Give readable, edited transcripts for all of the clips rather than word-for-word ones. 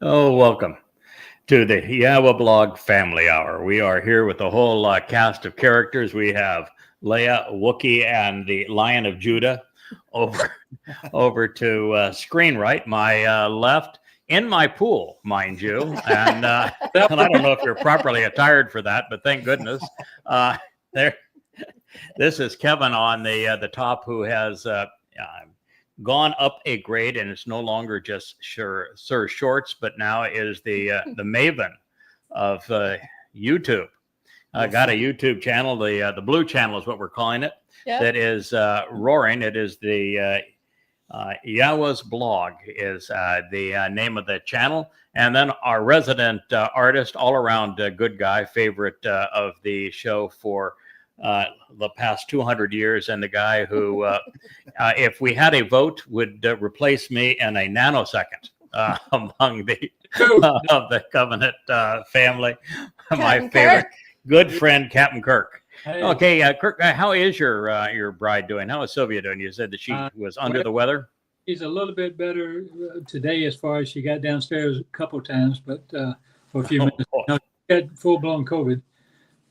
Oh, welcome to the Yahweh Blog Family Hour. We are here with the whole cast of characters. We have Leia, Wookiee, and the Lion of Judah over to screen right, my left, in my pool, mind you. And I don't know if you're properly attired for that, but thank goodness. There, this is Kevin on the top, who has gone up a grade, and it's no longer just Sir Shorts, but now is the maven of YouTube. Got a YouTube channel, the Blue Channel is what we're calling it. Yep. That is roaring. It is the Yahweh's Blog is the name of the channel. And then our resident artist, all around good guy, favorite of the show for the past 200 years, and the guy who, if we had a vote, would replace me in a nanosecond among the of the Covenant family. My favorite, good friend, Captain Kirk. Hey. Okay, Kirk, how is your bride doing? How is Sylvia doing? You said that she was under the weather. She's a little bit better today, as far as she got downstairs a couple of times, but for a few minutes. No, she had full-blown COVID.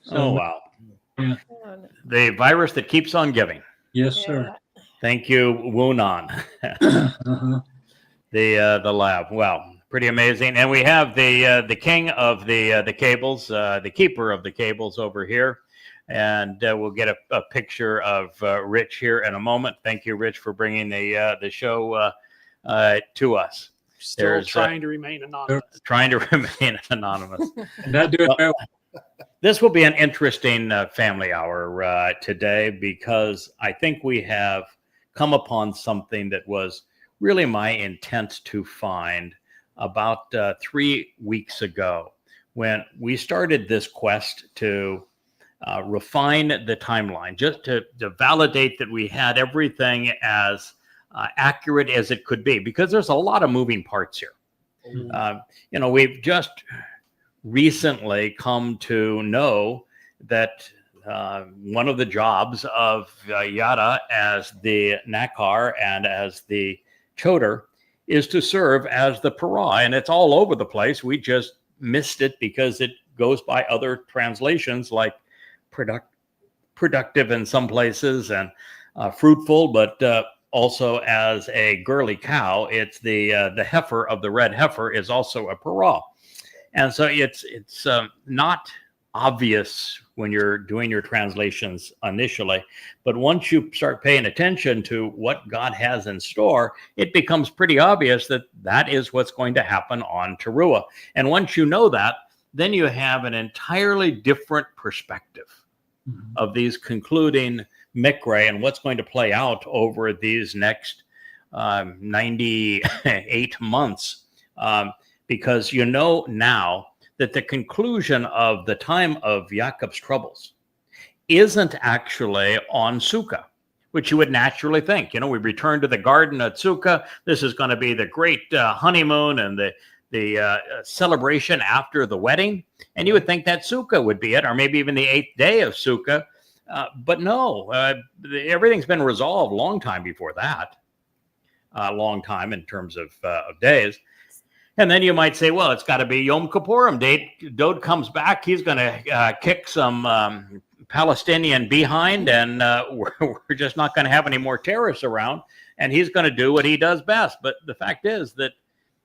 So, oh, wow. Yeah. The virus that keeps on giving. Yes, sir. Thank you, Wunan. The lab. Wow, pretty amazing. And we have the king of the cables, the keeper of the cables over here. And we'll get a picture of Rich here in a moment. Thank you, Rich, for bringing the show to us. Still trying to remain anonymous. Trying to remain anonymous. Not doing well. This will be an interesting family hour today, because I think we have come upon something that was really my intent to find about 3 weeks ago, when we started this quest to refine the timeline, just to validate that we had everything as accurate as it could be, because there's a lot of moving parts here. We've just recently come to know that one of the jobs of Yada as the Nakar and as the Choter is to serve as the Parai, and it's all over the place. We just missed it because it goes by other translations like productive in some places, and fruitful, but also as a girly cow. It's the heifer of the red heifer is also a Parai. And so it's not obvious when you're doing your translations initially, but once you start paying attention to what God has in store, it becomes pretty obvious that that is what's going to happen on Teruah. And once you know that, then you have an entirely different perspective of these concluding mikre and what's going to play out over these next 98 months. Because you know now that the conclusion of the time of Jacob's troubles isn't actually on Sukkah, which you would naturally think. We return to the garden at Sukkah. This is going to be the great honeymoon and the celebration after the wedding. And you would think that Sukkah would be it, or maybe even the 8th day of Sukkah. But no, everything's been resolved a long time before that. A long time in terms of days. And then you might say, well, it's got to be Yom Kippurim. Dode comes back. He's going to kick some Palestinian behind, and we're just not going to have any more terrorists around. And he's going to do what he does best. But the fact is that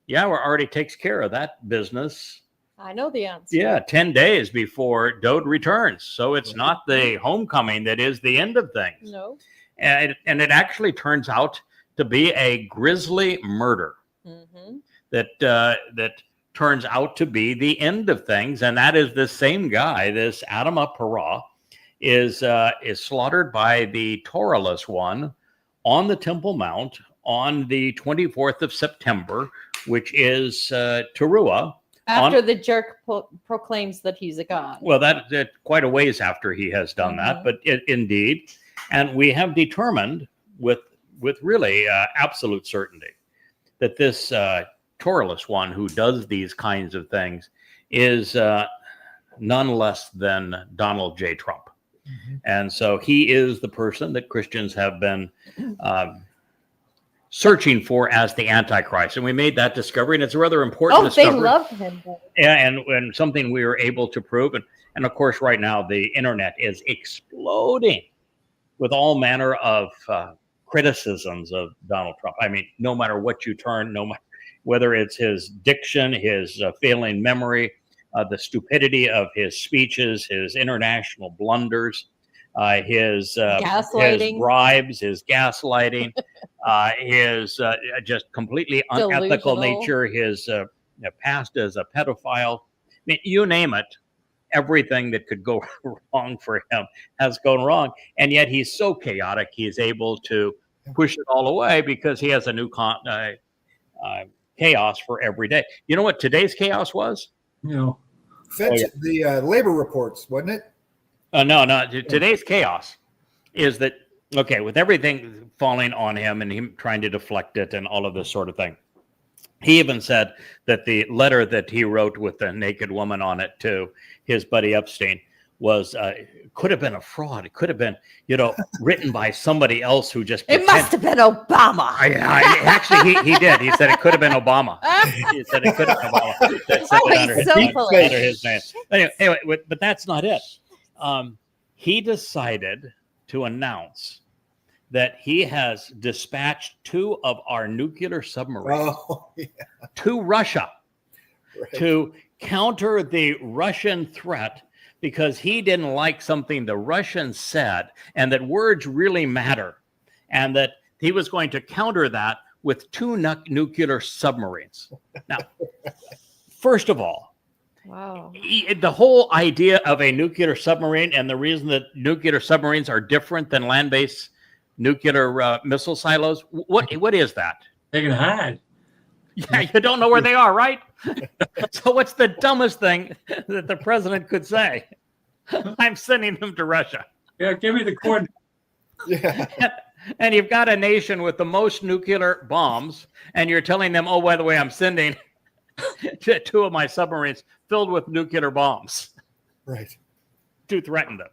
Yahweh already takes care of that business. I know the answer. Yeah, 10 days before Dode returns. So it's not the homecoming that is the end of things. No. And it actually turns out to be a grisly murder. Mm-hmm. That turns out to be the end of things, and that is this same guy, this Adama Parai, is slaughtered by the Torahless one on the Temple Mount on the 24th of September, which is Teruah. After the jerk proclaims that he's a god. Well, that quite a ways after he has done that, but indeed, and we have determined with really absolute certainty that this Torahless one who does these kinds of things is none less than Donald J. Trump. And so he is the person that Christians have been searching for as the Antichrist. And we made that discovery, and it's a rather important discovery. They love him. And something we were able to prove. And of course, right now, the internet is exploding with all manner of criticisms of Donald Trump. I mean, no matter what you turn, no matter whether it's his diction, his failing memory, the stupidity of his speeches, his international blunders, his bribes, his gaslighting, his just completely unethical nature, his past as a pedophile. I mean, you name it, everything that could go wrong for him has gone wrong. And yet he's so chaotic, he's able to push it all away because he has a new chaos for every day. You know what today's chaos was? No. Fetch the labor reports, wasn't it? No. Today's chaos is that, okay, with everything falling on him and him trying to deflect it and all of this sort of thing, he even said that the letter that he wrote with the naked woman on it to his buddy Epstein was could have been a fraud. It could have been, written by somebody else who just It must have been Obama. Actually, he did. He said it could have been Obama. He said it could have been Obama. That's under his name. Anyway, but that's not it. He decided to announce that he has dispatched 2 of our nuclear submarines to Russia to counter the Russian threat, because he didn't like something the Russians said, and that words really matter, and that he was going to counter that with 2 nuclear submarines. Now, first of all, wow, the whole idea of a nuclear submarine, and the reason that nuclear submarines are different than land-based nuclear missile silos, what is that? They can hide. Yeah, you don't know where they are, right? So what's the dumbest thing that the president could say? I'm sending them to Russia. Yeah, give me the coordinates. Yeah. And you've got a nation with the most nuclear bombs, and you're telling them, oh, by the way, I'm sending 2 of my submarines filled with nuclear bombs. Right. To threaten them.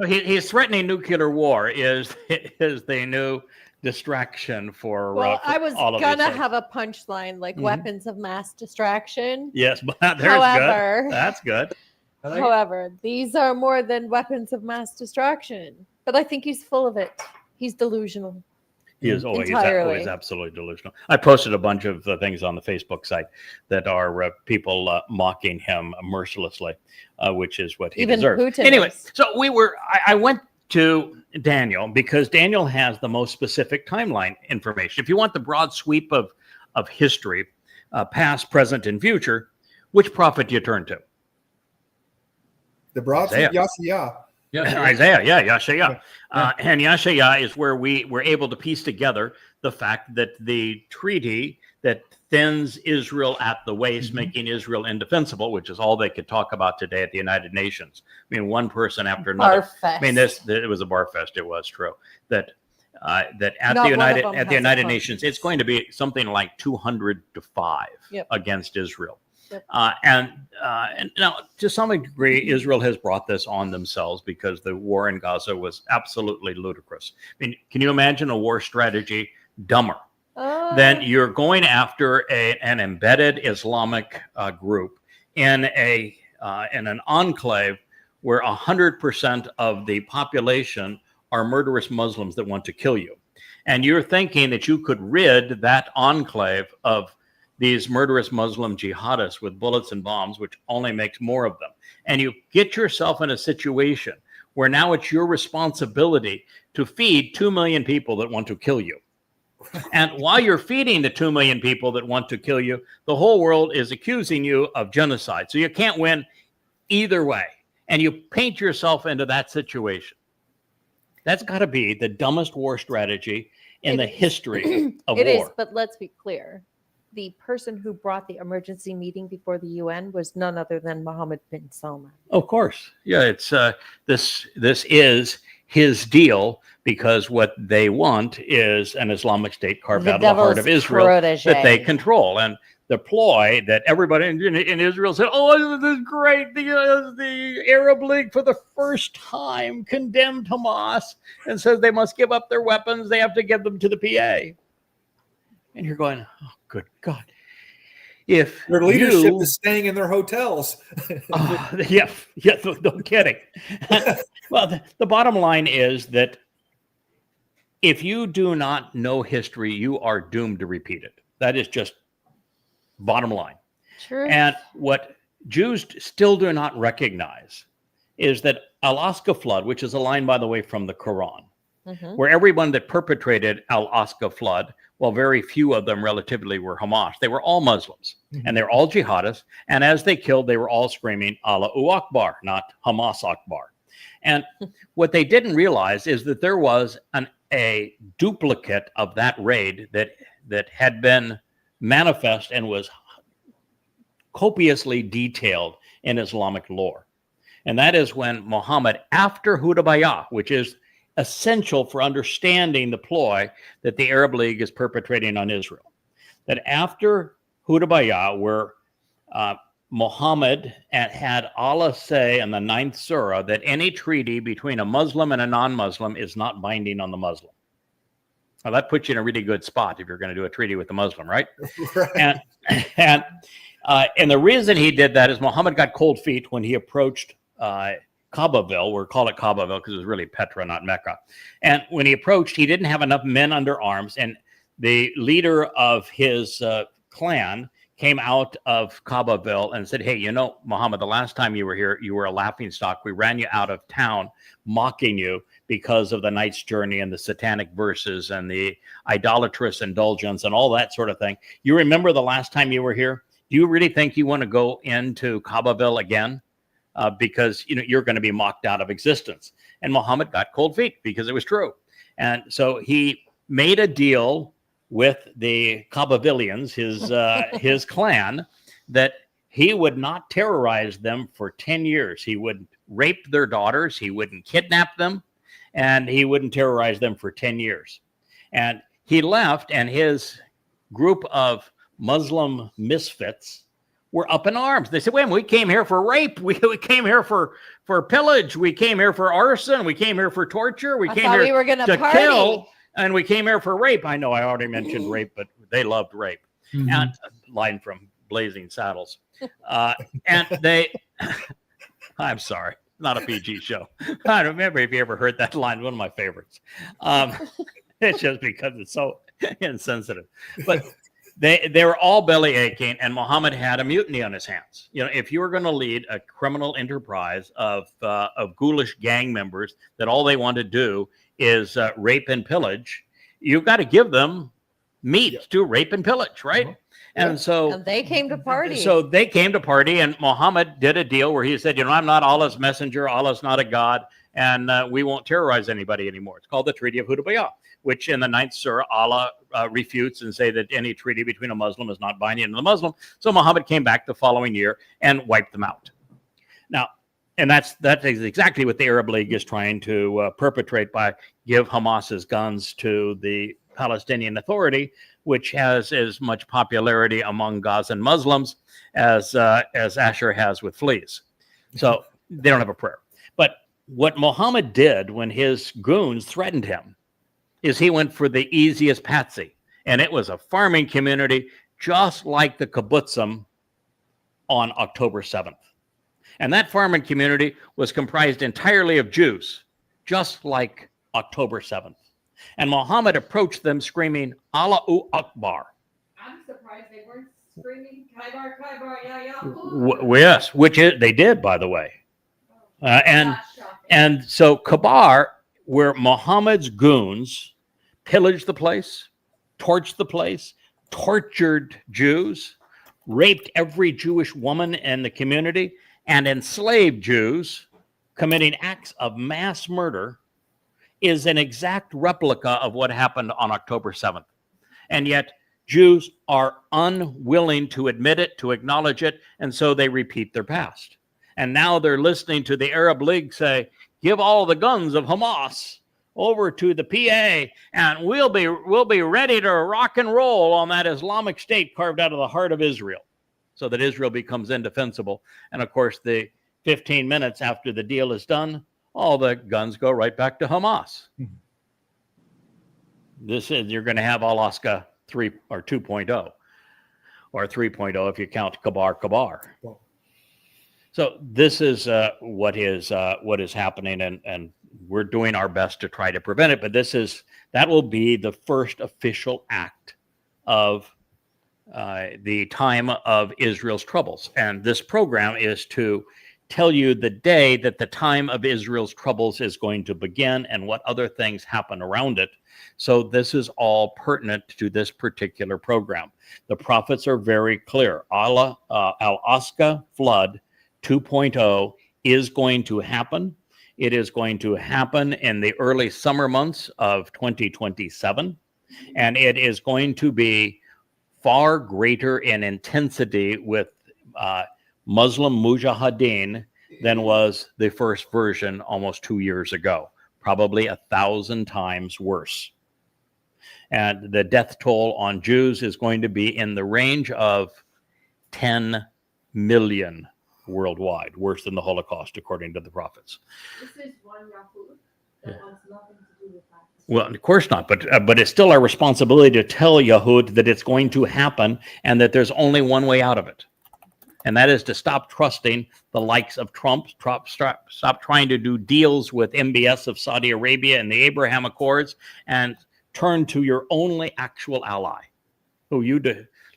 He's threatening nuclear war is the new distraction for I was gonna have a punchline like weapons of mass distraction. Yes, but However, good. That's good. However, these are more than weapons of mass distraction. But I think he's full of it. He's delusional. He is always absolutely delusional. I posted a bunch of things on the Facebook site that are people mocking him mercilessly, which is what he deserves. Putin anyway, so I went to Daniel because Daniel has the most specific timeline information. If you want the broad sweep of history, past, present, and future, which prophet do you turn to? The broad sweep, Yashaya. Isaiah, Yashaya. And Yashaya is where we were able to piece together the fact that the treaty that thins Israel at the waist, making Israel indefensible, which is all they could talk about today at the United Nations. I mean, one person after another. Barfest. I mean, it was a barfest. It was true that at the United Nations, it's going to be something like 200-5 against Israel. Yep. And now, to some degree, Israel has brought this on themselves because the war in Gaza was absolutely ludicrous. I mean, can you imagine a war strategy dumber than you're going after an embedded Islamic group in an enclave where 100% of the population are murderous Muslims that want to kill you, and you're thinking that you could rid that enclave of these murderous Muslim jihadists with bullets and bombs, which only makes more of them. And you get yourself in a situation where now it's your responsibility to feed 2 million people that want to kill you. And while you're feeding the 2 million people that want to kill you, the whole world is accusing you of genocide. So you can't win either way. And you paint yourself into that situation. That's got to be the dumbest war strategy in the history of war. It is, but let's be clear. The person who brought the emergency meeting before the UN was none other than Mohammed bin Salman. Of course. Yeah, it's this is his deal, because what they want is an Islamic State carved The out of the heart devil's of Israel protege. that they control. And the ploy that everybody in Israel said, oh, this is great. The Arab League for the first time condemned Hamas and says they must give up their weapons. They have to give them to the PA. And you're going, oh, good God. If Their leadership is staying in their hotels. yeah, no kidding. Well, the bottom line is that if you do not know history, you are doomed to repeat it. That is just bottom line. True. And what Jews still do not recognize is that Al-Aqsa flood, which is a line, by the way, from the Quran, where everyone that perpetrated Al-Aqsa flood, well, very few of them relatively were Hamas. They were all Muslims, and they're all jihadists. And as they killed, they were all screaming Allahu Akbar, not Hamas Akbar. And what they didn't realize is that there was a duplicate of that raid that had been manifest and was copiously detailed in Islamic lore. And that is when Muhammad, after Hudaybiyah, which is essential for understanding the ploy that the Arab League is perpetrating on Israel, that after Hudaybiyah, where Muhammad had Allah say in the 9th surah that any treaty between a Muslim and a non-Muslim is not binding on the Muslim. Now that puts you in a really good spot if you're going to do a treaty with a Muslim, right? Right. And the reason he did that is Muhammad got cold feet when he approached Kaabaville. We'll call it Kaabaville because it was really Petra, not Mecca. And when he approached, he didn't have enough men under arms. And the leader of his clan came out of Kaabaville and said, hey, you know, Muhammad, the last time you were here, you were a laughingstock. We ran you out of town mocking you because of the Knight's Journey and the satanic verses and the idolatrous indulgence and all that sort of thing. You remember the last time you were here? Do you really think you want to go into Kaabaville again? Because you're going to be mocked out of existence. And Muhammad got cold feet because it was true. And so he made a deal with the Kaabavillians, his clan, that he would not terrorize them for 10 years. He would rape their daughters. He wouldn't kidnap them. And he wouldn't terrorize them for 10 years. And he left, and his group of Muslim misfits were up in arms. They said, wait, we came here for rape. We came here for pillage. We came here for arson. We came here for torture. We came here to kill. And we came here for rape. I know I already mentioned rape, but they loved rape. And a line from Blazing Saddles. And they, I'm sorry, not a PG show. I don't remember if you ever heard that line, one of my favorites. It's just because it's so insensitive. But they were all belly aching, and Muhammad had a mutiny on his hands. If you were going to lead a criminal enterprise of ghoulish gang members that all they want to do is rape and pillage, you've got to give them meat to rape and pillage, right? And so they came to party. So they came to party, and Muhammad did a deal where he said, I'm not Allah's messenger. Allah's not a god, and we won't terrorize anybody anymore. It's called the Treaty of Hudaybiyah, which in the 9th surah, Allah refutes and say that any treaty between a Muslim is not binding on the Muslim. So Muhammad came back the following year and wiped them out. Now, and that's exactly what the Arab League is trying to perpetrate by give Hamas's guns to the Palestinian Authority, which has as much popularity among Gazan Muslims as Asher has with fleas. So they don't have a prayer. But what Muhammad did when his goons threatened him is he went for the easiest patsy. And it was a farming community just like the kibbutzim on October 7th. And that farming community was comprised entirely of Jews, just like October 7th. And Muhammad approached them screaming, Allahu Akbar. I'm surprised they weren't screaming, Kaibar, Kaibar, yeah. Yes, which they did, by the way. And so Kabar, where Muhammad's goons pillaged the place, torched the place, tortured Jews, raped every Jewish woman in the community, and enslaved Jews, committing acts of mass murder, is an exact replica of what happened on October 7th. And yet Jews are unwilling to admit it, to acknowledge it, and so they repeat their past. And now they're listening to the Arab League say, give all the guns of Hamas over to the PA, and we'll be ready to rock and roll on that Islamic State carved out of the heart of Israel, so that Israel becomes indefensible. And of course, the 15 minutes after the deal is done, all the guns go right back to Hamas. You're going to have Alaska 3 or 2.0 or 3.0 if you count Kabar. Well, So this is what is happening, and we're doing our best to try to prevent it. But that will be the first official act of the time of Israel's troubles. And this program is to tell you the day that the time of Israel's troubles is going to begin and what other things happen around it. So this is all pertinent to this particular program. The prophets are very clear. Al-Aqsa flood 2.0 is going to happen. It is going to happen in the early summer months of 2027, and it is going to be far greater in intensity with Muslim mujahideen than was the first version almost 2 years ago, probably 1,000 times worse. And the death toll on Jews is going to be in the range of 10 million worldwide, worse than the Holocaust, according to the prophets. This is one Yahoo that wants nothing to do with that. Well, of course not, but it's still our responsibility to tell Yahud that it's going to happen and that there's only one way out of it. And that is to stop trusting the likes of Trump, stop trying to do deals with MBS of Saudi Arabia and the Abraham Accords, and turn to your only actual ally, who you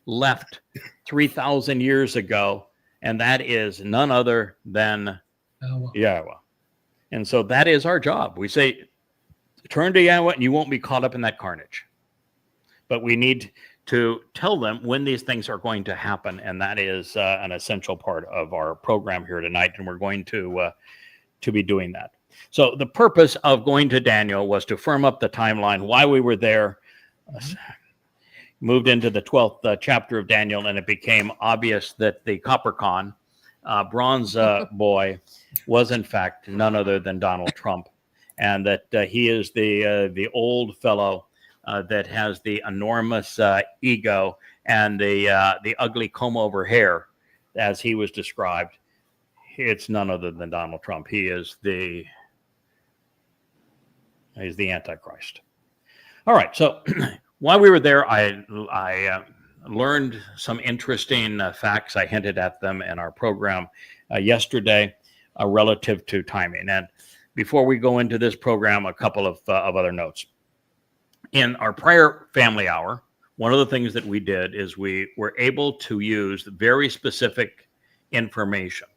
left 3,000 years ago, and that is none other than Yahweh. And so that is our job. We say, turn to Yahweh and you won't be caught up in that carnage. But we need to tell them when these things are going to happen, and that is an essential part of our program here tonight, and we're going to be doing that. So the purpose of going to Daniel was to firm up the timeline, why we were there, moved into the 12th chapter of Daniel, and it became obvious that the Coppercon, bronze boy, was in fact none other than Donald Trump, and that he is the old fellow that has the enormous ego and the ugly comb-over hair, as he was described. It's none other than Donald Trump. He's the Antichrist. All right, so while we were there, I learned some interesting facts. I hinted at them in our program yesterday relative to timing. And before we go into this program, a couple of other notes. In our prior family hour, one of the things that we did is we were able to use very specific information.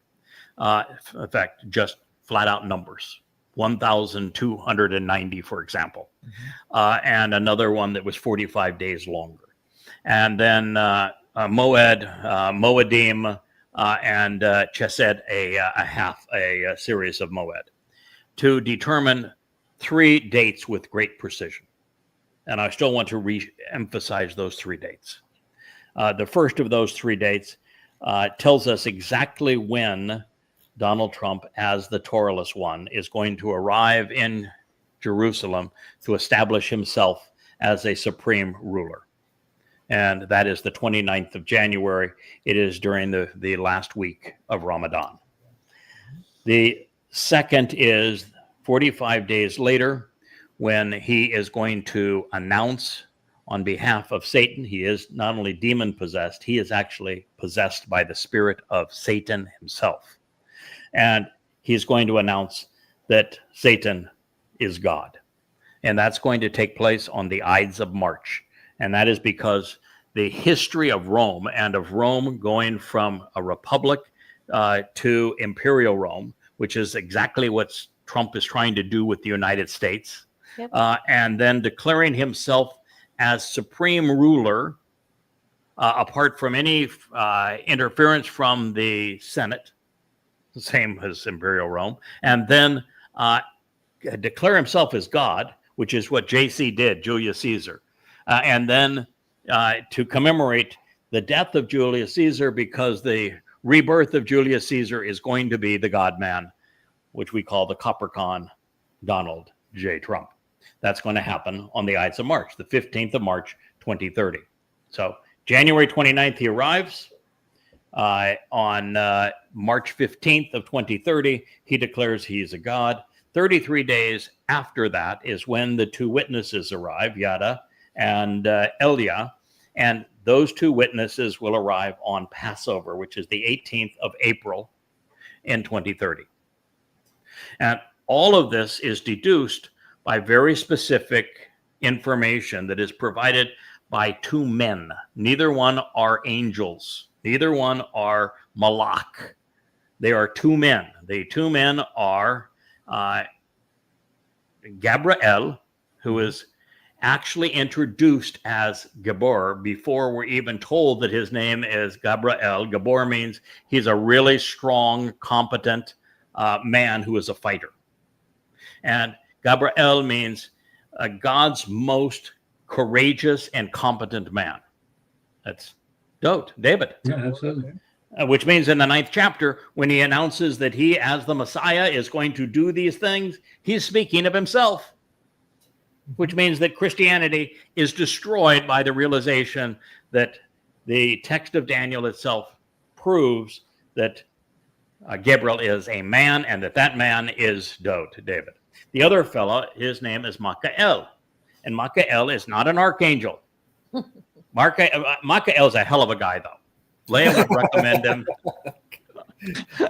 In fact, just flat out numbers. 1,290, for example, and another one that was 45 days longer. And then Moedim, and Chesed, a series of Moed, to determine 3 dates with great precision. And I still want to re-emphasize those 3 dates. The first of those 3 dates tells us exactly when Donald Trump, as the Torahless one, is going to arrive in Jerusalem to establish himself as a supreme ruler. And that is the 29th of January. It is during the last week of Ramadan. The second is 45 days later, when he is going to announce on behalf of Satan. He is not only demon possessed, he is actually possessed by the spirit of Satan himself. And he's going to announce that Satan is God. And that's going to take place on the Ides of March. And that is because the history of Rome, and of Rome going from a republic to imperial Rome, which is exactly what Trump is trying to do with the United States, Yep. And then declaring himself as supreme ruler, apart from any interference from the Senate, same as imperial Rome, and then declare himself as God, which is what JC did, Julius Caesar, and then to commemorate the death of Julius Caesar, because the rebirth of Julius Caesar is going to be the God-man, which we call the Coppercon Donald J. Trump. That's going to happen on the Ides of March, the 15th of March, 2030. So January 29th, he arrives. On March 15th of 2030, he declares he is a god. 33 days after that is when the two witnesses arrive, Yada and Elia, and those two witnesses will arrive on Passover, which is the 18th of April in 2030. And all of this is deduced by very specific information that is provided by two men. Neither one are angels. Neither one are malach. They are two men. The two men are Gabriel, who is actually introduced as Gabor before we're even told that his name is Gabriel. Gabor means he's a really strong, competent man who is a fighter. And Gabriel means God's most courageous and competent man. That's Dode, David. Yeah, absolutely. Which means in the 9th chapter, when he announces that he, as the Messiah, is going to do these things, he's speaking of himself. Which means that Christianity is destroyed by the realization that the text of Daniel itself proves that Gabriel is a man, and that man is Dode, David. The other fellow, his name is Michael, and Michael is not an archangel. Michael is a hell of a guy, though. Leah would recommend him.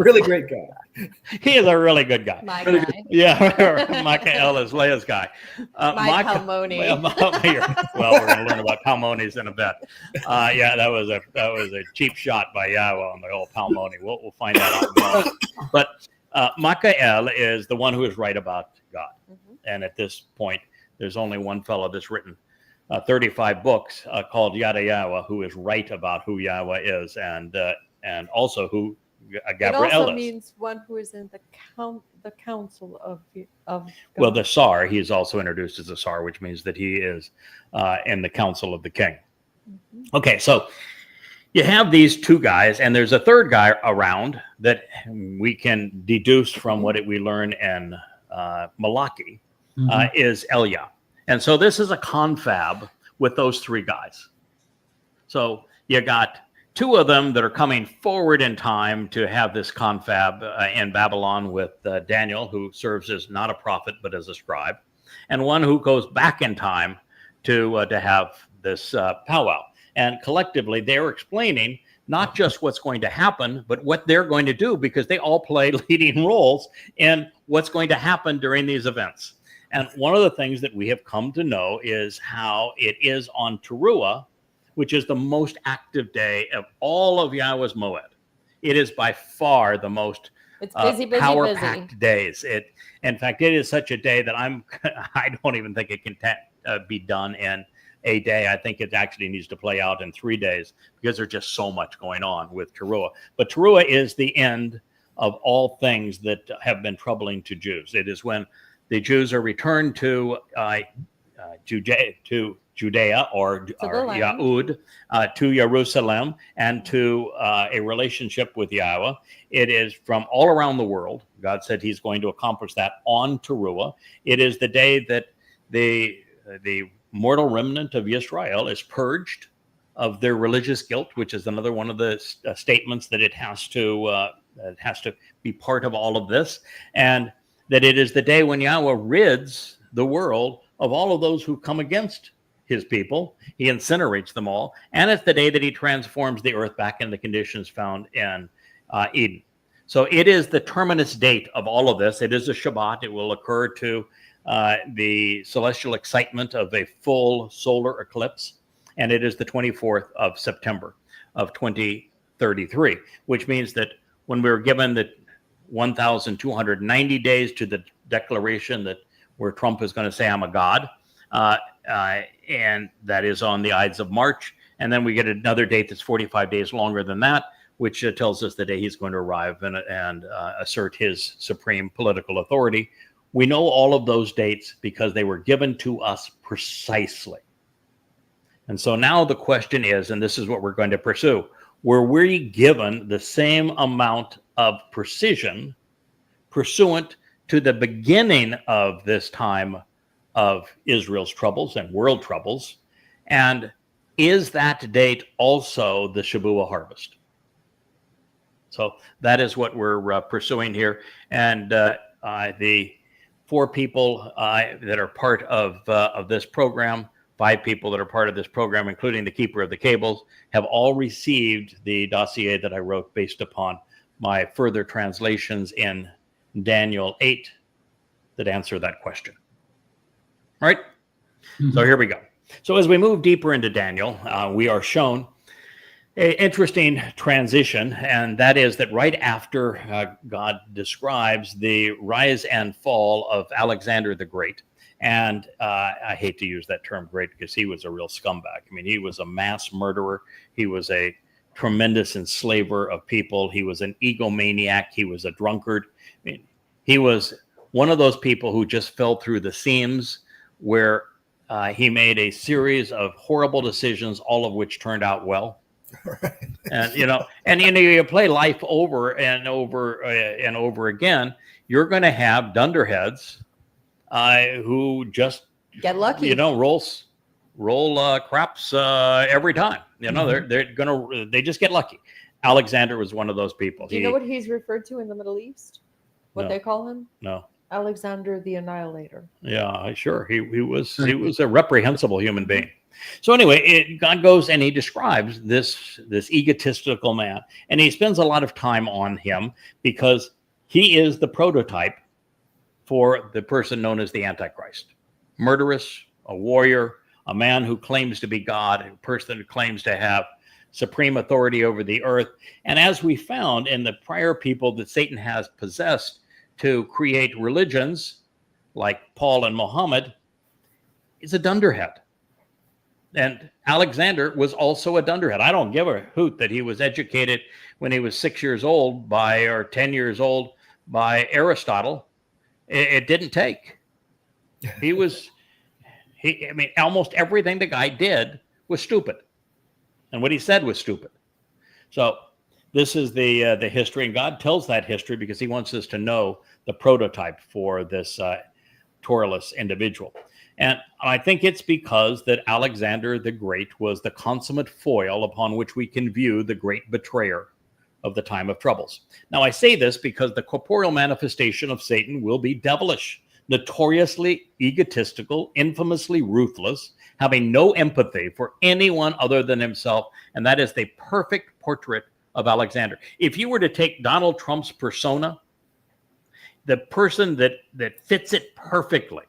Really great guy. He is a really good guy. My guy. Yeah, Michael is Leah's guy. My Palmoni. Well, we're going to learn about Palmonis in a bit. Yeah, that was a cheap shot by Yahweh on the old Palmoni. We'll find that out more. But Michael is the one who is right about God. Mm-hmm. And at this point, there's only one fellow that's written 35 books called Yada Yahweh, who is right about who Yahweh is, and also who Gabriel it also is. Means one who is in the council of God. Well, the Tsar, he is also introduced as a Tsar, which means that he is in the council of the king. Mm-hmm. Okay, so you have these two guys, and there's a third guy around that we can deduce from what we learn in Malachi, is Elia. And so this is a confab with those three guys. So you got two of them that are coming forward in time to have this confab in Babylon with Daniel, who serves as not a prophet but as a scribe, and one who goes back in time to have this powwow. And collectively, they're explaining not just what's going to happen, but what they're going to do, because they all play leading roles in what's going to happen during these events. And one of the things that we have come to know is how it is on Teruah, which is the most active day of all of Yahweh's Moed. It is by far the most power-packed days. In fact, it is such a day that I don't even think it can be done in a day. I think it actually needs to play out in 3 days because there's just so much going on with Teruah. But Teruah is the end of all things that have been troubling to Jews. It is when the Jews are returned to Judea or Yahud, to Jerusalem, and to a relationship with Yahweh. It is from all around the world. God said he's going to accomplish that on Teruah. It is the day that the mortal remnant of Israel is purged of their religious guilt, which is another one of the statements that it has to be part of all of this. And that it is the day when Yahweh rids the world of all of those who come against his people. He incinerates them all. And it's the day that he transforms the earth back into the conditions found in Eden. So it is the terminus date of all of this. It is a Shabbat. It will occur to the celestial excitement of a full solar eclipse. And it is the 24th of September of 2033, which means that when we were given the 1,290 days to the declaration that where Trump is going to say, I'm a god. And that is on the Ides of March. And then we get another date that's 45 days longer than that, which tells us the day he's going to arrive and assert his supreme political authority. We know all of those dates because they were given to us precisely. And so now the question is, and this is what we're going to pursue, were we given the same amount of precision pursuant to the beginning of this time of Israel's troubles and world troubles. And is that date also the Shabuwa harvest? So that is what we're pursuing here. And the 4 people that are part of this program, 5 people that are part of this program, including the keeper of the cables, have all received the dossier that I wrote based upon my further translations in Daniel 8 that answer that question. All right? So here we go. So as we move deeper into Daniel, we are shown an interesting transition, and that is that right after God describes the rise and fall of Alexander the Great, and I hate to use that term great because he was a real scumbag. I mean, he was a mass murderer. He was a tremendous enslaver of people. He was an egomaniac. He was a drunkard. I mean, he was one of those people who just fell through the seams, where he made a series of horrible decisions, all of which turned out well. Right. And you play life over and over and over again. You're going to have dunderheads who just Get lucky. roll craps every time. They just get lucky. Alexander was one of those people. Do you know what he's referred to in the Middle East? What No. they call him? No. Alexander the Annihilator. Yeah, sure. He was a reprehensible human being. So anyway, God goes and he describes this egotistical man, and he spends a lot of time on him because he is the prototype for the person known as the Antichrist. Murderous, a warrior, a man who claims to be God, a person who claims to have supreme authority over the earth. And as we found in the prior people that Satan has possessed to create religions like Paul and Muhammad, is a dunderhead. And Alexander was also a dunderhead. I don't give a hoot that he was educated when he was 6 years old or 10 years old by Aristotle. It didn't take. Almost everything the guy did was stupid. And what he said was stupid. So this is the history, and God tells that history because he wants us to know the prototype for this Torahless individual. And I think it's because that Alexander the Great was the consummate foil upon which we can view the great betrayer of the time of troubles. Now, I say this because the corporeal manifestation of Satan will be devilish, notoriously egotistical, infamously ruthless, having no empathy for anyone other than himself. And that is the perfect portrait of Alexander. If you were to take Donald Trump's persona, the person that fits it perfectly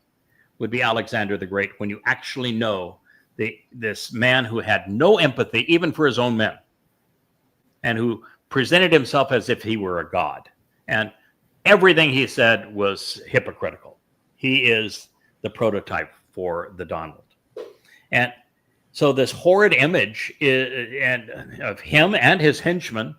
would be Alexander the Great, when you actually know this man who had no empathy even for his own men, and who presented himself as if he were a god. And everything he said was hypocritical. He is the prototype for the Donald. And so this horrid image of him and his henchmen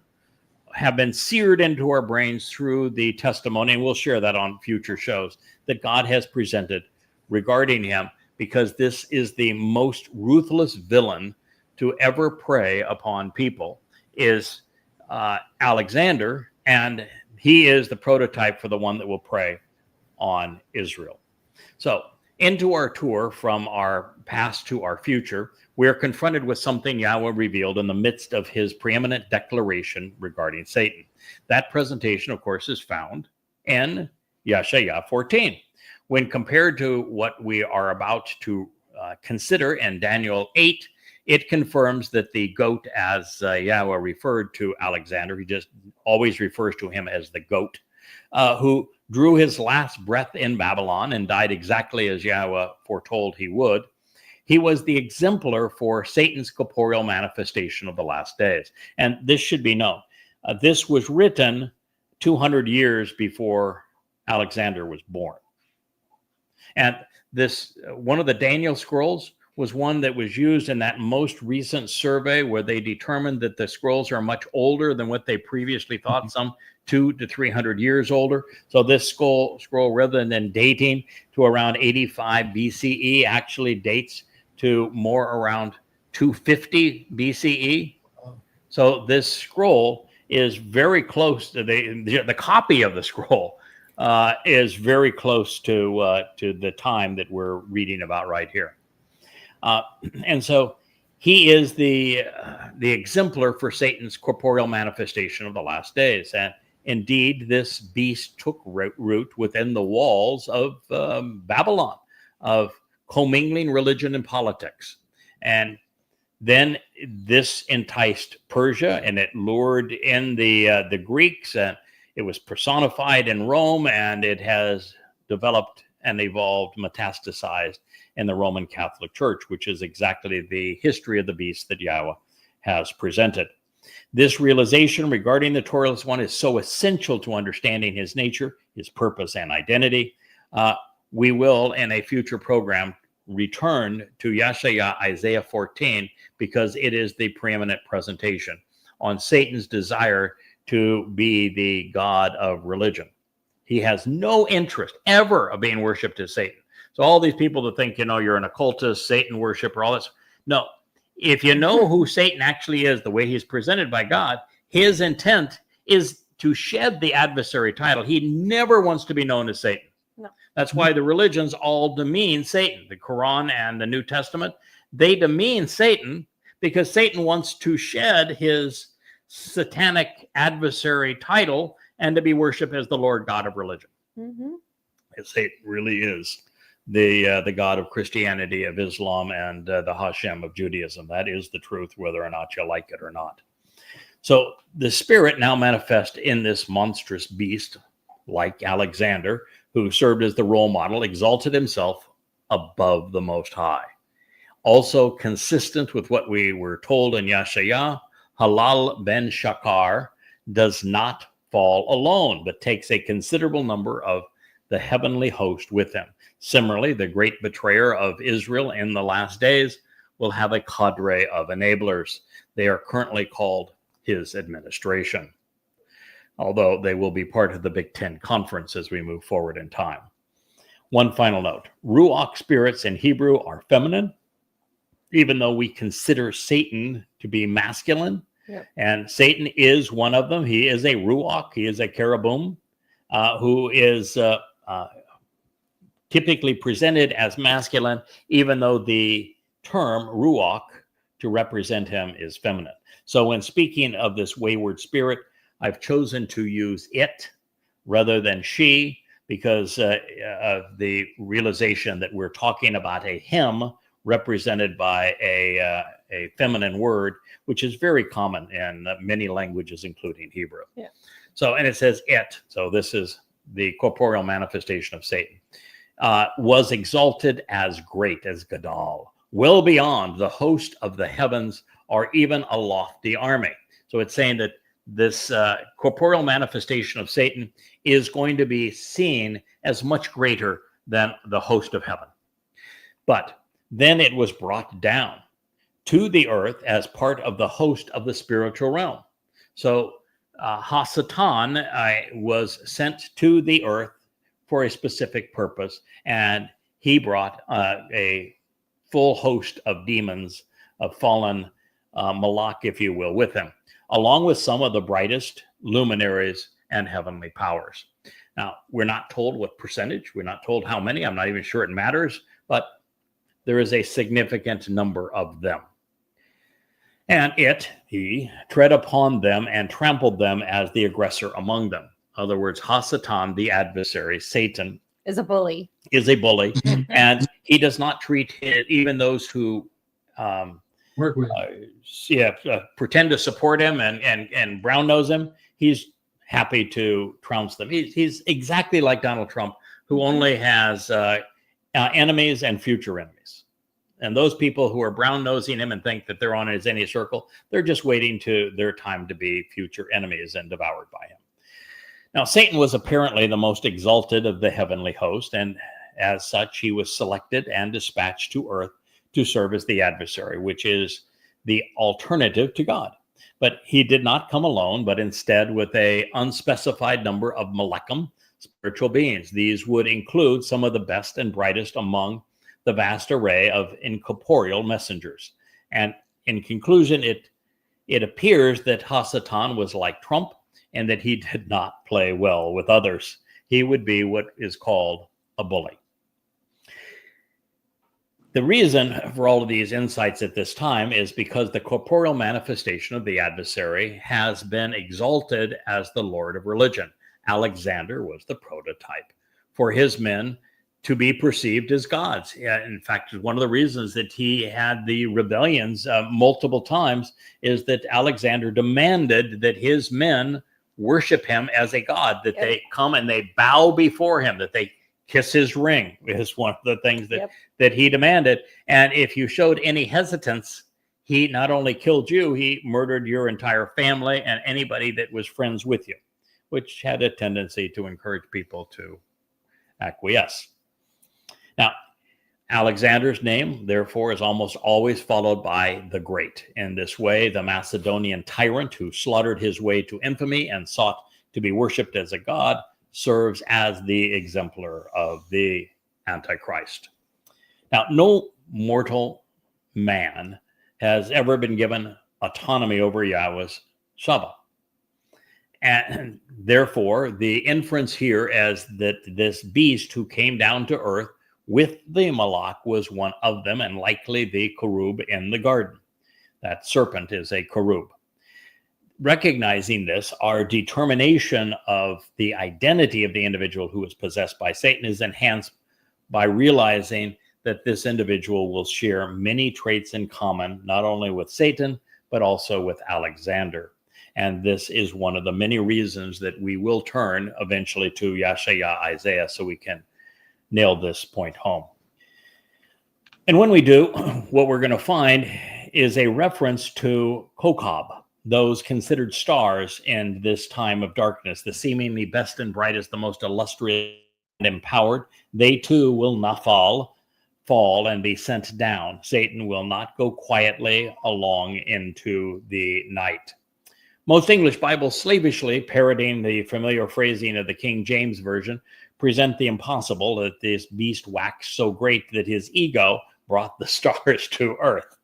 have been seared into our brains through the testimony, and we'll share that on future shows, that God has presented regarding him, because this is the most ruthless villain to ever prey upon people, is Alexander, and he is the prototype for the one that will prey on Israel. So into our tour from our past to our future, we are confronted with something Yahweh revealed in the midst of his preeminent declaration regarding Satan. That presentation, of course, is found in Yeshaya 14. When compared to what we are about to consider in Daniel 8, it confirms that the goat, as Yahweh referred to Alexander, he just always refers to him as the goat, who drew his last breath in Babylon and died exactly as Yahweh foretold he would. He was the exemplar for Satan's corporeal manifestation of the last days. And this should be known. This was written 200 years before Alexander was born. And this, one of the Daniel scrolls, was one that was used in that most recent survey where they determined that the scrolls are much older than what they previously thought, some 200 to 300 years older. So this scroll, rather than dating to around 85 BCE, actually dates to more around 250 BCE. So this scroll is very close to the copy of the scroll is very close to the time that we're reading about right here. And so he is the exemplar for Satan's corporeal manifestation of the last days. And indeed, this beast took root within the walls of Babylon, of commingling religion and politics. And then this enticed Persia, and it lured in the Greeks, and it was personified in Rome, and it has developed and evolved, metastasized in the Roman Catholic Church, which is exactly the history of the beast that Yahweh has presented. This realization regarding the Torahless One is so essential to understanding his nature, his purpose, and identity. We will, in a future program, return to Yeshaya Isaiah 14, because it is the preeminent presentation on Satan's desire to be the god of religion. He has no interest ever of being worshipped as Satan. So all these people that think, you're an occultist, Satan worshiper, all this. No, if you know who Satan actually is, the way he's presented by God, his intent is to shed the adversary title. He never wants to be known as Satan. No. That's why the religions all demean Satan. The Quran and the New Testament, they demean Satan because Satan wants to shed his satanic adversary title and to be worshipped as the Lord God of religion. Mm-hmm. Satan really is the God of Christianity, of Islam, and the Hashem of Judaism. That is the truth, whether or not you like it or not. So the spirit now manifests in this monstrous beast, like Alexander, who served as the role model, exalted himself above the Most High. Also consistent with what we were told in Yeshaya, Halal ben Shakar does not fall alone, but takes a considerable number of the heavenly host with him. Similarly, the great betrayer of Israel in the last days will have a cadre of enablers. They are currently called his administration, although they will be part of the Big Ten Conference as we move forward in time. One final note. Ruach spirits in Hebrew are feminine, even though we consider Satan to be masculine. Yep. And Satan is one of them. He is a Ruach. He is a cherubim who is typically presented as masculine, even though the term Ruach to represent him is feminine. So when speaking of this wayward spirit, I've chosen to use it rather than she, because of the realization that we're talking about a him represented by a feminine word, which is very common in many languages, including Hebrew. Yeah. So, and it says it. So this is the corporeal manifestation of Satan. Was exalted as great as Gadol, well beyond the host of the heavens, or even a lofty army. So it's saying that this corporeal manifestation of Satan is going to be seen as much greater than the host of heaven. But then it was brought down to the earth as part of the host of the spiritual realm. So Hasatan was sent to the earth for a specific purpose, and he brought a full host of demons, of fallen Malak, if you will, with him, along with some of the brightest luminaries and heavenly powers. Now, we're not told what percentage, we're not told how many, I'm not even sure it matters, but there is a significant number of them. And he tread upon them and trampled them as the aggressor among them. In other words, Hasatan, the adversary, Satan, Is a bully. is a bully, and he does not treat even those who Work with. pretend to support him and brown nose him. He's happy to trounce them. He's exactly like Donald Trump, who only has enemies and future enemies. And those people who are brown nosing him and think that they're on his inner circle, they're just waiting to their time to be future enemies and devoured by him. Now, Satan was apparently the most exalted of the heavenly host, and as such, he was selected and dispatched to earth to serve as the adversary, which is the alternative to God. But he did not come alone, but instead with a unspecified number of Malachim, spiritual beings. These would include some of the best and brightest among the vast array of incorporeal messengers. And in conclusion, it appears that Hasatan was like Trump, and that he did not play well with others. he would be what is called a bully. The reason for all of these insights at this time is because the corporeal manifestation of the adversary has been exalted as the Lord of religion. Alexander was the prototype for his men to be perceived as gods. In fact, one of the reasons that he had the rebellions multiple times is that Alexander demanded that his men worship him as a god, that they come and they bow before him, that they kiss his ring is one of the things that he demanded. And if you showed any hesitance, he not only killed you, he murdered your entire family and anybody that was friends with you, which had a tendency to encourage people to acquiesce. Now, Alexander's name, therefore, is almost always followed by the Great. In this way, the Macedonian tyrant who slaughtered his way to infamy and sought to be worshipped as a god serves as the exemplar of the Antichrist. Now, no mortal man has ever been given autonomy over Yahweh's Shabbat. And therefore, the inference here is that this beast who came down to earth with the Malach was one of them, and likely the cherub in the garden. That serpent is a cherub. Recognizing this, our determination of the identity of the individual who is possessed by Satan is enhanced by realizing that this individual will share many traits in common, not only with Satan, but also with Alexander. And this is one of the many reasons that we will turn eventually to Yeshaya, Isaiah, so we can nail this point home. And when we do, what we're going to find is a reference to Kokab, those considered stars in this time of darkness, the seemingly best and brightest, the most illustrious and empowered. They too will fall and be sent down. Satan will not go quietly along into the night. Most English Bibles, slavishly parodying the familiar phrasing of the King James Version, present the impossible, that this beast waxed so great that his ego brought the stars to earth.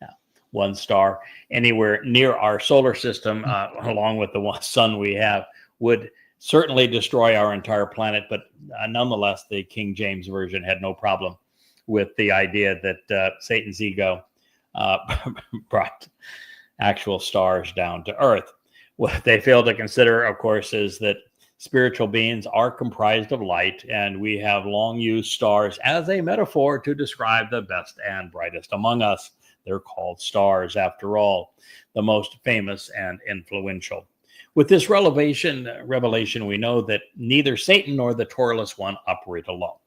Now, one star anywhere near our solar system, along with the one sun we have, would certainly destroy our entire planet. But nonetheless, the King James Version had no problem with the idea that Satan's ego brought actual stars down to earth. What they fail to consider, of course, is that spiritual beings are comprised of light, and we have long used stars as a metaphor to describe the best and brightest among us. They're called stars, after all, the most famous and influential. With this revelation, we know that neither Satan nor the Torahless One operate alone.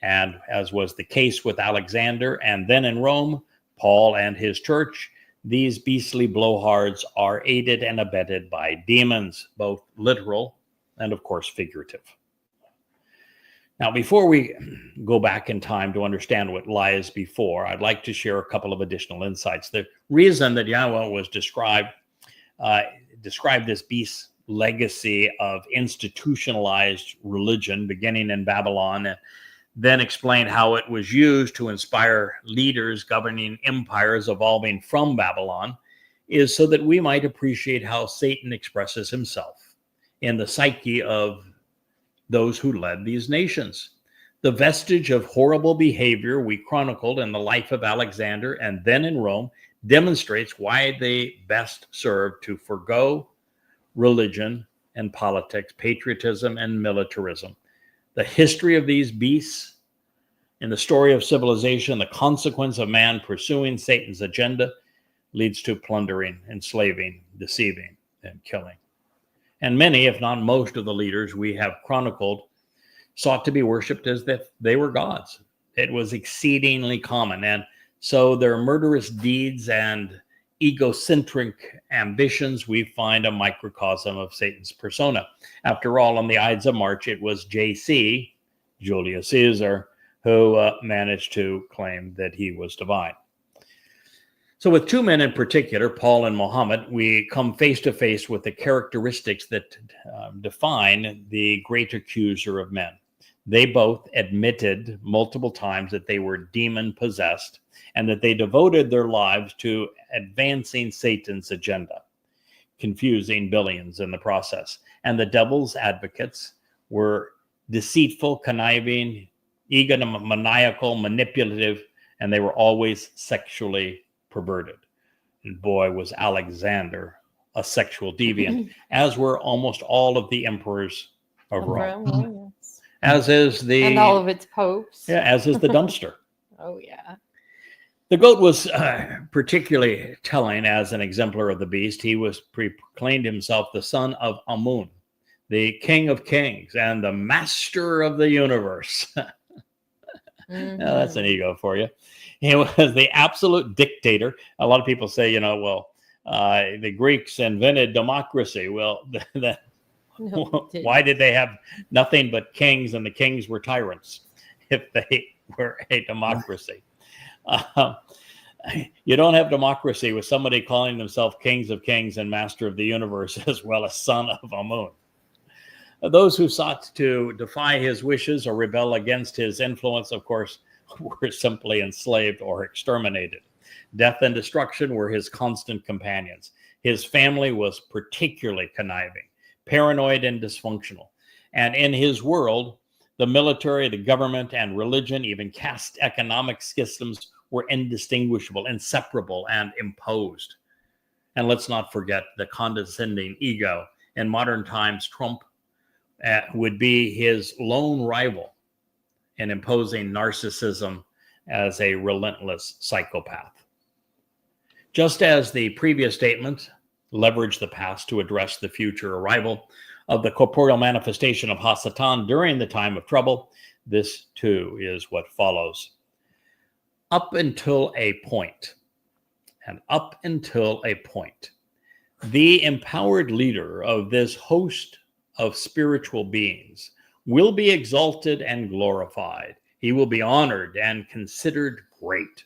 And as was the case with Alexander and then in Rome, Paul and his church, these beastly blowhards are aided and abetted by demons, both literal and, of course, figurative. Now, before we go back in time to understand what lies before, I'd like to share a couple of additional insights. The reason that Yahweh was described this beast's legacy of institutionalized religion beginning in Babylon, and then explained how it was used to inspire leaders governing empires evolving from Babylon, is so that we might appreciate how Satan expresses himself in the psyche of those who led these nations. The vestige of horrible behavior we chronicled in the life of Alexander and then in Rome demonstrates why they best served to forgo religion and politics, patriotism and militarism. The history of these beasts in the story of civilization, the consequence of man pursuing Satan's agenda, leads to plundering, enslaving, deceiving, and killing. And many, if not most, of the leaders we have chronicled sought to be worshipped as if they were gods. It was exceedingly common. And so their murderous deeds and egocentric ambitions, we find a microcosm of Satan's persona. After all, on the Ides of March, it was JC, Julius Caesar, who managed to claim that he was divine. So with two men in particular, Paul and Muhammad, we come face to face with the characteristics that define the great accuser of men. They both admitted multiple times that they were demon-possessed and that they devoted their lives to advancing Satan's agenda, confusing billions in the process. And the devil's advocates were deceitful, conniving, egomaniacal, manipulative, and they were always sexually perverted. And boy, was Alexander a sexual deviant, as were almost all of the emperors of Rome. Yes. As is the And all of its popes. yeah, as is the dumpster. Oh, yeah. The goat was particularly telling as an exemplar of the beast. He was proclaimed himself the son of Amun, the king of kings and the master of the universe. Mhm. Now, that's an ego for you. He was the absolute dictator. A lot of people say, the Greeks invented democracy. Well, No, it why didn't. did they have nothing but kings, and the kings were tyrants if they were a democracy? You don't have democracy with somebody calling themselves kings of kings and master of the universe, as well as son of Amun. Those who sought to defy his wishes or rebel against his influence, of course, were simply enslaved or exterminated. Death and destruction were his constant companions. His family was particularly conniving, paranoid, and dysfunctional. And in his world, the military, the government, and religion, even caste economic systems, were indistinguishable, inseparable, and imposed. And let's not forget the condescending ego. In modern times, Trump would be his lone rival in imposing narcissism as a relentless psychopath. Just as the previous statement leveraged the past to address the future arrival of the corporeal manifestation of Hasatan during the time of trouble, this too is what follows. Up until a point, the empowered leader of this host of spiritual beings will be exalted and glorified. He will be honored and considered great.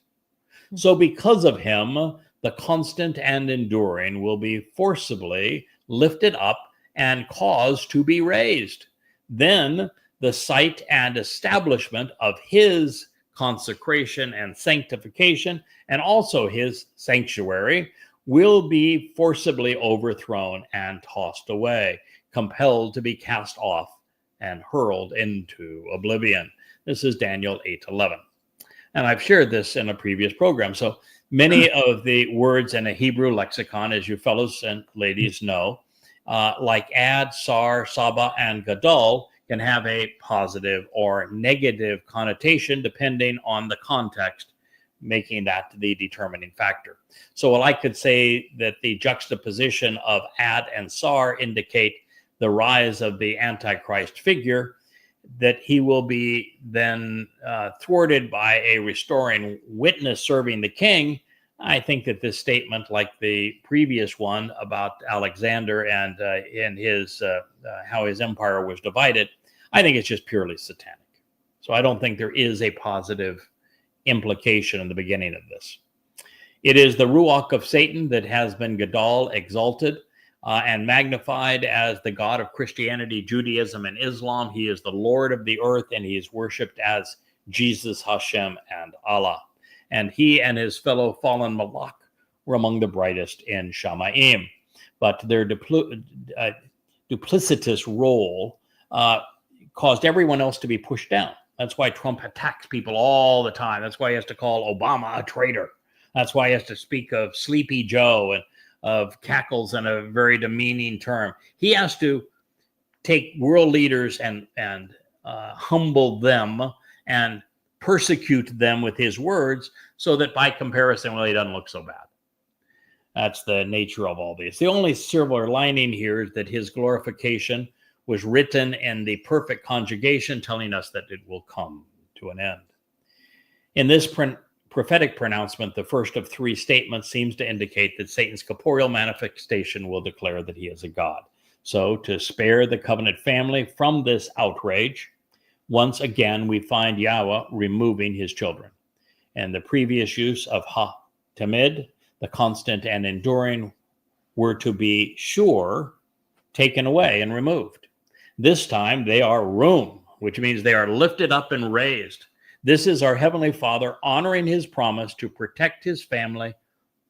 So because of him, the constant and enduring will be forcibly lifted up and caused to be raised. Then the sight and establishment of his consecration and sanctification, and also his sanctuary, will be forcibly overthrown and tossed away, compelled to be cast off and hurled into oblivion. This is Daniel 8:11. And I've shared this in a previous program. So many of the words in a Hebrew lexicon, as you fellows and ladies know, like ad, sar, saba, and gadol, can have a positive or negative connotation depending on the context, making that the determining factor. So while I could say that the juxtaposition of ad and sar indicate the rise of the Antichrist figure, that he will be then thwarted by a restoring witness serving the king, I think that this statement, like the previous one about Alexander and his how his empire was divided, I think it's just purely satanic. So I don't think there is a positive implication in the beginning of this. It is the Ruach of Satan that has been Gadol exalted and magnified as the God of Christianity, Judaism, and Islam. He is the Lord of the earth, and he is worshipped as Jesus, Hashem, and Allah. And he and his fellow fallen Malach were among the brightest in Shamaim. But their duplicitous role caused everyone else to be pushed down. That's why Trump attacks people all the time. That's why he has to call Obama a traitor. That's why he has to speak of Sleepy Joe and of cackles in a very demeaning term. He has to take world leaders and humble them and persecute them with his words so that by comparison, well, he doesn't look so bad. That's the nature of all this. The only silver lining here is that his glorification was written in the perfect conjugation, telling us that it will come to an end. In this prophetic pronouncement, the first of three statements seems to indicate that Satan's corporeal manifestation will declare that he is a god. So to spare the covenant family from this outrage, once again, we find Yahweh removing his children. And the previous use of ha-tamid, the constant and enduring, were to be sure taken away and removed. This time they are room, which means they are lifted up and raised. This is our Heavenly Father honoring his promise to protect his family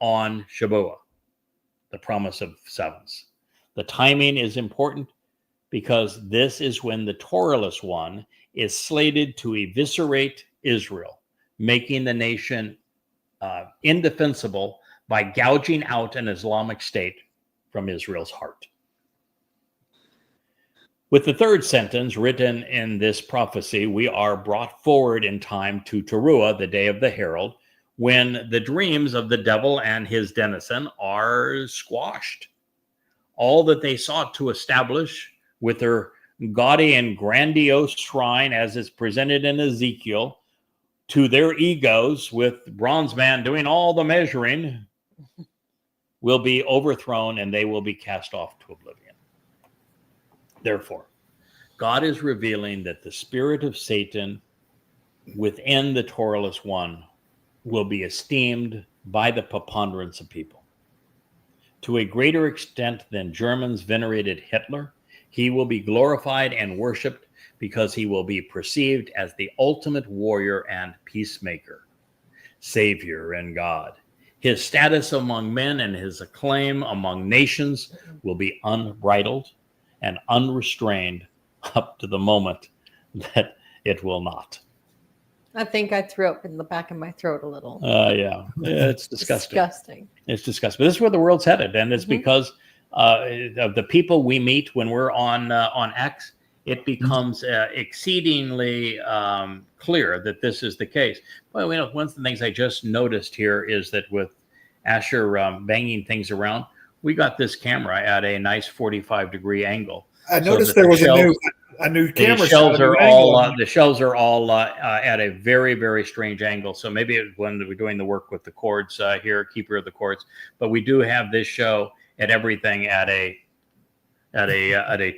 on Shabuwa, the promise of sevens. The timing is important because this is when the Torahless one is slated to eviscerate Israel, making the nation indefensible by gouging out an Islamic state from Israel's heart. With the third sentence written in this prophecy, we are brought forward in time to Teruah, the day of the herald, when the dreams of the devil and his denizen are squashed. All that they sought to establish with their gaudy and grandiose shrine, as is presented in Ezekiel, to their egos, with bronze man doing all the measuring, will be overthrown and they will be cast off to oblivion. Therefore, God is revealing that the spirit of Satan within the Torahless one will be esteemed by the preponderance of people. To a greater extent than Germans venerated Hitler, he will be glorified and worshipped because he will be perceived as the ultimate warrior and peacemaker, savior and God. His status among men and his acclaim among nations will be unbridled and unrestrained up to the moment that it will not. I think I threw up in the back of my throat a little. Yeah, it's disgusting. Disgusting. It's disgusting. But this is where the world's headed, and it's because of the people we meet when we're on X. It becomes exceedingly clear that this is the case. Well, one of the things I just noticed here is that with Asher banging things around, we got this camera at a nice 45-degree angle. I noticed there was a new camera. The shelves are all at a very, very strange angle. So maybe it's when we're doing the work with the cords here, keeper of the cords. But we do have this show at everything at a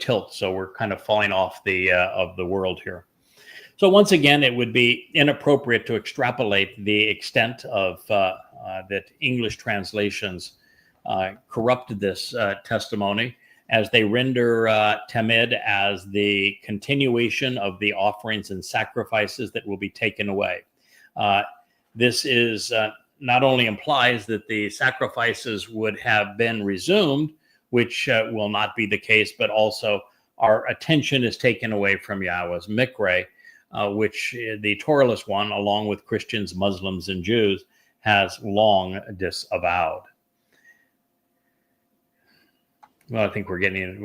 tilt. So we're kind of falling off of the world here. So once again, it would be inappropriate to extrapolate the extent of that English translations corrupted this testimony, as they render Tamid as the continuation of the offerings and sacrifices that will be taken away. This is not only implies that the sacrifices would have been resumed, which will not be the case, but also our attention is taken away from Yahweh's Mikre, which the Torahless one, along with Christians, Muslims, and Jews, has long disavowed. Well, I think we're getting,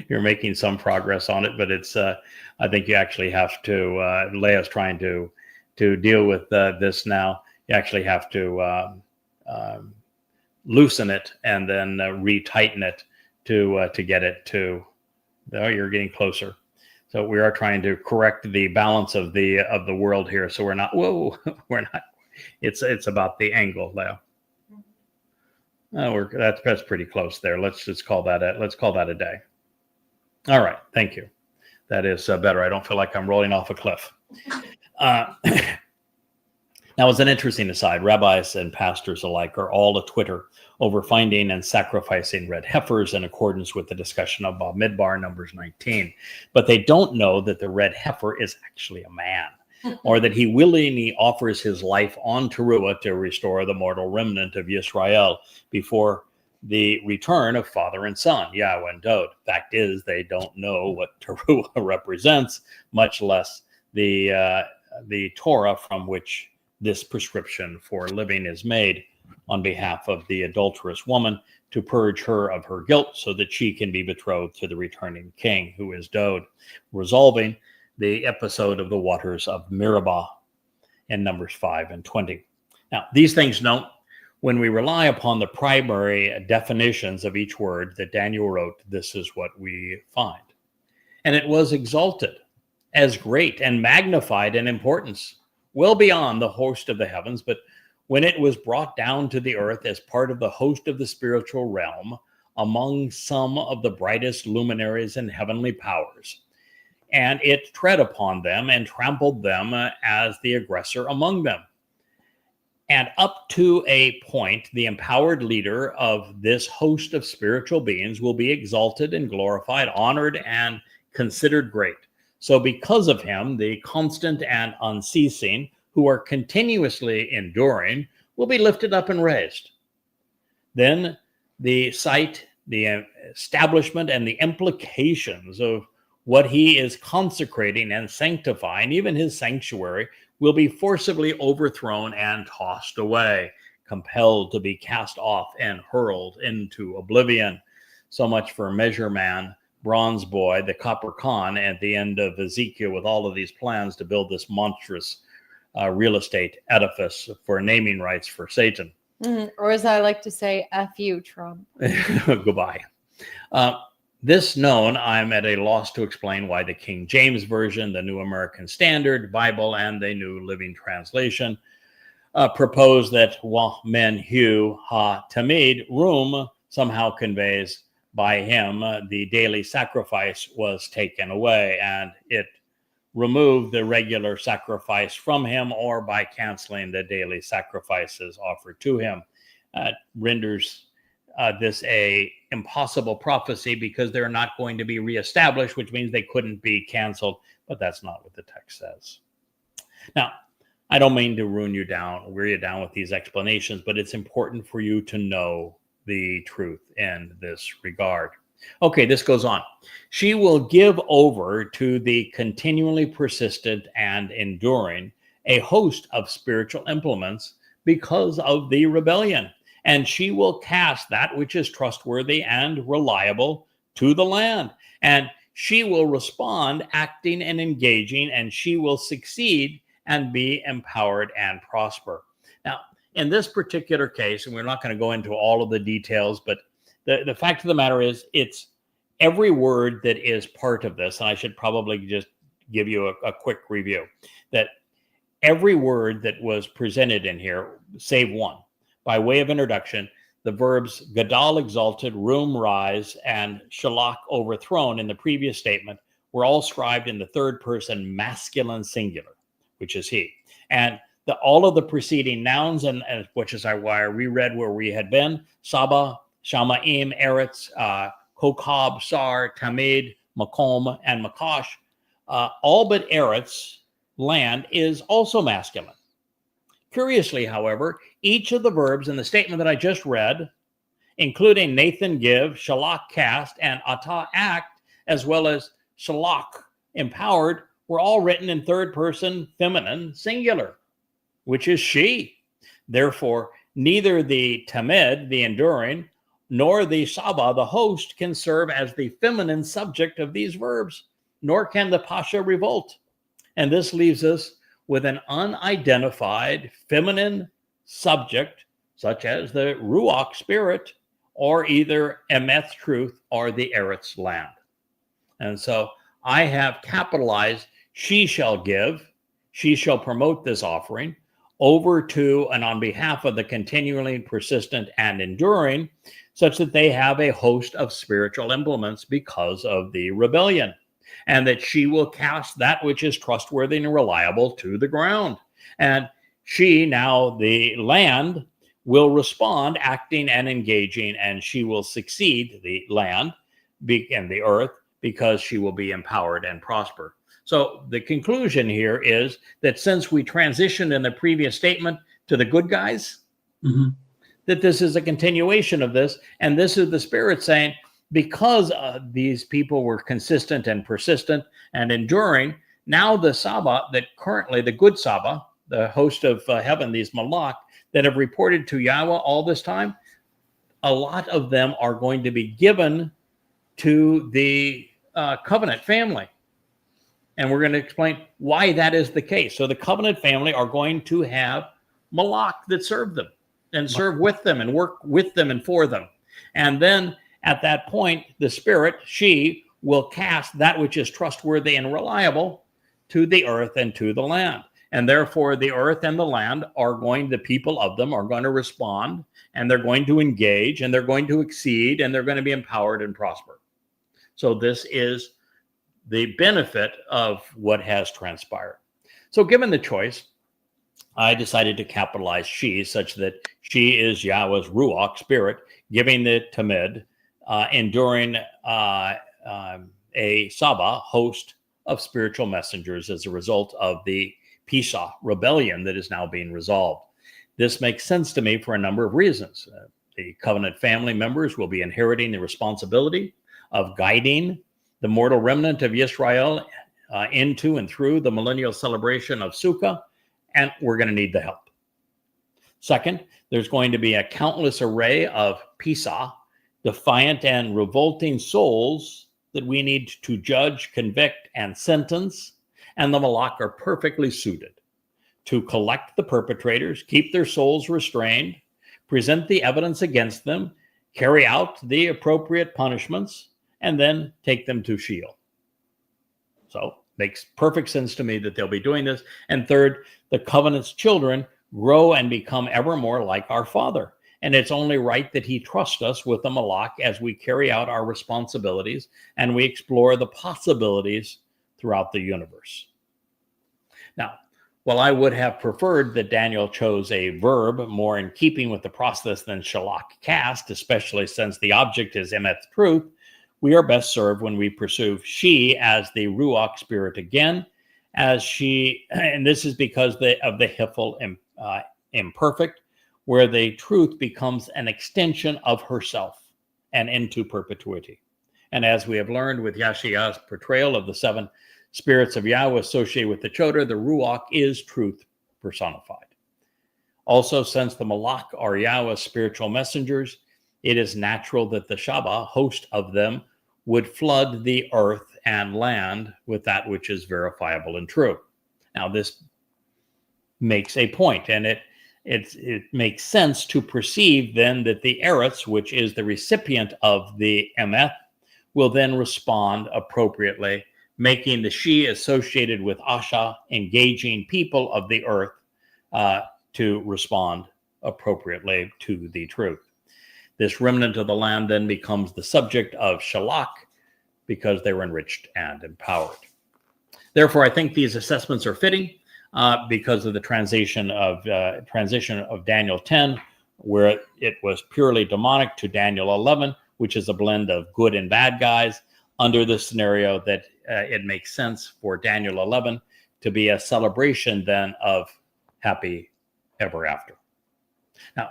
you're making some progress on it, but it's, I think you actually have to, Leia's trying to deal with this now. You actually have to loosen it and then retighten it to get it to, oh, you're getting closer. So we are trying to correct the balance of the world here. So we're not, we're not, it's about the angle, Leia. That's pretty close there. Let's just call that a day. All right, thank you. That is better. I don't feel like I'm rolling off a cliff. Now, as an interesting aside, rabbis and pastors alike are all a Twitter over finding and sacrificing red heifers in accordance with the discussion of Bamidbar, Numbers 19. But they don't know that the red heifer is actually a man, or that he willingly offers his life on Teruah to restore the mortal remnant of Yisrael before the return of father and son, Yahweh and Dode. Fact is, they don't know what Teruah represents, much less the Torah from which this prescription for living is made on behalf of the adulterous woman to purge her of her guilt so that she can be betrothed to the returning king, who is Dode, resolving the episode of the waters of Meribah in Numbers 5 and 20. Now, these things don't, when we rely upon the primary definitions of each word that Daniel wrote, this is what we find. And it was exalted as great and magnified in importance, well beyond the host of the heavens, but when it was brought down to the earth as part of the host of the spiritual realm, among some of the brightest luminaries and heavenly powers, and it tread upon them and trampled them as the aggressor among them. And up to a point, the empowered leader of this host of spiritual beings will be exalted and glorified, honored, and considered great. So because of him, the constant and unceasing, who are continuously enduring, will be lifted up and raised. Then the sight the establishment and the implications of what he is consecrating and sanctifying, even his sanctuary, will be forcibly overthrown and tossed away, compelled to be cast off and hurled into oblivion. So much for Measure Man, Bronze Boy, the Copper Khan at the end of Ezekiel, with all of these plans to build this monstrous real estate edifice for naming rights for Satan. Or as I like to say, F you, Trump. Goodbye. This known, I'm at a loss to explain why the King James Version, the New American Standard Bible, and the New Living Translation propose that men hu ha tamid room somehow conveys by him the daily sacrifice was taken away, and it removed the regular sacrifice from him, or by canceling the daily sacrifices offered to him. Renders this a impossible prophecy because they're not going to be reestablished, which means they couldn't be canceled, but that's not what the text says. Now, I don't mean to wear you down with these explanations, but it's important for you to know the truth in this regard. Okay, this goes on. She will give over to the continually persistent and enduring a host of spiritual implements because of the rebellion. And she will cast that which is trustworthy and reliable to the land. And she will respond, acting and engaging, and she will succeed and be empowered and prosper. Now, in this particular case, and we're not going to go into all of the details, but the fact of the matter is, it's every word that is part of this, and I should probably just give you a quick review, that every word that was presented in here, save one, by way of introduction, the verbs gadal exalted, room rise, and shalach overthrown in the previous statement were all scribed in the third person masculine singular, which is he. And all of the preceding nouns, and which is why I reread where we had been, Saba, Shamaim, Eretz, Kokab, Sar, Tamid, Makom, and Makash, all but Eretz, land, is also masculine. Curiously, however, each of the verbs in the statement that I just read, including Nathan give, Shalach cast, and Atah act, as well as Shalach empowered, were all written in third person feminine singular, which is she. Therefore, neither the Tamed, the enduring, nor the Saba, the host, can serve as the feminine subject of these verbs, nor can the Pasha revolt. And this leaves us with an unidentified feminine subject, such as the Ruach spirit, or either Emeth truth, or the Eretz land. And so I have capitalized, she shall give, she shall promote this offering over to and on behalf of the continually persistent and enduring, such that they have a host of spiritual implements because of the rebellion, and that she will cast that which is trustworthy and reliable to the ground. And she, now the land, will respond, acting and engaging, and she will succeed the land and the earth because she will be empowered and prosper. So the conclusion here is that since we transitioned in the previous statement to the good guys, that this is a continuation of this. And this is the Spirit saying, because these people were consistent and persistent and enduring, now the Saba, that currently the good Saba, the host of heaven, these Malach, that have reported to Yahweh all this time, a lot of them are going to be given to the covenant family. And we're going to explain why that is the case. So the covenant family are going to have Malach that serve them and serve with them and work with them and for them. And then at that point, the Spirit, she will cast that which is trustworthy and reliable to the earth and to the land. And therefore, the earth and the land are going, the people of them are going to respond, and they're going to engage, and they're going to exceed, and they're going to be empowered and prosper. So this is the benefit of what has transpired. So given the choice, I decided to capitalize she, such that she is Yahweh's Ruach spirit, giving the Tamid, enduring a Saba, host of spiritual messengers as a result of the Pisa rebellion that is now being resolved. This makes sense to me for a number of reasons. The covenant family members will be inheriting the responsibility of guiding the mortal remnant of Israel into and through the millennial celebration of Sukkah, and we're going to need the help. Second, there's going to be a countless array of Pisa, defiant and revolting souls that we need to judge, convict, and sentence, and the Malak are perfectly suited to collect the perpetrators, keep their souls restrained, present the evidence against them, carry out the appropriate punishments, and then take them to Sheol. So makes perfect sense to me that they'll be doing this. And third, the covenant's children grow and become ever more like our Father. And it's only right that he trusts us with the Malak as we carry out our responsibilities and we explore the possibilities throughout the universe. Now, while I would have preferred that Daniel chose a verb more in keeping with the process than shalak cast, especially since the object is emet truth, we are best served when we pursue she as the ruach spirit again, as she, and this is because of the hiphil imperfect, where the truth becomes an extension of herself and into perpetuity. And as we have learned with Yeshaya's portrayal of the seven spirits of Yahweh associated with the Choter, the ruach is truth personified. Also, since the Malak are Yahweh's spiritual messengers, it is natural that the Shabbat, host of them, would flood the earth and land with that which is verifiable and true. Now, this makes a point, and it makes sense to perceive then that the Eretz, which is the recipient of the Emeth, will then respond appropriately, making the she associated with Asha, engaging people of the earth to respond appropriately to the truth. This remnant of the land then becomes the subject of Shalak because they were enriched and empowered. Therefore, I think these assessments are fitting because of the transition of Daniel 10, where it was purely demonic, to Daniel 11, which is a blend of good and bad guys, under the scenario that it makes sense for Daniel 11 to be a celebration then of happy ever after. Now,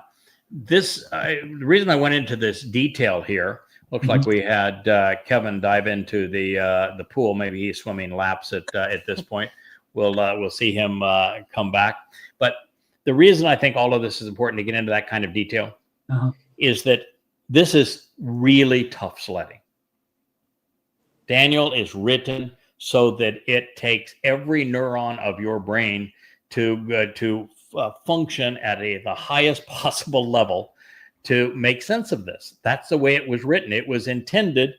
the reason I went into this detail here, looks like we had Kevin dive into the pool. Maybe he's swimming laps at this point. We'll see him come back. But the reason I think all of this is important to get into that kind of detail is that this is really tough sledding. Daniel is written so that it takes every neuron of your brain to function at the highest possible level to make sense of this. That's the way it was written. It was intended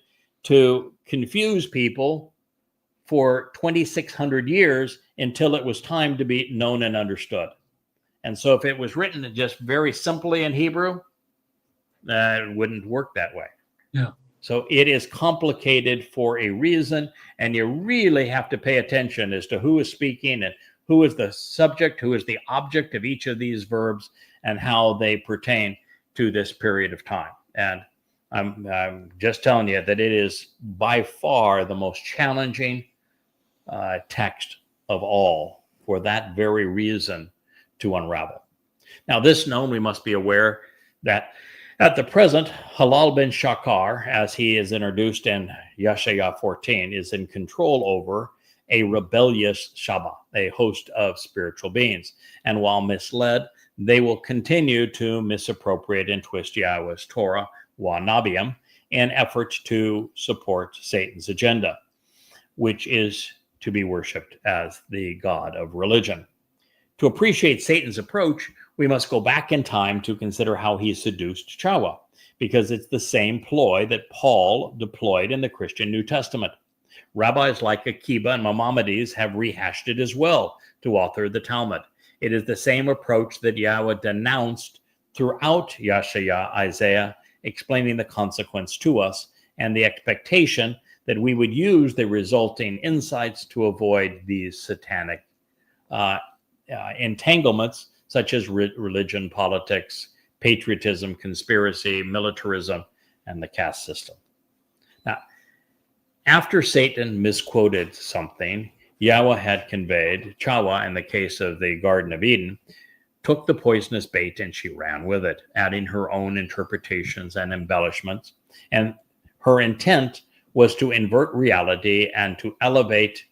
to confuse people for 2,600 years until it was time to be known and understood. And so if it was written just very simply in Hebrew, it wouldn't work that way. Yeah. So it is complicated for a reason, and you really have to pay attention as to who is speaking and who is the subject, who is the object of each of these verbs, and how they pertain to this period of time. And I'm just telling you that it is by far the most challenging text of all for that very reason to unravel. Now, this known, we must be aware that at the present, Halal ben Shakar, as he is introduced in Yeshaya 14, is in control over a rebellious Shabbat, a host of spiritual beings. And while misled, they will continue to misappropriate and twist Yahweh's Torah, wa Nabiim, in efforts to support Satan's agenda, which is to be worshipped as the god of religion. To appreciate Satan's approach, we must go back in time to consider how he seduced Chawa, because it's the same ploy that Paul deployed in the Christian New Testament. Rabbis like Akiba and Maimonides have rehashed it as well to author the Talmud. It is the same approach that Yahweh denounced throughout Yeshaya, Isaiah, explaining the consequence to us and the expectation that we would use the resulting insights to avoid these satanic entanglements, such as religion, politics, patriotism, conspiracy, militarism, and the caste system. Now, after Satan misquoted something, Yahweh had conveyed, Chawa in the case of the Garden of Eden, took the poisonous bait and she ran with it, adding her own interpretations and embellishments. And her intent was to invert reality and to elevate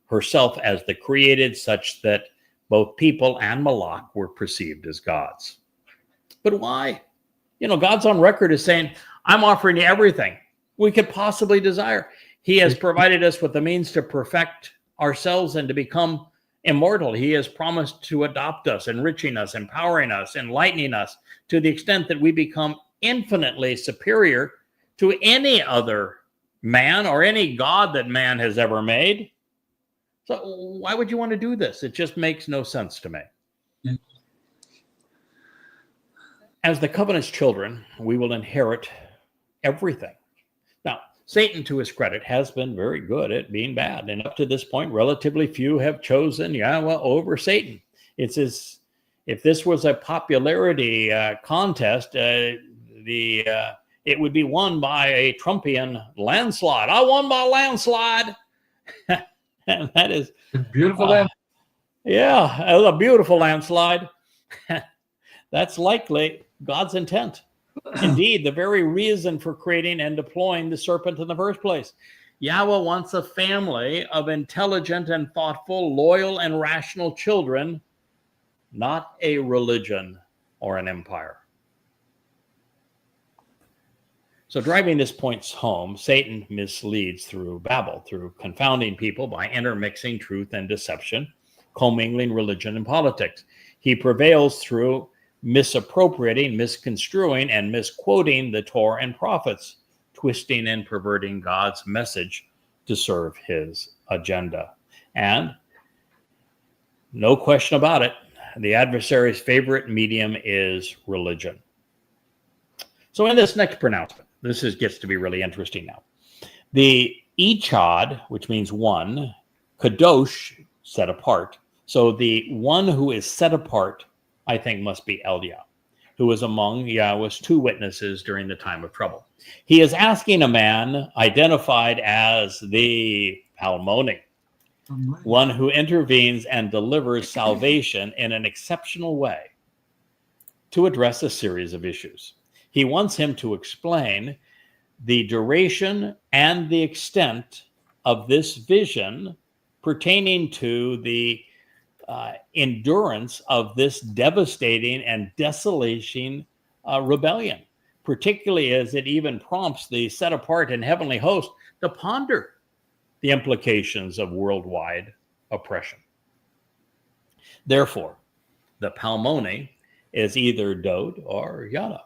herself as the created, such that both people and Malak were perceived as gods. But why? God's on record as saying, I'm offering you everything we could possibly desire. He has provided us with the means to perfect ourselves and to become immortal. He has promised to adopt us, enriching us, empowering us, enlightening us to the extent that we become infinitely superior to any other man or any god that man has ever made. So why would you want to do this? It just makes no sense to me. Yeah. As the covenant's children, we will inherit everything. Now, Satan, to his credit, has been very good at being bad. And up to this point, relatively few have chosen Yahweh over Satan. It's as if this was a popularity contest, it would be won by a Trumpian landslide. I won by landslide. And that is beautiful. Yeah, it was a beautiful landslide. That's likely God's intent. Indeed, the very reason for creating and deploying the serpent in the first place. Yahweh wants a family of intelligent and thoughtful, loyal and rational children, not a religion or an empire. So driving this point home, Satan misleads through babble, through confounding people by intermixing truth and deception, commingling religion and politics. He prevails through misappropriating, misconstruing, and misquoting the Torah and prophets, twisting and perverting God's message to serve his agenda. And no question about it, the adversary's favorite medium is religion. So in this next pronouncement, gets to be really interesting now. The Echad, which means one, Kadosh, set apart. So the one who is set apart, I think, must be Eliah, who was among Yahweh's two witnesses during the time of trouble. He is asking a man identified as the Palmoni, one who intervenes and delivers salvation in an exceptional way, to address a series of issues. He wants him to explain the duration and the extent of this vision pertaining to the endurance of this devastating and desolating rebellion, particularly as it even prompts the set apart and heavenly host to ponder the implications of worldwide oppression. Therefore, the Palmoni is either Dode or Yada.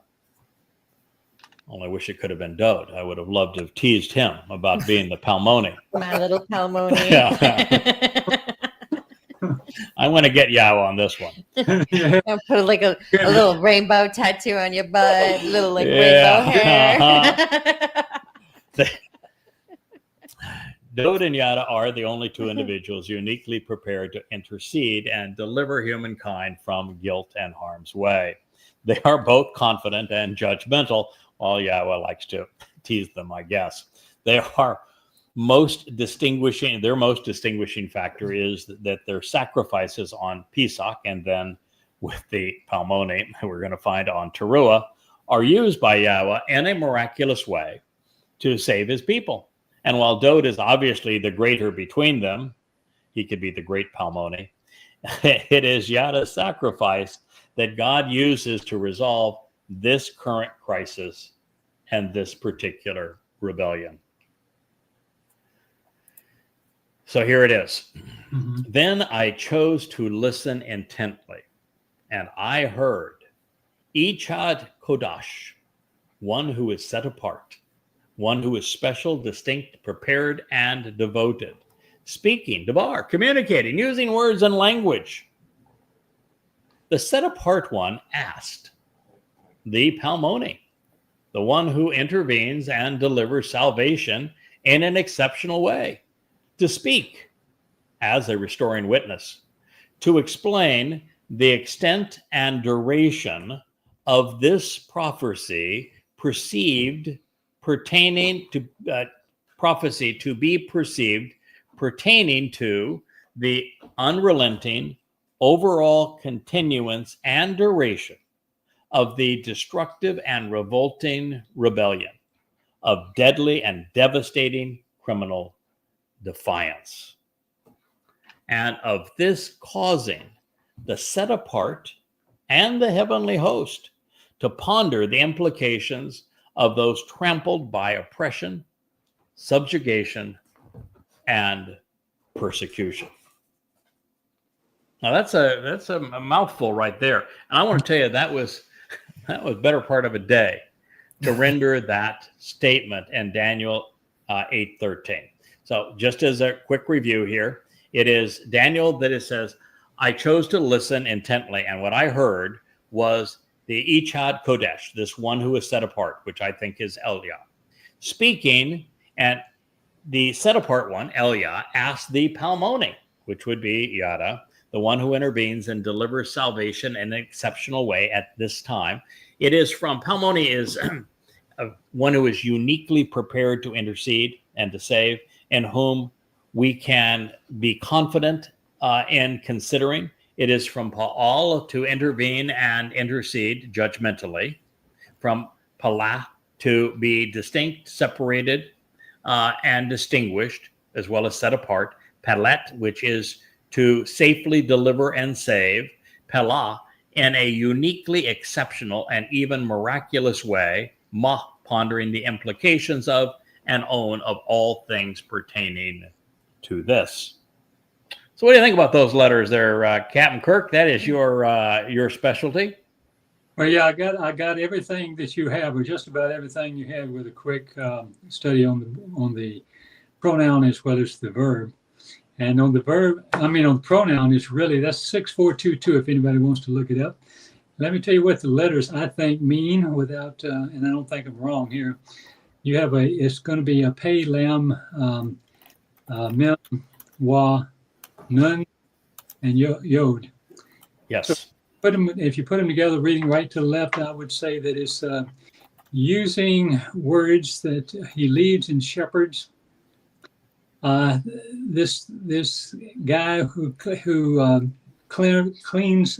Only I wish it could have been Dode. I would have loved to have teased him about being the Palmoni. My little Palmoni. I want to get Yahweh on this one. And put like a little rainbow tattoo on your butt, little like rainbow hair. Dode and Yada are the only two individuals uniquely prepared to intercede and deliver humankind from guilt and harm's way. They are both confident and judgmental, while Yahweh likes to tease them, I guess. They are their most distinguishing factor is that their sacrifices on Pesach and then with the Palmoni, we're going to find on Teruah, are used by Yahweh in a miraculous way to save his people. And while Dode is obviously the greater between them, he could be the great Palmoni, it is Yada's sacrifice that God uses to resolve this current crisis and this particular rebellion. So here it is. Mm-hmm. Then I chose to listen intently, and I heard Echad Kodash, one who is set apart, one who is special, distinct, prepared, and devoted, speaking, debar, communicating, using words and language. The set apart one asked the Palmoni, the one who intervenes and delivers salvation in an exceptional way, to speak as a restoring witness, to explain the extent and duration of this prophecy pertaining to prophecy to be perceived pertaining to the unrelenting, overall continuance and duration of the destructive and revolting rebellion of deadly and devastating criminal defiance, and of this causing the set apart and the heavenly host to ponder the implications of those trampled by oppression, subjugation, and persecution. Now that's a mouthful right there, and I want to tell you that was better part of a day to render that statement in Daniel 8:13. So just as a quick review here, it is Daniel that it says, I chose to listen intently, and what I heard was the Ichad Kodesh, this one who is set apart, which I think is Elia, speaking, and the set apart one, Elia, asked the Palmoni, which would be Yada, the one who intervenes and delivers salvation in an exceptional way at this time. It is from Palmoni is one who is uniquely prepared to intercede and to save, in whom we can be confident in considering. It is from Paul to intervene and intercede judgmentally, from Pala to be distinct, separated, and distinguished, as well as set apart. Palet, which is to safely deliver and save. Pela, in a uniquely exceptional and even miraculous way. Ma, pondering the implications of and own of all things pertaining to this. So what do you think about those letters there, Captain Kirk? That is your specialty. Well, yeah, I got everything that you have, or just about everything you have, with a quick study on the pronoun as well as the verb. And on the verb, on the pronoun, is really, that's 6422 if anybody wants to look it up. Let me tell you what the letters I think mean without, and I don't think I'm wrong here. You have it's going to be a Pei, Lam, Mem, Wa, Nun, and Yod. Yes. So if you put them together, reading right to left, I would say that it's using words that he leads and shepherds. This guy who cleans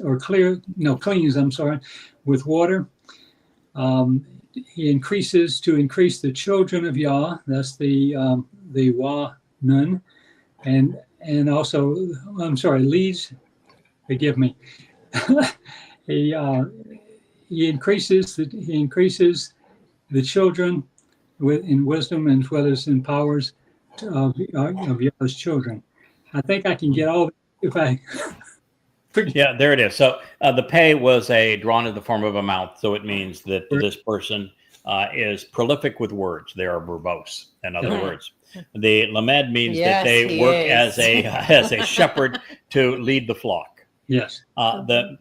with water. He increases to increase the children of Yah. That's the Wa Nun, and also leads. Forgive me. He increases the children in wisdom as well as in powers of Yah's children. I think I can get all if I. Yeah, there it is. So the Pei was drawn in the form of a mouth, so it means that this person is prolific with words. They are verbose, in other words. The Lamed means that they work as a shepherd to lead the flock. Yes. The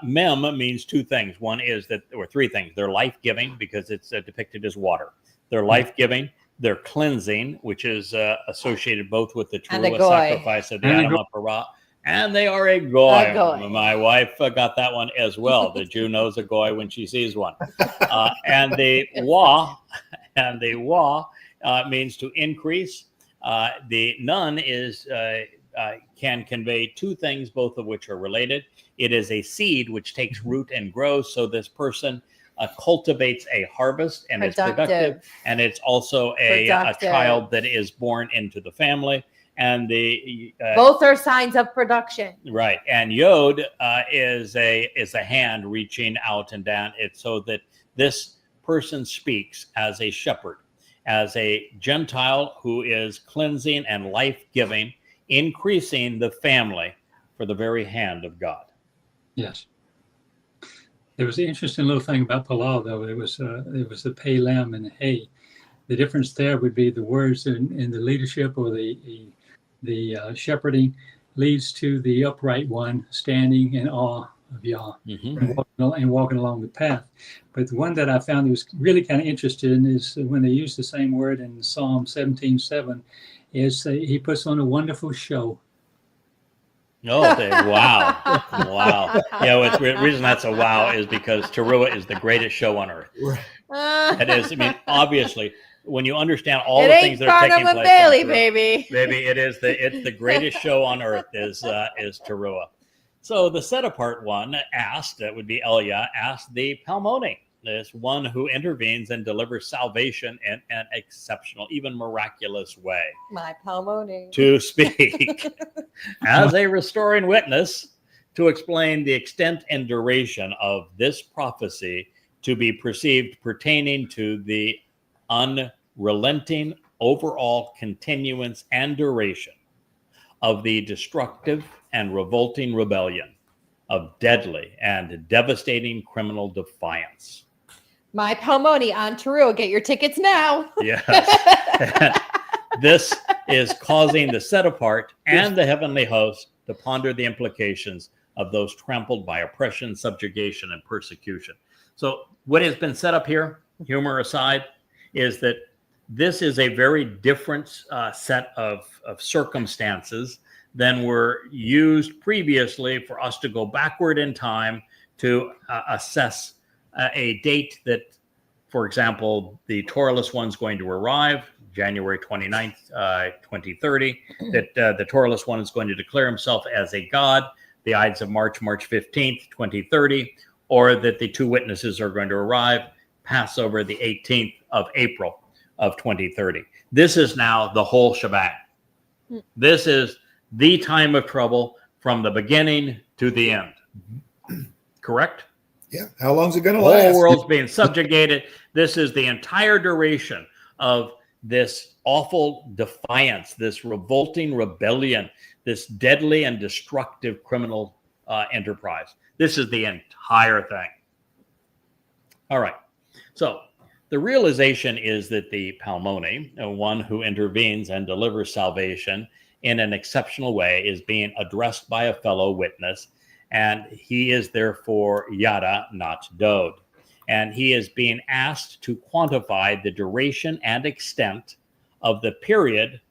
Mem means two things. One is or three things. They're life-giving because it's depicted as water. They're life-giving. They're cleansing, which is associated both with the Teruah sacrifice of the animal Parai, and they are a goy. My wife got that one as well. The Jew knows a goy when she sees one. And the wa means to increase. The nun is can convey two things, both of which are related. It is a seed which takes root and grows, so this person cultivates a harvest and is productive, and it's also a child that is born into the family. And the both are signs of production, right? And Yod is a hand reaching out and down. It's so that this person speaks as a shepherd, as a Gentile who is cleansing and life-giving, increasing the family for the very hand of God. Yes. There was an interesting little thing about Palau, though. It was the Pei, Lam, and Hey. The difference there would be the words in the leadership or the shepherding leads to the upright one standing in awe of Yah and walking along the path. But the one that I found that was really kind of interesting is when they use the same word in Psalm 17:7, is he puts on a wonderful show. Oh, wow. Wow. Yeah, the reason that's a wow is because Teruah is the greatest show on earth. It is, obviously, when you understand all the things that are taking place. Bailey, baby. Baby, it's the greatest show on earth is Teruah. So the set apart one asked, that would be Elia, asked the Palmoni, this one who intervenes and delivers salvation in an exceptional, even miraculous way, My Palmoni. to speak as a restoring witness to explain the extent and duration of this prophecy to be perceived pertaining to the unrelenting overall continuance and duration of the destructive and revolting rebellion of deadly and devastating criminal defiance. My Palmoni on Teruah. Get your tickets now. Yes. This is causing the set apart and the heavenly host to ponder the implications of those trampled by oppression, subjugation, and persecution. So what has been set up here, humor aside, is that this is a very different set of circumstances than were used previously for us to go backward in time to assess a date that, for example, the Torahless one's going to arrive January 29th, 2030, that the Torahless one is going to declare himself as a god, the Ides of March, March 15th, 2030, or that the two witnesses are going to arrive Passover, the 18th of April of 2030. This is now the whole shebang. This is the time of trouble from the beginning to the end. Correct? Yeah. How long's it going to The last? whole world's being subjugated. This is the entire duration of this awful defiance, this revolting rebellion, this deadly and destructive criminal enterprise. This is the entire thing. All right. So the realization is that the Palmoni, one who intervenes and delivers salvation in an exceptional way, is being addressed by a fellow witness, and he is therefore Yada, not Dode. And he is being asked to quantify the duration and extent of the period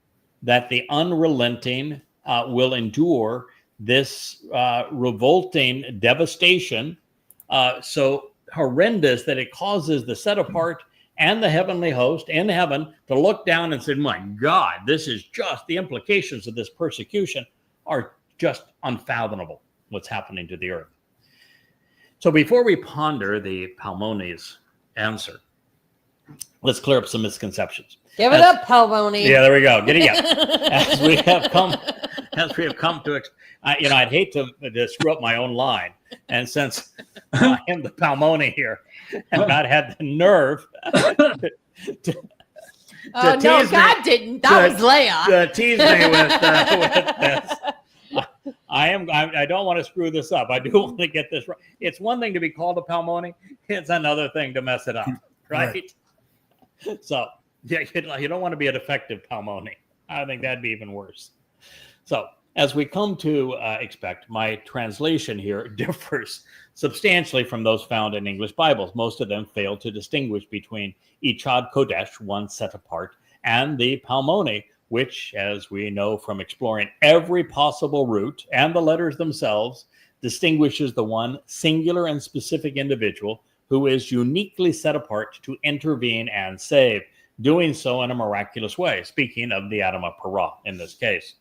that the unrelenting will endure this revolting devastation so horrendous that it causes the set apart and the heavenly host in heaven to look down and say, my God, this is just, the implications of this persecution are just unfathomable, what's happening to the earth. So before we ponder the Palmoni's answer, let's clear up some misconceptions. Give it up, Palmoni. Yeah, there we go. Giddy up. As we have come to, I'd hate to screw up my own line. And since I am the Palmoni here, and not had the nerve to Oh, no, God didn't. That was Leia. To tease me with this. I don't want to screw this up. I do want to get this right. It's one thing to be called a Palmoni. It's another thing to mess it up, right? So yeah, you don't want to be a defective Palmoni. I think that'd be even worse. So as we come to expect, my translation here differs substantially from those found in English Bibles. Most of them fail to distinguish between Ichad Kodesh, one set apart, and the Palmoni, which, as we know from exploring every possible route and the letters themselves, distinguishes the one singular and specific individual who is uniquely set apart to intervene and save, doing so in a miraculous way. Speaking of the Adam of Parai in this case.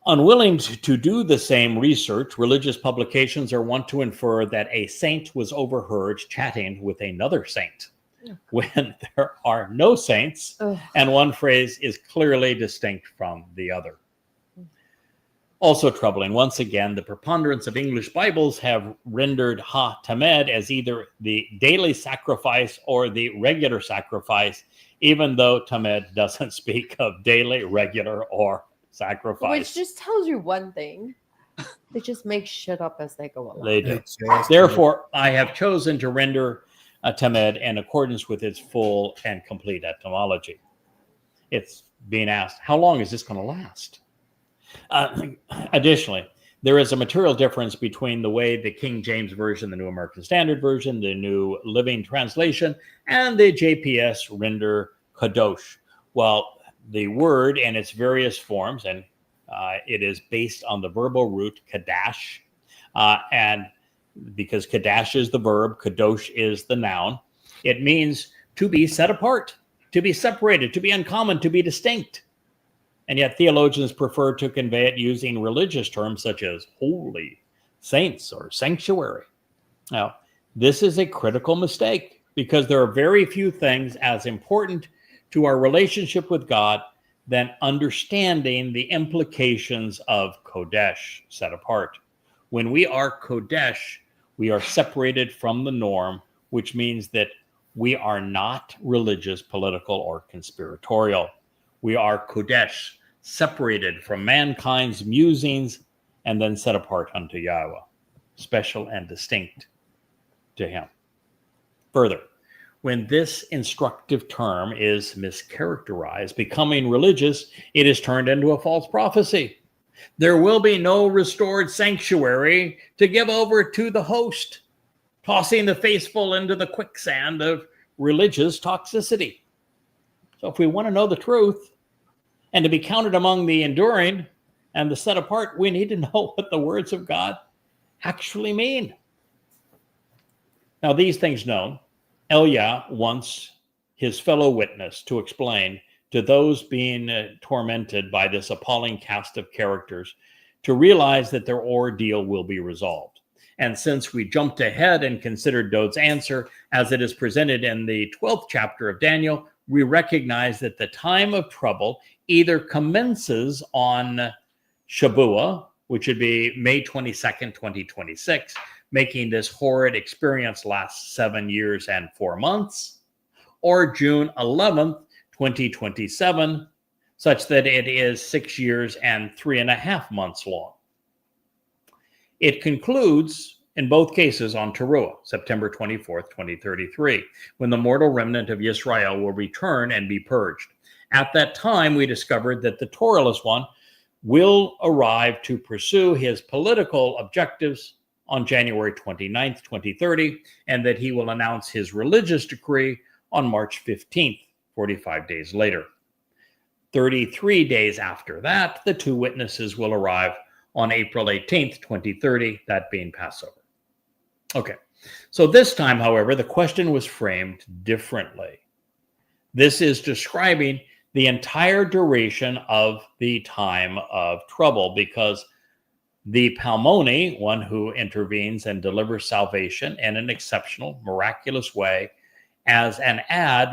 Unwilling to do the same research, religious publications are wont to infer that a saint was overheard chatting with another saint when there are no saints, and one phrase is clearly distinct from the other. Also troubling, once again, the preponderance of English Bibles have rendered Ha Tamed as either the daily sacrifice or the regular sacrifice, even though Tamed doesn't speak of daily, regular, or sacrifice. Which just tells you one thing. They just make shit up as they go along. They do. Therefore, I have chosen to render Tamed in accordance with its full and complete etymology. It's being asked, how long is this going to last? Additionally, there is a material difference between the way the King James Version, the New American Standard Version, the New Living Translation, and the JPS render kadosh. While the word in its various forms, and it is based on the verbal root kadash, and because kadash is the verb, kadosh is the noun, it means to be set apart, to be separated, to be uncommon, to be distinct. And yet theologians prefer to convey it using religious terms such as holy, saints, or sanctuary. Now, this is a critical mistake because there are very few things as important to our relationship with God than understanding the implications of Kodesh, set apart. When we are Kodesh, we are separated from the norm, which means that we are not religious, political, or conspiratorial. We are Kodesh, separated from mankind's musings and then set apart unto Yahweh, special and distinct to him. Further, when this instructive term is mischaracterized, becoming religious, it is turned into a false prophecy. There will be no restored sanctuary to give over to the host, tossing the faithful into the quicksand of religious toxicity. So if we want to know the truth and to be counted among the enduring and the set apart, we need to know what the words of God actually mean. Now, these things known, Elia wants his fellow witness to explain to those being tormented by this appalling cast of characters to realize that their ordeal will be resolved. And since we jumped ahead and considered Dode's answer as it is presented in the 12th chapter of Daniel, we recognize that the time of trouble either commences on Shabuwa, which would be May 22nd, 2026, making this horrid experience last 7 years and 4 months, or June 11th, 2027, such that it is 6 years and 3.5 months long. It concludes in both cases on Teruah, September 24th, 2033, when the mortal remnant of Israel will return and be purged. At that time, we discovered that the Torahless one will arrive to pursue his political objectives on January 29th, 2030, and that he will announce his religious decree on March 15th, 45 days later. 33 days after that, the two witnesses will arrive on April 18th, 2030, that being Passover. Okay, so this time, however, the question was framed differently. This is describing the entire duration of the time of trouble, because the Palmoni, one who intervenes and delivers salvation in an exceptional, miraculous way, as an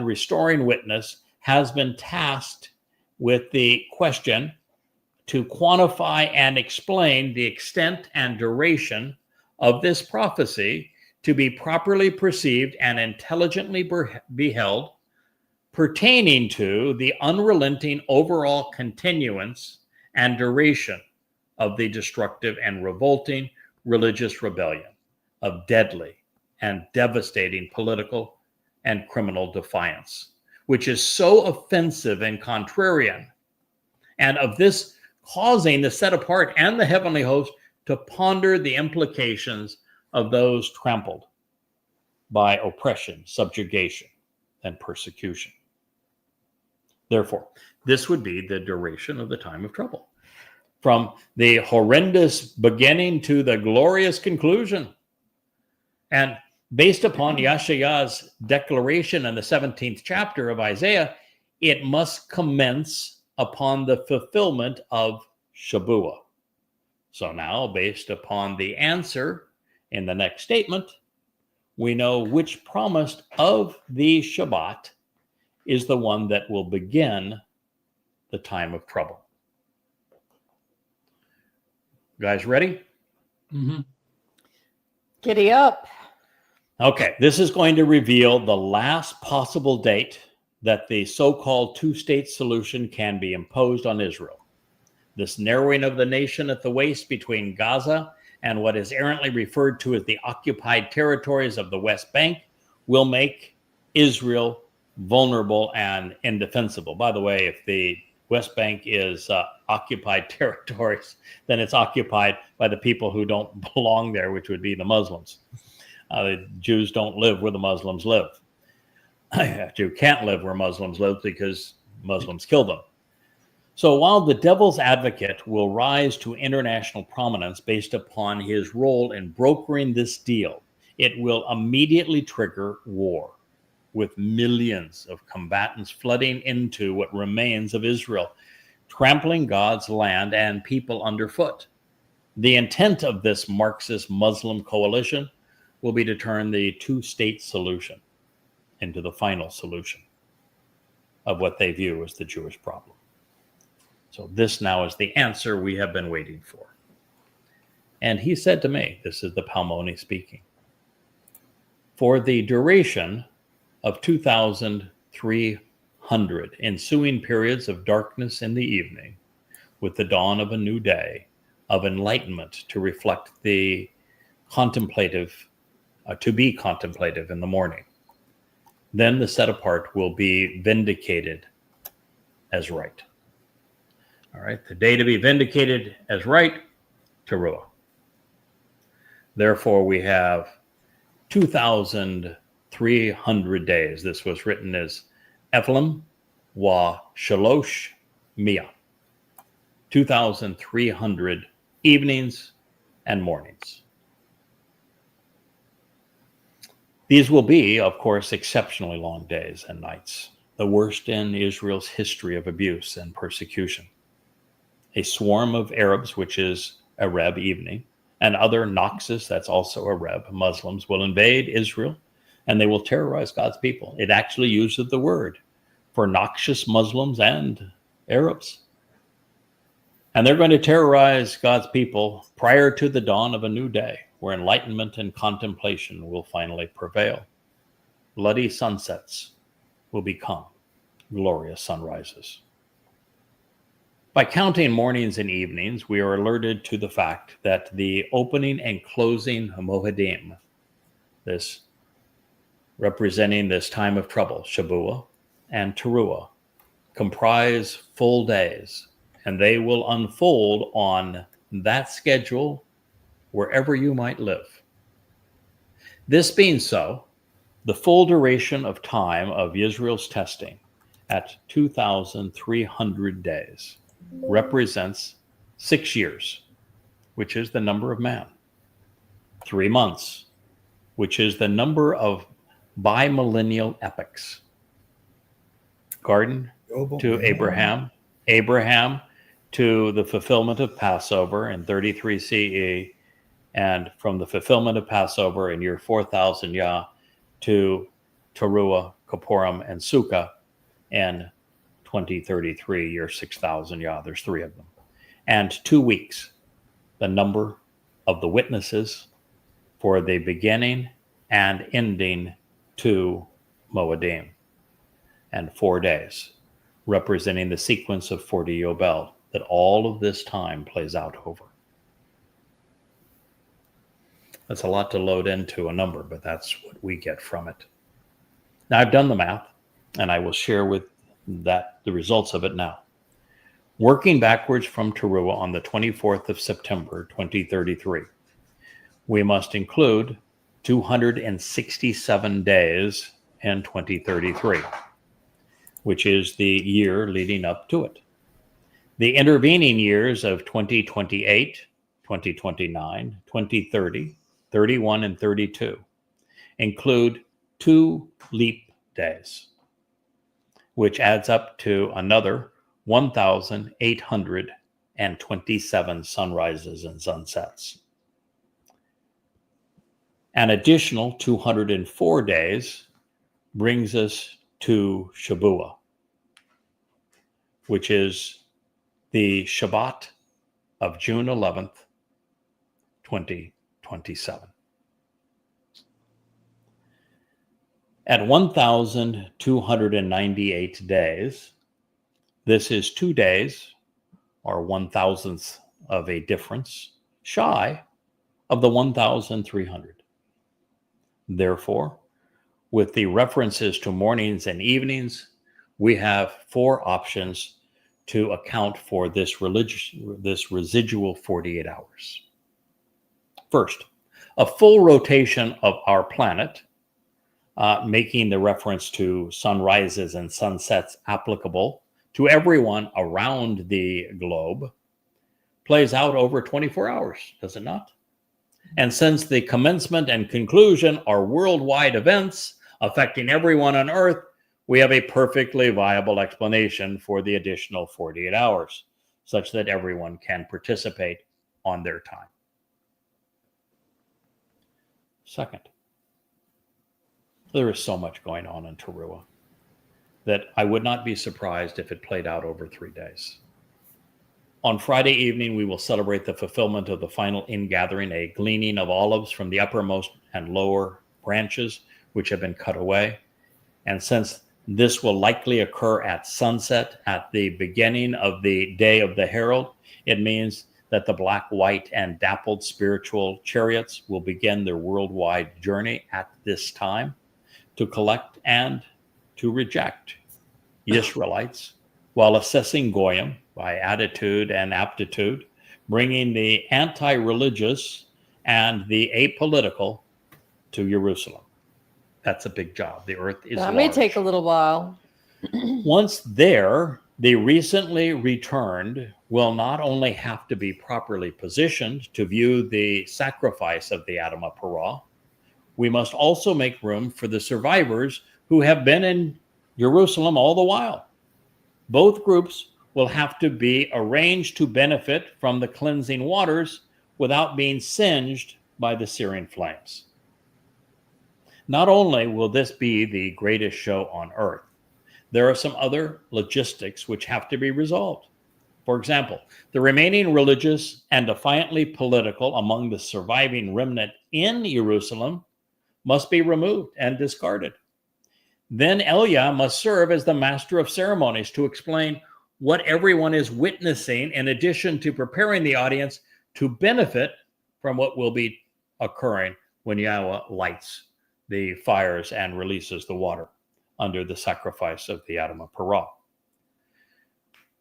restoring witness, has been tasked with the question to quantify and explain the extent and duration of this prophecy to be properly perceived and intelligently beheld, pertaining to the unrelenting overall continuance and duration of the destructive and revolting religious rebellion, of deadly and devastating political and criminal defiance, which is so offensive and contrarian, and of this causing the set apart and the heavenly host to ponder the implications of those trampled by oppression, subjugation, and persecution. Therefore, this would be the duration of the time of trouble, from the horrendous beginning to the glorious conclusion. And based upon Yeshaya's declaration in the 17th chapter of Isaiah, it must commence upon the fulfillment of Shabuwa. So now, based upon the answer in the next statement, we know which promise of the Shabbat is the one that will begin the time of trouble. You guys ready? Mm-hmm. Giddy up. Okay, this is going to reveal the last possible date that the so-called two-state solution can be imposed on Israel. This narrowing of the nation at the waist between Gaza and what is errantly referred to as the occupied territories of the West Bank will make Israel vulnerable and indefensible. By the way, if the West Bank is occupied territories, then it's occupied by the people who don't belong there, which would be the Muslims. The Jews don't live where the Muslims live. A Jew can't live where Muslims live because Muslims kill them. So while the devil's advocate will rise to international prominence based upon his role in brokering this deal, it will immediately trigger war, with millions of combatants flooding into what remains of Israel trampling God's land and people underfoot. The intent of this Marxist-Muslim coalition will be to turn the two-state solution into the final solution of what they view as the Jewish problem. So this now is the answer we have been waiting for. And he said to me, this is the Palmoni speaking, for the duration of 2,300 ensuing periods of darkness in the evening, with the dawn of a new day, of enlightenment to reflect the contemplative, to be contemplative in the morning, then the set apart will be vindicated as right. All right, the day to be vindicated as right, Teruah. Therefore, we have 2,300 days. This was written as Ephlim wa Shalosh Mia. 2,300 evenings and mornings. These will be, of course, exceptionally long days and nights, the worst in Israel's history of abuse and persecution. A swarm of Arabs, which is Arab evening, and other Noxus, that's also Arab, Muslims, will invade Israel, and they will terrorize God's people. It actually uses the word for noxious Muslims and Arabs. And they're going to terrorize God's people prior to the dawn of a new day, where enlightenment and contemplation will finally prevail. Bloody sunsets will become glorious sunrises. By counting mornings and evenings, we are alerted to the fact that the opening and closing Moedim, this representing this time of trouble, Shabuwa and Teruah, comprise full days, and they will unfold on that schedule wherever you might live. This being so, the full duration of time of Israel's testing at 2,300 days represents 6 years, which is the number of man, 3 months, which is the number of bimillennial epochs. Garden to Abraham, Abraham to the fulfillment of Passover in 33 CE, and from the fulfillment of Passover in year 4000 Yah to Teruah, Kippurim, and Sukkah in 2033, year 6000 Yah. There's 3 of them. And 2 weeks, the number of the witnesses for the beginning and ending to Moedim. And 4 days, representing the sequence of 40 Yobel that all of this time plays out over. That's a lot to load into a number, but that's what we get from it. Now, I've done the math, and I will share with the results of it now. Working backwards from Teruah on the 24th of September, 2033, we must include 267 days in 2033, which is the year leading up to it. The intervening years of 2028, 2029, 2030, 31, and 32 include 2 leap days, which adds up to another 1,827 sunrises and sunsets. An additional 204 days brings us to Shabuwa, which is the Shabbat of June 11th, 2027. At 1,298 days, this is 2 days, or 1,000th of a difference, shy of the 1,300. Therefore, with the references to mornings and evenings, we have 4 options to account for this residual 48 hours. First, a full rotation of our planet, making the reference to sunrises and sunsets applicable to everyone around the globe, plays out over 24 hours, does it not? And since the commencement and conclusion are worldwide events affecting everyone on Earth, we have a perfectly viable explanation for the additional 48 hours, such that everyone can participate on their time. Second, there is so much going on in Teruah that I would not be surprised if it played out over 3 days. On Friday evening, we will celebrate the fulfillment of the final ingathering, a gleaning of olives from the uppermost and lower branches, which have been cut away. And since this will likely occur at sunset at the beginning of the day of the herald, it means that the black, white, and dappled spiritual chariots will begin their worldwide journey at this time to collect and to reject Israelites while assessing Goyim by attitude and aptitude, bringing the anti-religious and the apolitical to Jerusalem. That's a big job. The earth is That large. may take a little while. Once there, the recently returned will not only have to be properly positioned to view the sacrifice of the Adamah Parah, we must also make room for the survivors who have been in Jerusalem all the while. Both groups will have to be arranged to benefit from the cleansing waters without being singed by the searing flames. Not only will this be the greatest show on earth, there are some other logistics which have to be resolved. For example, the remaining religious and defiantly political among the surviving remnant in Jerusalem must be removed and discarded. Then Elia must serve as the master of ceremonies to explain what everyone is witnessing, in addition to preparing the audience to benefit from what will be occurring when Yahweh lights the fires and releases the water under the sacrifice of the Adamah Parah.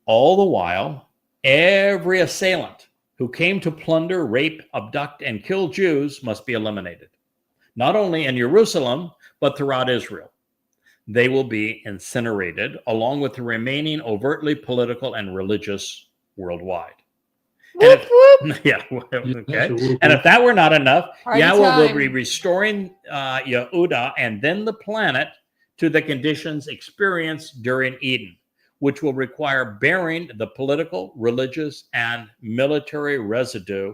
All the while, every assailant who came to plunder, rape, abduct, and kill Jews must be eliminated, not only in Jerusalem, but throughout Israel. They will be incinerated along with the remaining overtly political and religious worldwide. Whoop, whoop. Yeah, okay. And if that were not enough, Party Yahweh will time. be restoring Yehudah and then the planet to the conditions experienced during Eden, which will require bearing the political, religious, and military residue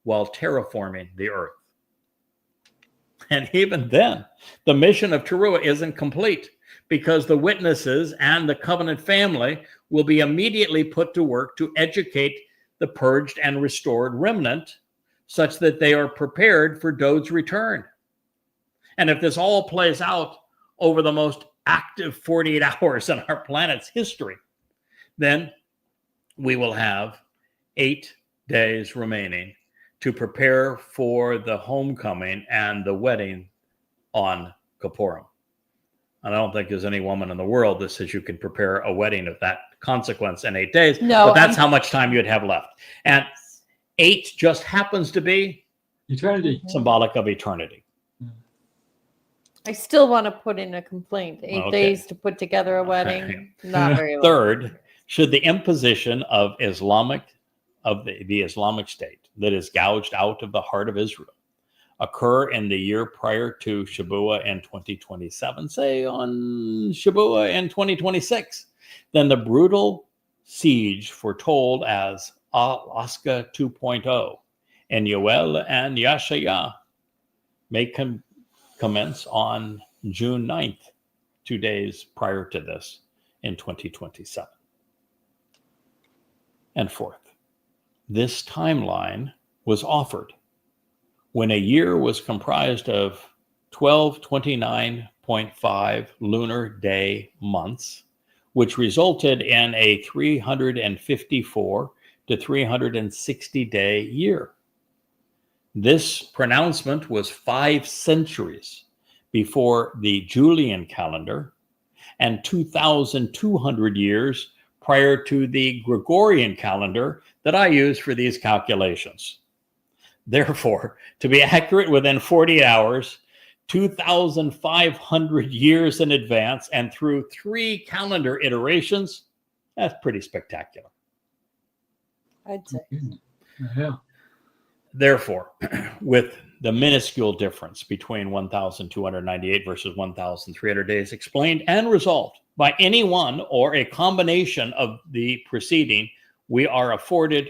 while terraforming the earth. And even then, the mission of Teruah isn't complete, because the witnesses and the covenant family will be immediately put to work to educate the purged and restored remnant such that they are prepared for Dode's return. And if this all plays out over the most active 48 hours in our planet's history, then we will have 8 days remaining to prepare for the homecoming and the wedding on Kippurim. And I don't think there's any woman in the world that says you can prepare a wedding of that consequence in 8 days. No, but that's how much time you'd have left. And 8 just happens to be Eternity. symbolic of eternity. I still want to put in a complaint. 8 Okay. days to put together a wedding. Not very well. Third, should the imposition of the Islamic State that is gouged out of the heart of Israel occur in the year prior to Shabuwa in 2027, say on Shabuwa in 2026, then the brutal siege foretold as Alaska 2.0 and Yoel and Yashaya may commence on June 9th, 2 days prior to this in 2027. And fourth, this timeline was offered when a year was comprised of 1229.5 lunar day months, which resulted in a 354 to 360 day year. This pronouncement was 5 centuries before the Julian calendar and 2,200 years prior to the Gregorian calendar that I use for these calculations. Therefore, to be accurate within 40 hours, 2,500 years in advance, and through 3 calendar iterations, that's pretty spectacular. I'd say. Yeah. Therefore, with the minuscule difference between 1,298 versus 1,300 days explained and resolved by any one or a combination of the preceding, we are afforded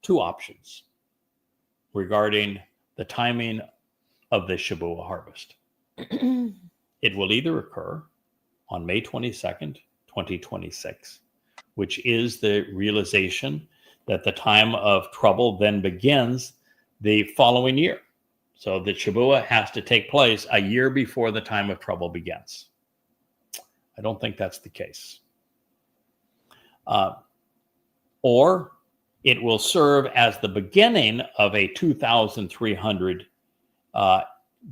two options regarding the timing of the Shabuwa harvest. It will either occur on May 22nd, 2026, which is the realization that the time of trouble then begins the following year. So the Shabuwa has to take place a year before the time of trouble begins. I don't think that's the case. Or it will serve as the beginning of a 2,300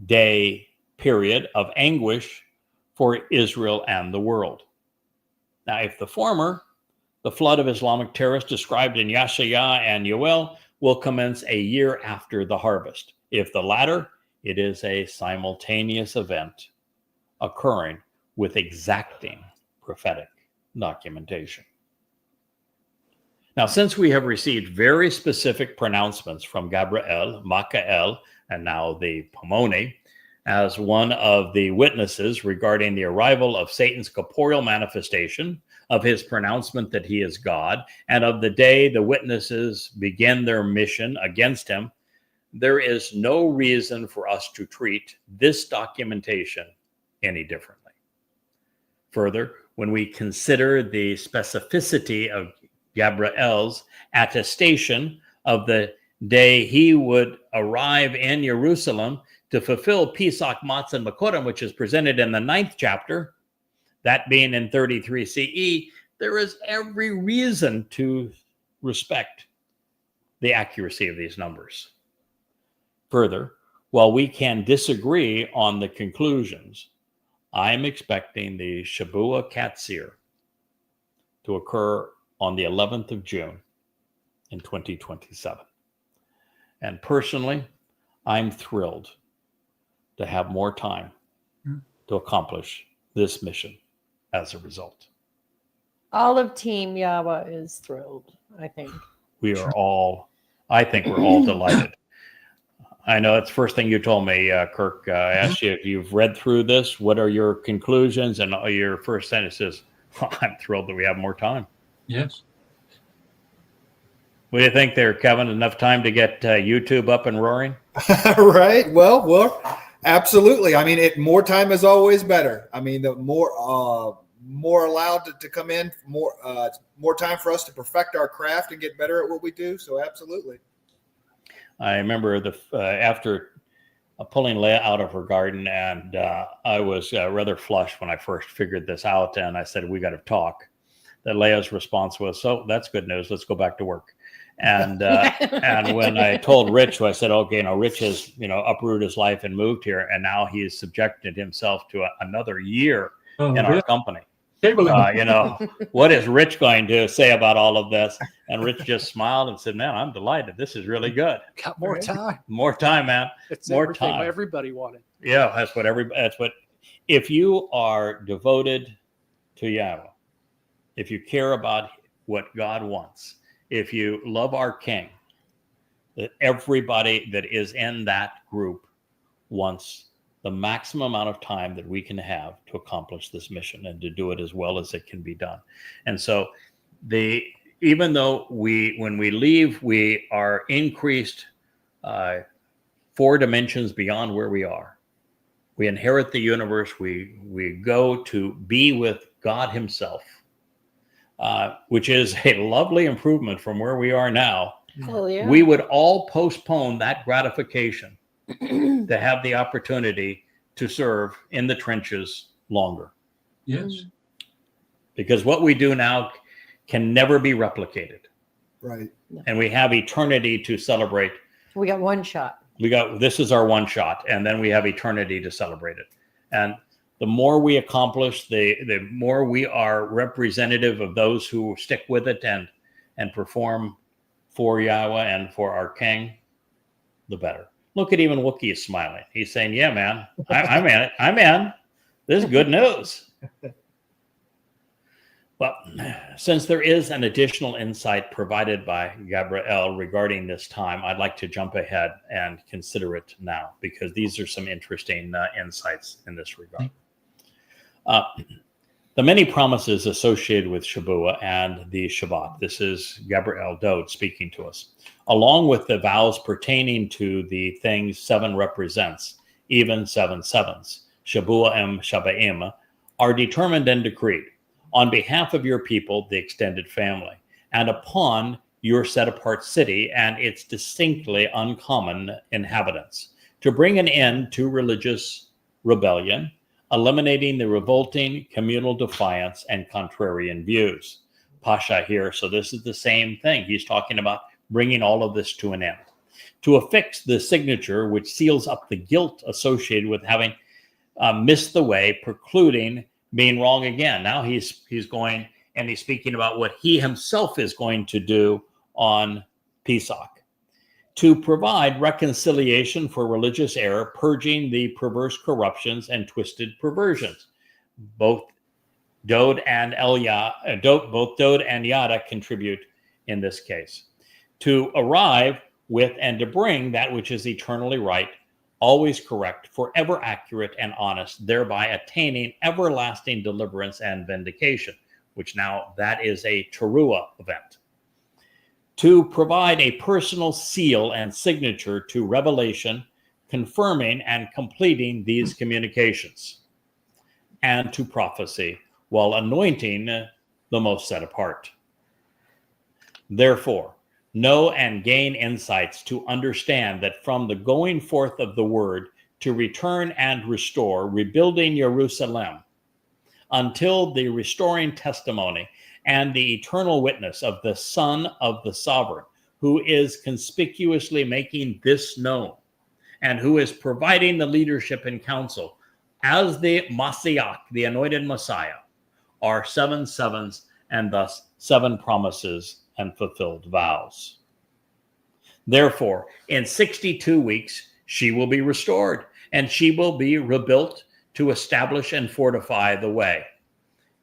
day period of anguish for Israel and the world. Now, if the former, the flood of Islamic terrorists described in Yashaya and Yoel, will commence a year after the harvest. If the latter, it is a simultaneous event occurring with exacting prophetic documentation. Now, since we have received very specific pronouncements from Gabriel, Michael, and now the Palmoni, as one of the witnesses regarding the arrival of Satan's corporeal manifestation, of his pronouncement that he is God, and of the day the witnesses begin their mission against him, there is no reason for us to treat this documentation any differently. Further, when we consider the specificity of Gabriel's attestation of the day he would arrive in Jerusalem to fulfill Pesach, Matzah, and Makorim, which is presented in the 9th chapter, that being in 33 CE, there is every reason to respect the accuracy of these numbers. Further, while we can disagree on the conclusions, I am expecting the Shabuwa Katsir to occur on the 11th of June in 2027. And personally, I'm thrilled to have more time to accomplish this mission as a result. All of Team Yahweh is thrilled, I think. I think we're all delighted. I know that's the first thing you told me, Kirk. I asked you if you've read through this. What are your conclusions? And your first sentence is, I'm thrilled that we have more time. Yes. What do you think there, Kevin? Enough time to get YouTube up and roaring? Right. Well, absolutely. I mean, more time is always better. I mean, the more allowed to come in, more time for us to perfect our craft and get better at what we do. So absolutely. I remember after pulling Leah out of her garden, and I was rather flushed when I first figured this out, and I said, we got to talk. That Leah's response was, so that's good news. Let's go back to work. And and when I told Rich, I said, okay, Rich has uprooted his life and moved here, and now he's subjected himself to another year in our company. What is Rich going to say about all of this? And Rich just smiled and said, man, I'm delighted. This is really good. Got more time. More time, man. It's more everything time. everybody wanted. Yeah, that's what, if you are devoted to Yahweh, if you care about what God wants, if you love our King, that everybody that is in that group wants the maximum amount of time that we can have to accomplish this mission and to do it as well as it can be done. And so even though when we leave, we are increased 4 dimensions beyond where we are. We inherit the universe. We go to be with God himself, which is a lovely improvement from where we are now. Oh, yeah. We would all postpone that gratification to have the opportunity to serve in the trenches longer. Yes. Because what we do now can never be replicated. Right. And we have eternity to celebrate. We got one shot. This is our one shot, and then we have eternity to celebrate it. And the more we accomplish, the more we are representative of those who stick with it and perform for Yahweh and for our King, the better. Look at even Wookiee is smiling. He's saying, yeah, man, I'm in it. I'm in. This is good news. Well, since there is an additional insight provided by Gabriel regarding this time, I'd like to jump ahead and consider it now, because these are some interesting insights in this regard. The many promises associated with Shabuwa and the Shabbat. This is Gabriel Dode speaking to us, along with the vows pertaining to the things 7 represents, even 7 sevens, Shabuwa and Shabbaim, are determined and decreed on behalf of your people, the extended family, and upon your set-apart city and its distinctly uncommon inhabitants, to bring an end to religious rebellion, eliminating the revolting communal defiance and contrarian views. Pasha here, so this is the same thing. He's talking about bringing all of this to an end. To affix the signature which seals up the guilt associated with having missed the way, precluding being wrong again. Now he's going and he's speaking about what he himself is going to do on Pesach. To provide reconciliation for religious error, purging the perverse corruptions and twisted perversions. Both Dode and Yada contribute in this case. To arrive with and to bring that which is eternally right, always correct, forever accurate and honest, thereby attaining everlasting deliverance and vindication, which now that is a Teruah event. To provide a personal seal and signature to revelation, confirming and completing these communications, and to prophecy, while anointing the most set apart. Therefore, know and gain insights to understand that from the going forth of the word to return and restore, rebuilding Jerusalem, until the restoring testimony and the eternal witness of the Son of the Sovereign, who is conspicuously making this known, and who is providing the leadership and counsel as the Messiah, the anointed Messiah, are 7 sevens, and thus 7 promises and fulfilled vows. Therefore, in 62 weeks, she will be restored, and she will be rebuilt to establish and fortify the way,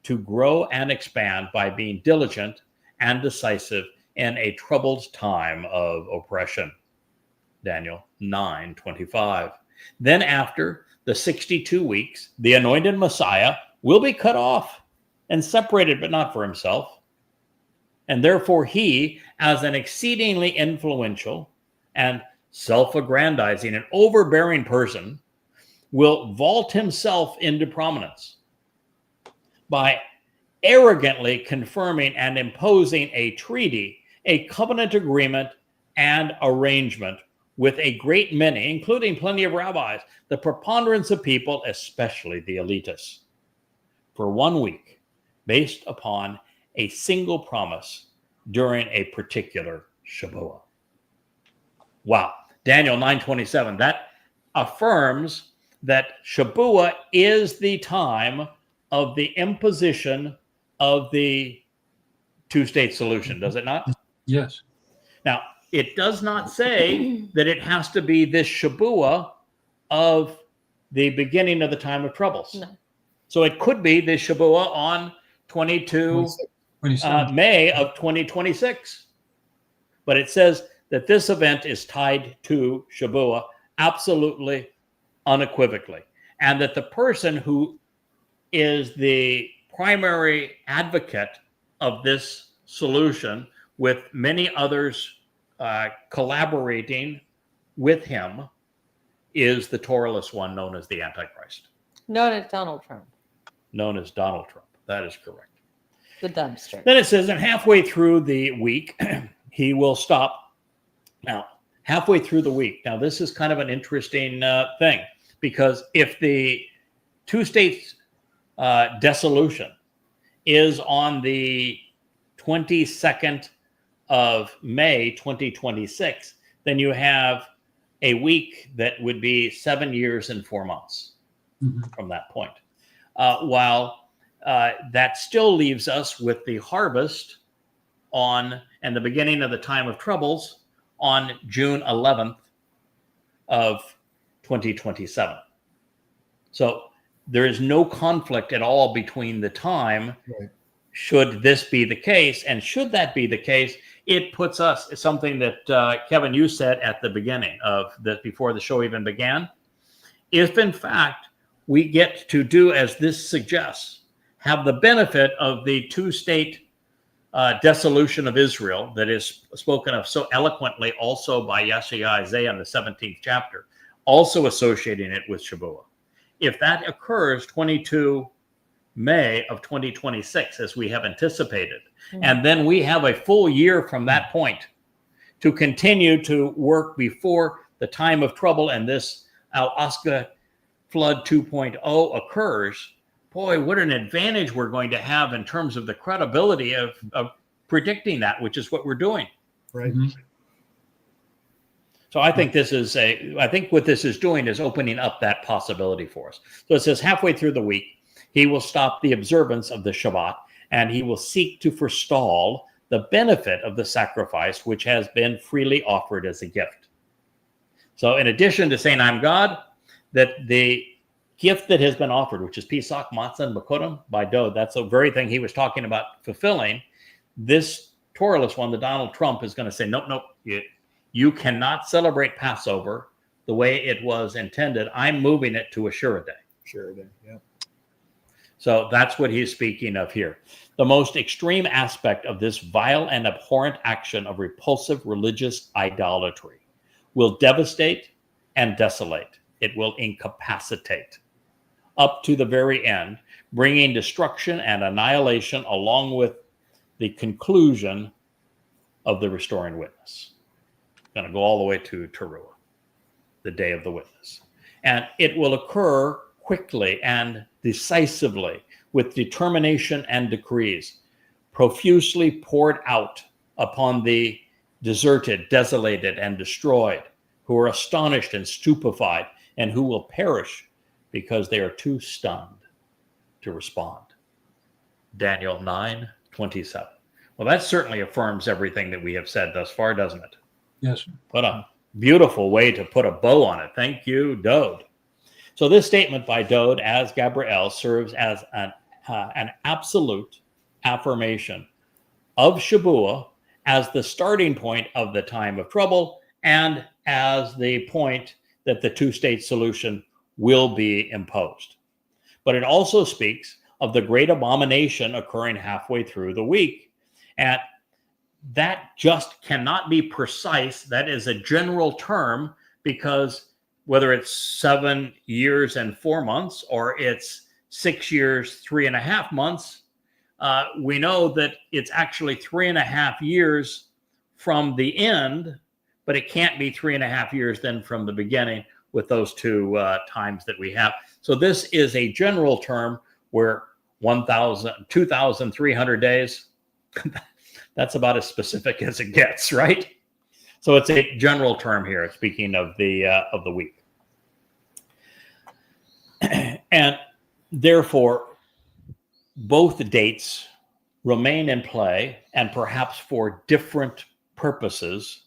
to grow and expand by being diligent and decisive in a troubled time of oppression. Daniel 9:25. Then after the 62 weeks, the anointed Messiah will be cut off and separated, but not for himself. And therefore he, as an exceedingly influential and self-aggrandizing and overbearing person, will vault himself into prominence by arrogantly confirming and imposing a treaty, a covenant agreement, and arrangement with a great many, including plenty of rabbis, the preponderance of people, especially the elitists, for 1 week, based upon a single promise during a particular Shabuwa. Wow. Daniel 9:27, that affirms that Shabuwa is the time of the imposition of the two-state solution, does it not? Yes. Now, it does not say that it has to be this Shabuwa of the beginning of the time of troubles. No. So it could be the Shabuwa on 22 May of 2026. But it says that this event is tied to Shabuwa absolutely, unequivocally. And that the person who is the primary advocate of this solution, with many others collaborating with him, is the Torahless one known as the Antichrist. Known as Donald Trump. Known as Donald Trump. That is correct. The dumpster. Then it says, and halfway through the week, he will stop. Now, halfway through the week. Now, this is kind of an interesting thing, because if the two states dissolution is on the 22nd of May 2026, then you have a week that would be 7 years and 4 months from that point. While that still leaves us with the harvest on and the beginning of the time of troubles on June 11th of 2027. So there is no conflict at all between the time should this be the case, and should that be the case, it puts us something that Kevin, you said at the beginning of that before the show even began. If in fact we get to do as this suggests, have the benefit of the two-state dissolution of Israel that is spoken of so eloquently also by Yeshaya Isaiah in the 17th chapter, also associating it with Shabuwa. If that occurs 22 May of 2026, as we have anticipated, and then we have a full year from that point to continue to work before the time of trouble and this Al-Aqsa flood 2.0 occurs, boy, what an advantage we're going to have in terms of the credibility of predicting that, which is what we're doing. Right. Mm-hmm. So I think I think what this is doing is opening up that possibility for us. So it says halfway through the week, he will stop the observance of the Shabbat, and he will seek to forestall the benefit of the sacrifice, which has been freely offered as a gift. So in addition to saying, I'm God, that the gift that has been offered, which is Pesach, Matzah, and Bakurim by Dode, that's the very thing he was talking about fulfilling. This Torahless one, the Donald Trump, is going to say, nope, you cannot celebrate Passover the way it was intended. I'm moving it to a Shura day. Sure. Yeah. So that's what he's speaking of here. The most extreme aspect of this vile and abhorrent action of repulsive religious idolatry will devastate and desolate. It will incapacitate up to the very end, bringing destruction and annihilation along with the conclusion of the restoring witness. Going to go all the way to Teruah, the day of the witness. And it will occur quickly and decisively with determination and decrees, profusely poured out upon the deserted, desolated, and destroyed, who are astonished and stupefied, and who will perish because they are too stunned to respond. Daniel 9:27. Well, that certainly affirms everything that we have said thus far, doesn't it? Yes, sir. What a beautiful way to put a bow on it. Thank you, Dode. So this statement by Dode as Gabriel serves as an absolute affirmation of Shabuwa as the starting point of the time of trouble and as the point that the two-state solution will be imposed. But it also speaks of the great abomination occurring halfway through the week. And that just cannot be precise. That is a general term, because whether it's 7 years and 4 months or it's 6 years, 3.5 months, we know that it's actually 3.5 years from the end, but it can't be 3.5 years then from the beginning with those two times that we have. So this is a general term where 2,300 days, that's about as specific as it gets, right? So it's a general term here, speaking of the week. And therefore, both dates remain in play, and perhaps for different purposes,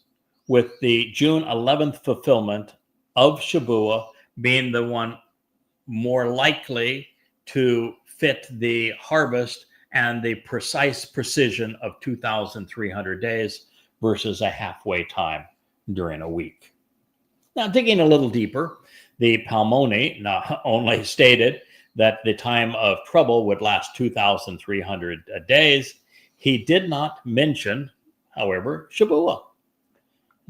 with the June 11th fulfillment of Shabuwa being the one more likely to fit the harvest and the precise precision of 2,300 days versus a halfway time during a week. Now, digging a little deeper, the Palmoni not only stated that the time of trouble would last 2,300 days, he did not mention, however, Shabuwa,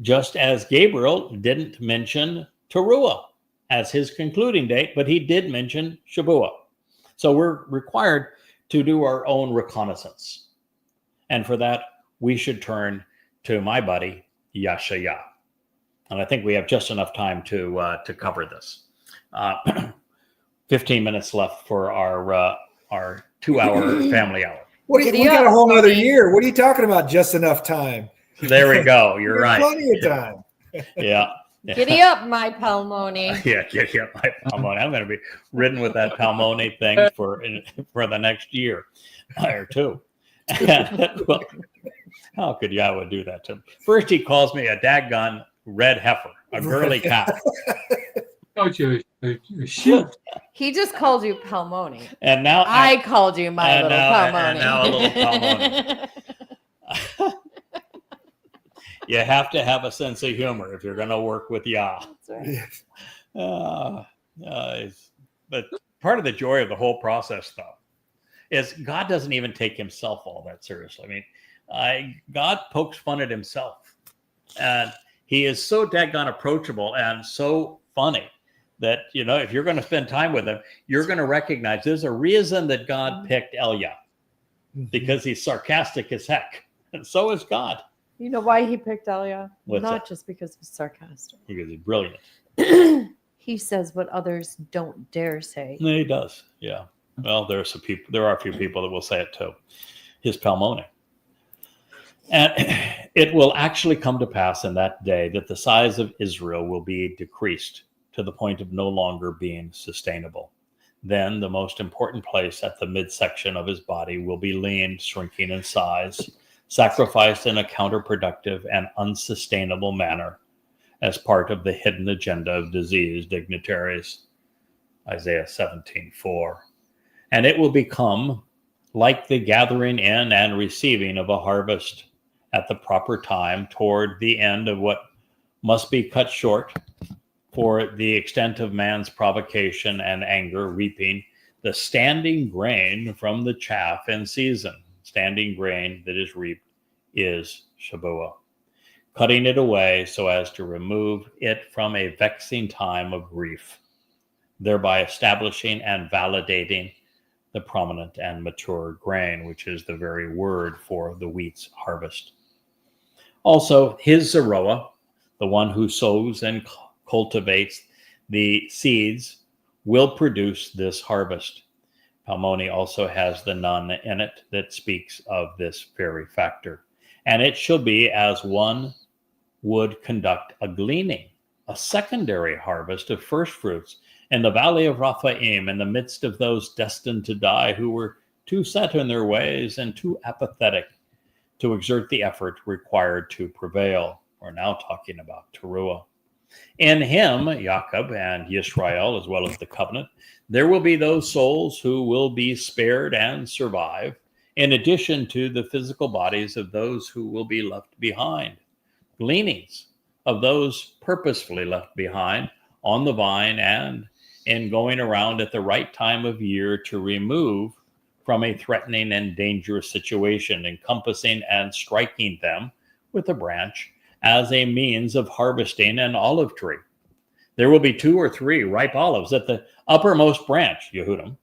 just as Gabriel didn't mention Teruah as his concluding date, but he did mention Shabuwa. So we're required to do our own reconnaissance. And for that, we should turn to my buddy, Yeshaya. And I think we have just enough time to cover this. 15 minutes left for our 2-hour family hour. We got a whole other year. What are you talking about? Just enough time. There we go. You're right. Plenty of time. Yeah. Giddy up, my Palmoni. Yeah, my Palmoni. I'm going to be ridden with that Palmoni thing for the next year or two. Well, how could Yahweh do that to me? First, he calls me a daggone red heifer, a girly cow. Oh, Jewish. Shoot. He just called you Palmoni. And now I called you my and little now- Palmoni. and now a little you have to have a sense of humor if you're going to work with Yah. That's right. But part of the joy of the whole process, though, is God doesn't even take himself all that seriously. I mean, God pokes fun at himself. And he is so daggone approachable and so funny that, if you're going to spend time with him, you're going to recognize there's a reason that God picked Elia, because he's sarcastic as heck. And so is God. You know why he picked Elia? What's Not that? just because he's sarcastic. Because he's brilliant. He says what others don't dare say. No, he does. Yeah. Well, there are a few people that will say it too. His Palmoni. And it will actually come to pass in that day that the size of Israel will be decreased to the point of no longer being sustainable. Then the most important place at the midsection of his body will be lean, shrinking in size, sacrificed in a counterproductive and unsustainable manner as part of the hidden agenda of disease dignitaries. Isaiah 17:4. And it will become like the gathering in and receiving of a harvest at the proper time toward the end of what must be cut short for the extent of man's provocation and anger, reaping the standing grain from the chaff in season. Standing grain that is reaped is Shabuwa. Cutting it away so as to remove it from a vexing time of grief, thereby establishing and validating the prominent and mature grain, which is the very word for the wheat's harvest. Also, his Zeroah, the one who sows and cultivates the seeds, will produce this harvest. Palmoni also has the nun in it that speaks of this very factor. And it shall be as one would conduct a gleaning, a secondary harvest of first fruits in the valley of Raphaim, in the midst of those destined to die who were too set in their ways and too apathetic to exert the effort required to prevail. We're now talking about Teruah. In him, Jacob and Yisrael, as well as the covenant, there will be those souls who will be spared and survive, in addition to the physical bodies of those who will be left behind. Gleanings of those purposefully left behind on the vine and in going around at the right time of year to remove from a threatening and dangerous situation, encompassing and striking them with a branch as a means of harvesting an olive tree. There will be 2 or 3 ripe olives at the uppermost branch, Yehudim,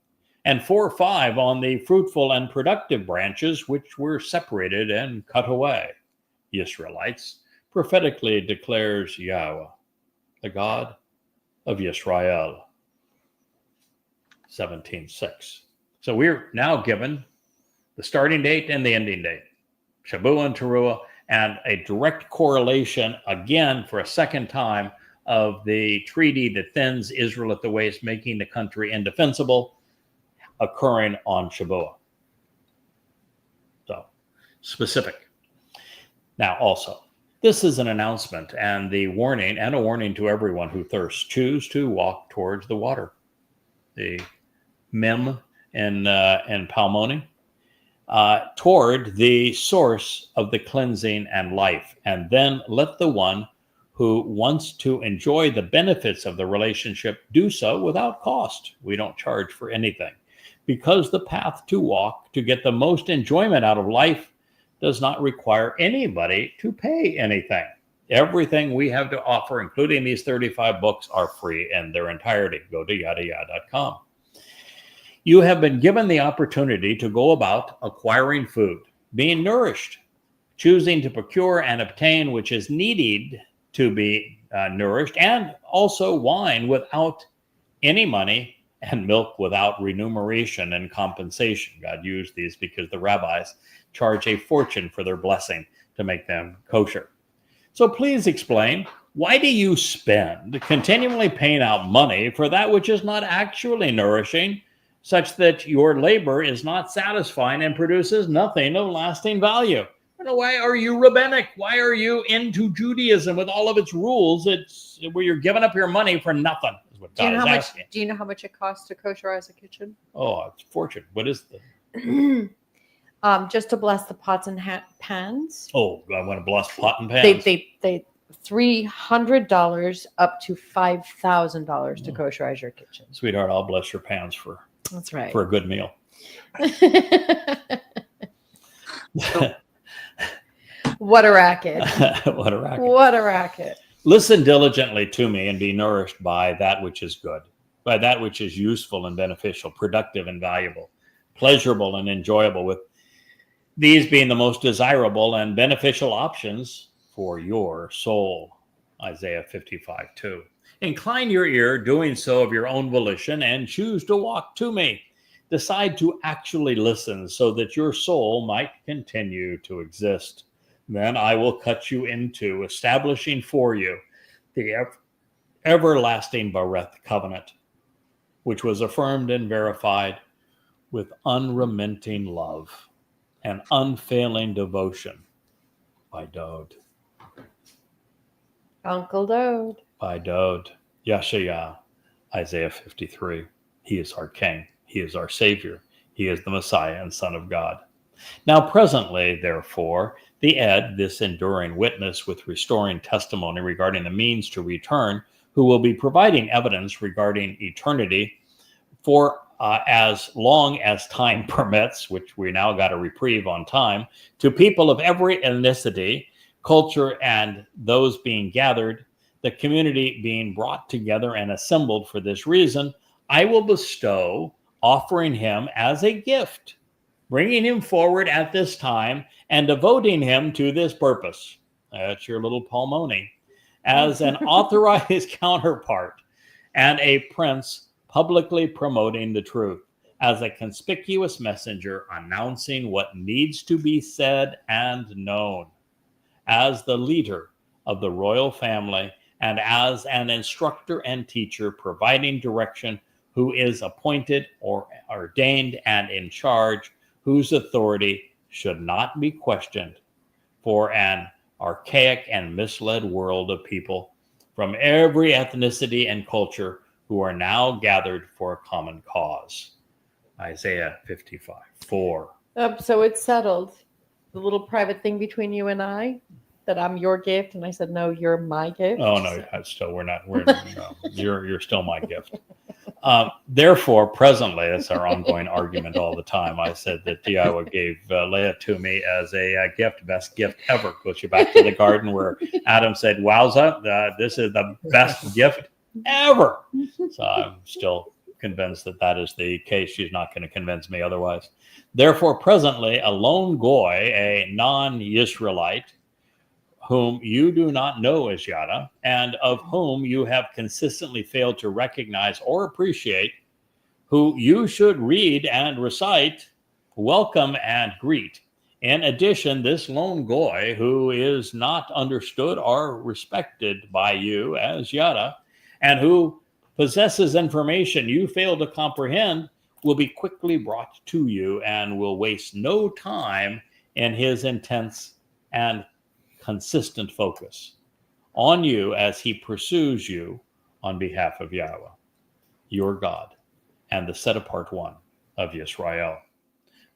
and 4 or 5 on the fruitful and productive branches which were separated and cut away. Israelites, prophetically declares Yahweh, the God of Yisrael. 17:6. So we're now given the starting date and the ending date, Shabuwa and Teruah, and a direct correlation again for a second time of the treaty that thins Israel at the waist, making the country indefensible, occurring on Shabuwa. So specific. Now also, this is an announcement and a warning to everyone who thirsts. Choose to walk towards the water. The Mem and Palmoni, toward the source of the cleansing and life. And then let the one who wants to enjoy the benefits of the relationship do so without cost. We don't charge for anything, because the path to walk to get the most enjoyment out of life does not require anybody to pay anything. Everything we have to offer, including these 35 books, are free in their entirety. Go to yadayah.com. You have been given the opportunity to go about acquiring food, being nourished, choosing to procure and obtain which is needed to be nourished, and also wine without any money and milk without remuneration and compensation. God used these because the rabbis charge a fortune for their blessing to make them kosher. So please explain, why do you spend continually paying out money for that which is not actually nourishing, such that your labor is not satisfying and produces nothing of lasting value? Why are you rabbinic? Why are you into Judaism with all of its rules? It's where you're giving up your money for nothing, is what Do you God know is how much? asking. Do you know how much it costs to kosherize a kitchen? Oh, it's a fortune. What is the? Just to bless the pots and pans. Oh, I want to bless pot and pans. They $300 up to $5,000 to kosherize your kitchen. Sweetheart, I'll bless your pans for That's right. a good meal. What a racket! What a racket! What a racket! Listen diligently to me and be nourished by that which is good, by that which is useful and beneficial, productive and valuable, pleasurable and enjoyable, with these being the most desirable and beneficial options for your soul. Isaiah 55:2. Incline your ear, doing so of your own volition, and choose to walk to me. Decide to actually listen so that your soul might continue to exist. Then I will cut you into establishing for you the everlasting Bereth covenant, which was affirmed and verified with unremitting love and unfailing devotion by Dode. Uncle Dode. By Dode. Yeshaya, Isaiah 53. He is our King. He is our Savior. He is the Messiah and Son of God. Now presently, therefore, the Ed, this enduring witness with restoring testimony regarding the means to return, who will be providing evidence regarding eternity for as long as time permits, which we now got a reprieve on time, to people of every ethnicity, culture, and those being gathered, the community being brought together and assembled for this reason, I will bestow, offering him as a gift, bringing him forward at this time and devoting him to this purpose. That's your little Palmoni. As an authorized counterpart and a prince publicly promoting the truth, as a conspicuous messenger announcing what needs to be said and known, as the leader of the royal family, and as an instructor and teacher providing direction, who is appointed or ordained and in charge, whose authority should not be questioned, for an archaic and misled world of people from every ethnicity and culture who are now gathered for a common cause. Isaiah 55:4. So it's settled. The little private thing between you and I, that I'm your gift, and I said, no, you're my gift. Oh no, still we're not. No, you're still my gift. Therefore, presently, it's our ongoing argument all the time. I said that Yahweh gave Leah to me as a gift, best gift ever. Goes you back to the garden where Adam said, "Wowza, this is the best gift ever." So I'm still convinced that that is the case. She's not going to convince me otherwise. Therefore, presently, a lone goy, a non-Israelite, whom you do not know as Yada, and of whom you have consistently failed to recognize or appreciate, who you should read and recite, welcome and greet. In addition, this lone goy, who is not understood or respected by you as Yada, and who possesses information you fail to comprehend, will be quickly brought to you and will waste no time in his intense and consistent focus on you as he pursues you on behalf of Yahweh, your God, and the set apart one of Yisrael.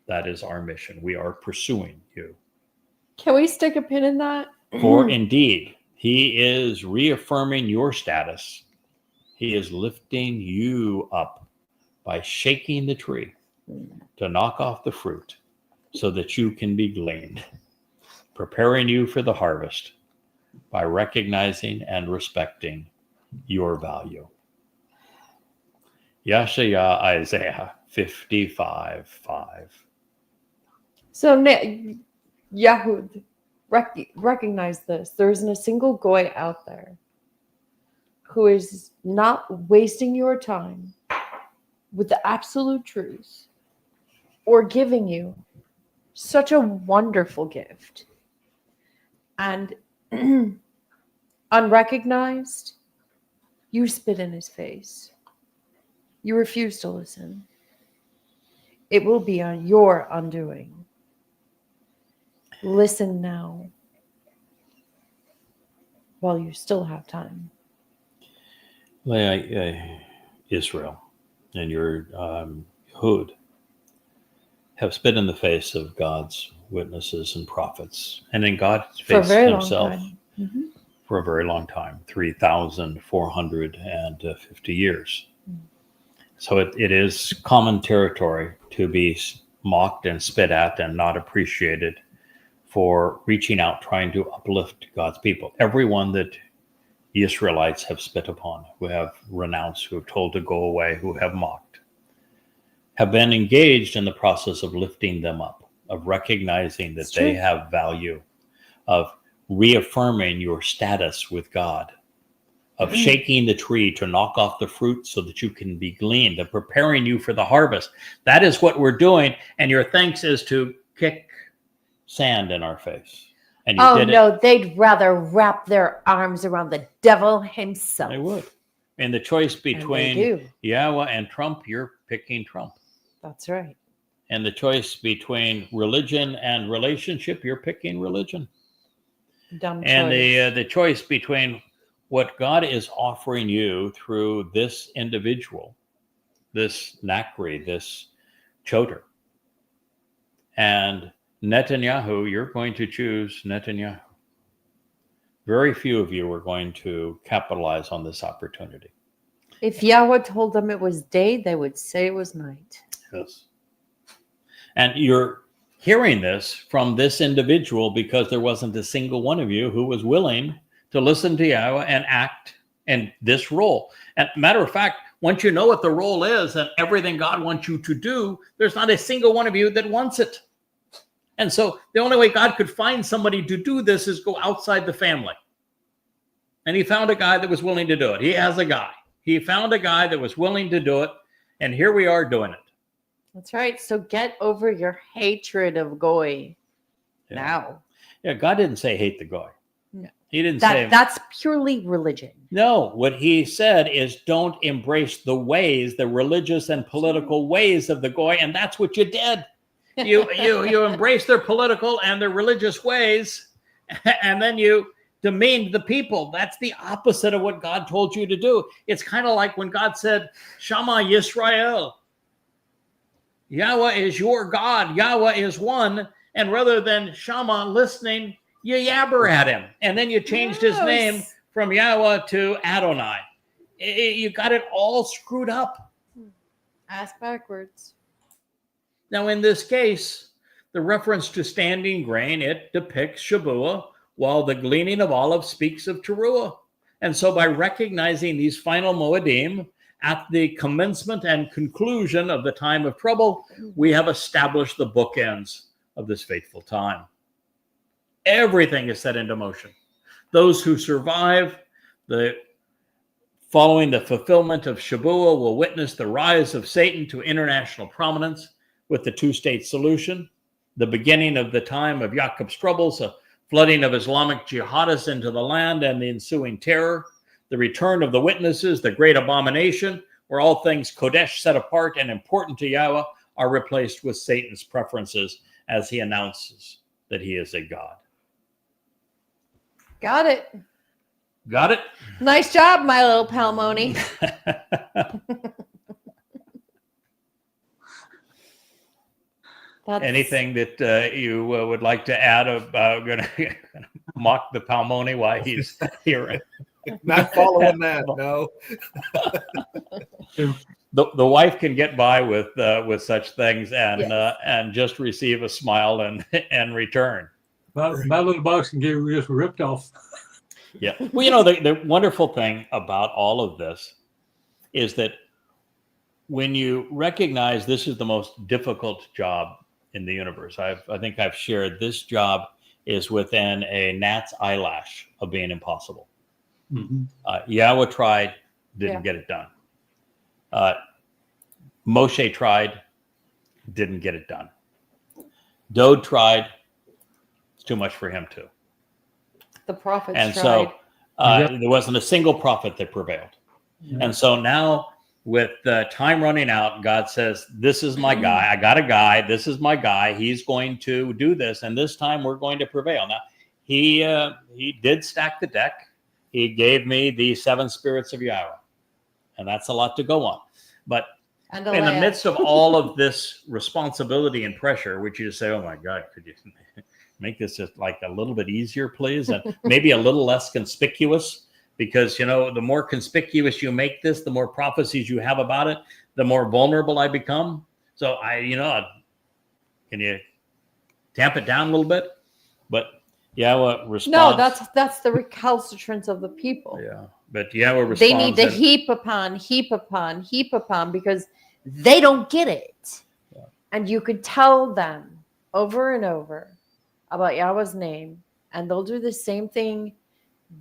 That is our mission. We are pursuing you. Can we stick a pin in that? For indeed, he is reaffirming your status. He is lifting you up by shaking the tree to knock off the fruit so that you can be gleaned, preparing you for the harvest by recognizing and respecting your value. Yeshaya, Isaiah 55:5. So, Yahud, recognize this. There isn't a single goy out there who is not wasting your time with the absolute truth or giving you such a wonderful gift. And unrecognized, you spit in his face. You refuse to listen. It will be on your undoing. Listen now while you still have time. Israel and your Yehud have spit in the face of God's witnesses and prophets, and in God's For a face very long himself time. Mhm. for a very long time, 3,450 years. So it is common territory to be mocked and spit at and not appreciated for reaching out, trying to uplift God's people. Everyone that the Israelites have spit upon, who have renounced, who have told to go away, who have mocked, have been engaged in the process of lifting them up, of recognizing that they have value, of reaffirming your status with God, of shaking the tree to knock off the fruit so that you can be gleaned, of preparing you for the harvest. That is what we're doing. And your thanks is to kick sand in our face. And you did it. They'd rather wrap their arms around the devil himself. They would. In the choice between Yahweh and Trump, you're picking Trump. That's right. And the choice between religion and relationship, you're picking religion. Dumb choice. And the choice between what God is offering you through this individual, this Nakri, this Choter, and Netanyahu, you're going to choose Netanyahu. Very few of you are going to capitalize on this opportunity. If Yahweh told them it was day, they would say it was night. Yes. And you're hearing this from this individual because there wasn't a single one of you who was willing to listen to Yahweh and act in this role. And matter of fact, once you know what the role is and everything God wants you to do, there's not a single one of you that wants it. And so the only way God could find somebody to do this is go outside the family. And he found a guy that was willing to do it. He has a guy. He found a guy that was willing to do it. And here we are doing it. That's right. So get over your hatred of Goy now. Yeah, God didn't say hate the Goy. No. He didn't say that's purely religion. No, what he said is don't embrace the ways, the religious and political ways of the Goy, and that's what you did. You embraced their political and their religious ways, and then you demeaned the people. That's the opposite of what God told you to do. It's kind of like when God said, Shama Yisrael. Yahweh is your God. Yahweh is one. And rather than Shama listening, you yabber at him. And then you changed his name from Yahweh to Adonai. You got it all screwed up. Ask backwards. Now, in this case, the reference to standing grain, it depicts Shabuwa, while the gleaning of olives speaks of Teruah. And so by recognizing these final Moedim at the commencement and conclusion of the time of trouble, we have established the bookends of this fateful time. Everything is set into motion. Those who survive following the fulfillment of Shabuwa will witness the rise of Satan to international prominence with the two-state solution, the beginning of the time of Yaqub's troubles, a flooding of Islamic jihadists into the land and the ensuing terror, the return of the witnesses, the great abomination, where all things Kodesh set apart and important to Yahweh are replaced with Satan's preferences as he announces that he is a God. Got it. Got it? Nice job, my little Palmoni. Anything that you would like to add about going to mock the Palmoni while he's here? Not following that, no. The wife can get by with such things and just receive a smile and return. My little box can get just ripped off. Yeah. Well, the wonderful thing about all of this is that when you recognize this is the most difficult job in the universe, I think I've shared this job is within a gnat's eyelash of being impossible. Mm-hmm. Yahweh tried, didn't get it done. Moshe tried, didn't get it done. Dode tried, it's too much for him too. The prophets and tried. So there wasn't a single prophet that prevailed. Yeah. And so now with time running out, God says, this is my guy. I got a guy. This is my guy. He's going to do this. And this time we're going to prevail. Now, he did stack the deck. He gave me the 7 spirits of Yahweh. And that's a lot to go on. But And in the midst of all of this responsibility and pressure, would you just say, oh my God, could you make this just like a little bit easier, please? And maybe a little less conspicuous, because, you know, the more conspicuous you make this, the more prophecies you have about it, the more vulnerable I become. So can you tamp it down a little bit? But Yahweh responds. No, that's the recalcitrance of the people. Yeah, but Yahweh responds. They need to heap upon because they don't get it. Yeah. And you could tell them over and over about Yahweh's name, and they'll do the same thing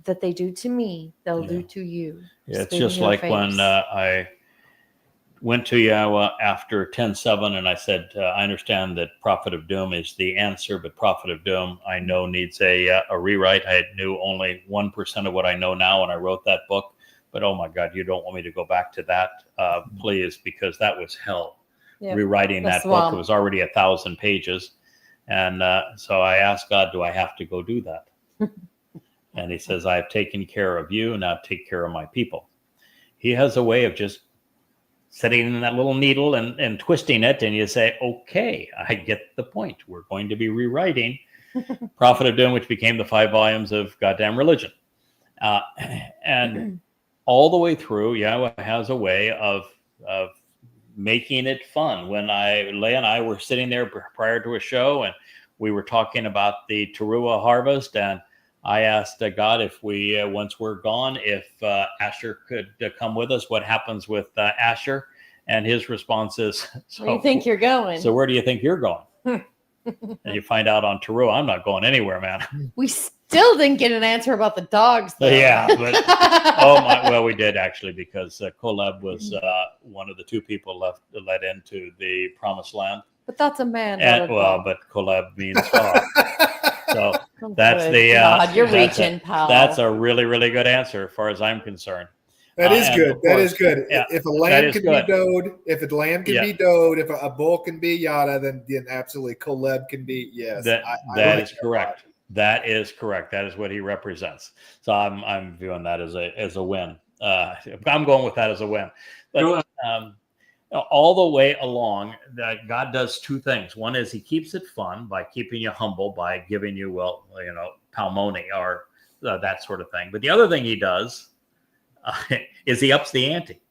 that they do to me. They'll do to you. Yeah, it's just like when I went to Yahweh after 10:7, and I said, I understand that Prophet of Doom is the answer, but Prophet of Doom I know needs a rewrite. I knew only 1% of what I know now when I wrote that book. But oh my God, you don't want me to go back to that, please, because that was hell. Yep. Rewriting that book. It was already 1,000 pages. And so I asked God, do I have to go do that? And he says, I've taken care of you, now take care of my people. He has a way of just sitting in that little needle and twisting it, and you say, okay, I get the point. We're going to be rewriting Prophet of Doom, which became the 5 volumes of goddamn religion. And all the way through, Yahweh has a way of making it fun. When Leah and I were sitting there prior to a show, and we were talking about the Teruah harvest, and I asked God if we, once we're gone, if Asher could come with us, what happens with Asher? And his response is, where do you think you're going? So where do you think you're going? And you find out on Teruah, I'm not going anywhere, man. We still didn't get an answer about the dogs, though. Yeah, but well, we did actually, because Koleb was one of the 2 people led into the promised land. But that's a man. But Koleb means dog. So that's God, you're reaching, pal. That's a really, really good answer as far as I'm concerned. That is good. That is good. Yeah, if a lamb can be Dode, if a lamb can be Dode, if a bull can be Yada, then absolutely Koleb can be, yes. That is correct. That is correct. That is what he represents. So I'm viewing that as a win. I'm going with that as a win. But all the way along, that God does 2 things. One is he keeps it fun by keeping you humble, by giving you, Palmoni or that sort of thing. But the other thing he does is he ups the ante.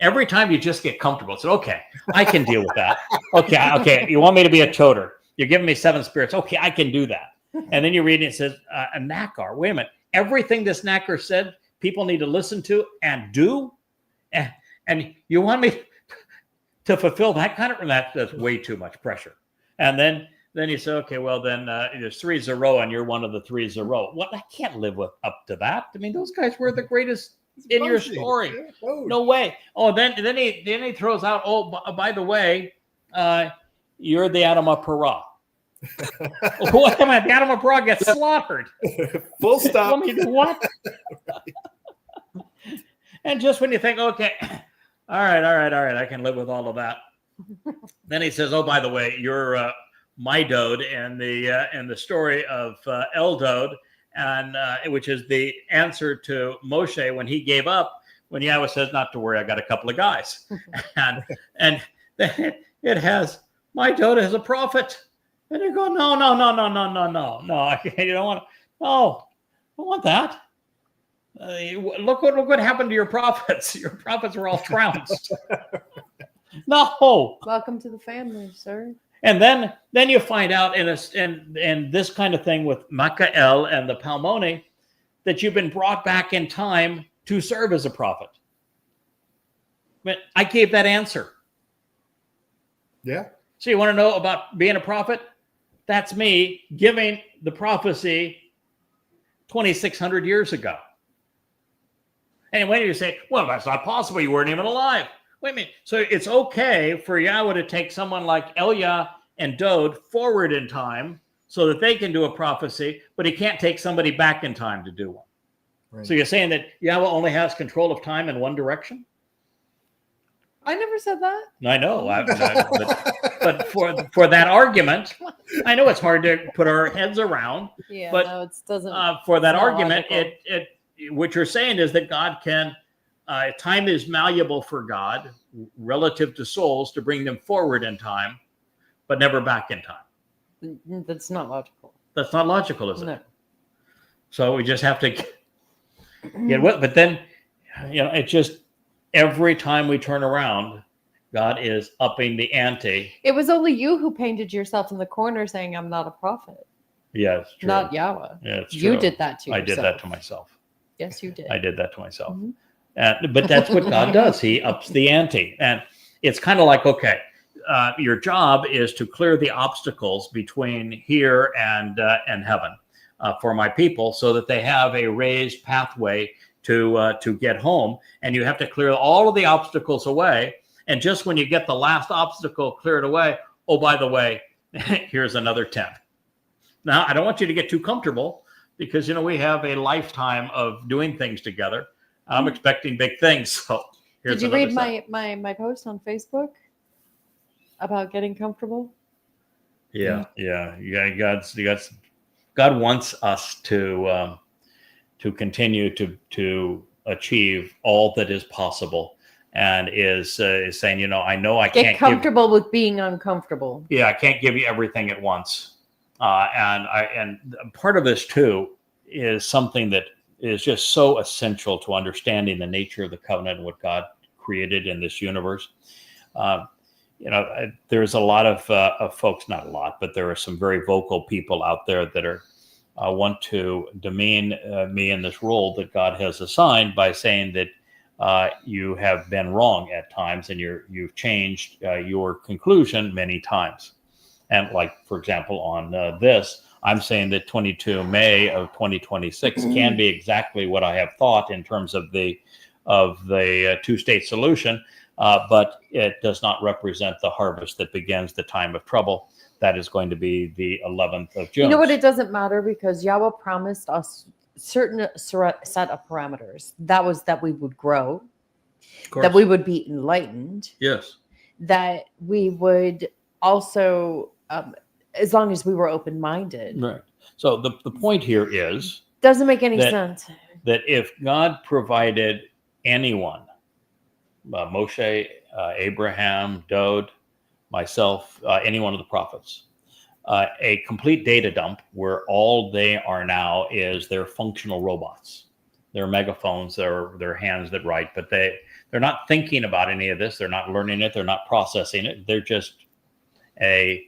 Every time you just get comfortable, it's okay, I can deal with that. Okay. You want me to be a Choter? You're giving me 7 spirits. Okay, I can do that. And then you read it, it says, a Nakar. Wait a minute. Everything this Nakar said, people need to listen to and do? And you want me to fulfill that kind of, that's way too much pressure. And then you say, okay, well then there's 3 Zero, and you're one of the 3 Zero. Well, I can't live up to that. I mean, those guys were the greatest in your story. No way. Oh, then he throws out, by the way, you're the Ides of March. What? The Ides of March gets slaughtered. Full stop. I mean, what? And just when you think, okay, all right, I can live with all of that. Then he says, oh, by the way, you're my Dode in the story of El Dode, and which is the answer to Moshe when he gave up, when Yahweh says, not to worry, I got a couple of guys. and then it has, my Dode as a prophet. And you go, no, you don't want to, no, I don't want that. Look what happened to your prophets. Your prophets were all trounced. No. Welcome to the family, sir. And then you find out in this kind of thing with Michael and the Palmoni that you've been brought back in time to serve as a prophet. But I gave that answer. Yeah. So you want to know about being a prophet? That's me giving the prophecy 2,600 years ago. And when you say, well, that's not possible, you weren't even alive. Wait a minute. So it's okay for Yahweh to take someone like Elia and Dode forward in time so that they can do a prophecy, but he can't take somebody back in time to do one. Right. So you're saying that Yahweh only has control of time in one direction? I never said that. I know. But for that argument, I know it's hard to put our heads around. Yeah, but no, it doesn't. For that argument, what you're saying is that God can time is malleable for God relative to souls to bring them forward in time, but never back in time. That's not logical. That's not logical, is it? No. So we just have to get with. But then, it just every time we turn around, God is upping the ante. It was only you who painted yourself in the corner saying, I'm not a prophet. Yes, true. Not Yahweh. Yeah, it's You true. did that to yourself. I did that to myself. Yes, you did. I did that to myself. Mhm. But that's what God does. He ups the ante. And it's kind of like, okay, your job is to clear the obstacles between here and heaven for my people so that they have a raised pathway to get home. And you have to clear all of the obstacles away. And just when you get the last obstacle cleared away, oh, by the way, here's another 10. Now, I don't want you to get too comfortable because, we have a lifetime of doing things together. I'm expecting big things. So here's Did you read set. my post on Facebook about getting comfortable? Yeah. God wants us to continue to achieve all that is possible, and is saying, I know I Get can't comfortable with being uncomfortable. Yeah, I can't give you everything at once. And part of this too is something that is just so essential to understanding the nature of the covenant and what God created in this universe. There's a lot of folks, not a lot, but there are some very vocal people out there that are want to demean me in this role that God has assigned by saying that you have been wrong at times and you've changed your conclusion many times. And like, for example, on this, I'm saying that 22 May of 2026 can be exactly what I have thought in terms of the two-state solution, but it does not represent the harvest that begins the time of trouble. That is going to be the 11th of June. You know what? It doesn't matter because Yahweh promised us certain set of parameters. That was that we would grow, that we would be enlightened, yes, that we would also, as long as we were open-minded. right. So the point here is Doesn't make any sense. that if God provided anyone, Moshe, Abraham, Dode, myself, any one of the prophets, a complete data dump where all they are now is their functional robots. They're megaphones, they're hands that write, but they're not thinking about any of this. They're not learning it. They're not processing it. They're just a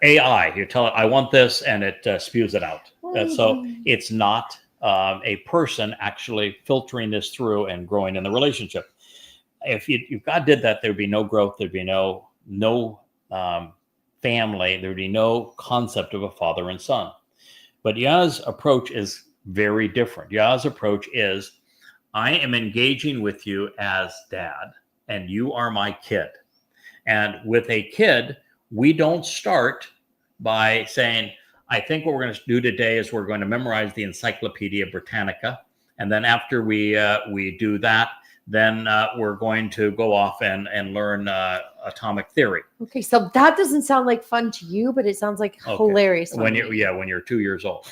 AI. You tell it, I want this, and it spews it out. So it's not a person actually filtering this through and growing in the relationship. If God did that, there'd be no growth. There'd be no family. There'd be no concept of a father and son. But Yah's approach is very different. Yah's approach is, I am engaging with you as dad, and you are my kid. And with a kid, we don't start by saying, I think what we're going to do today is we're going to memorize the Encyclopedia Britannica. And then after we do that, then we're going to go off and learn atomic theory. Okay, so that doesn't sound like fun to you, but it sounds like hilarious. When you're 2 years old.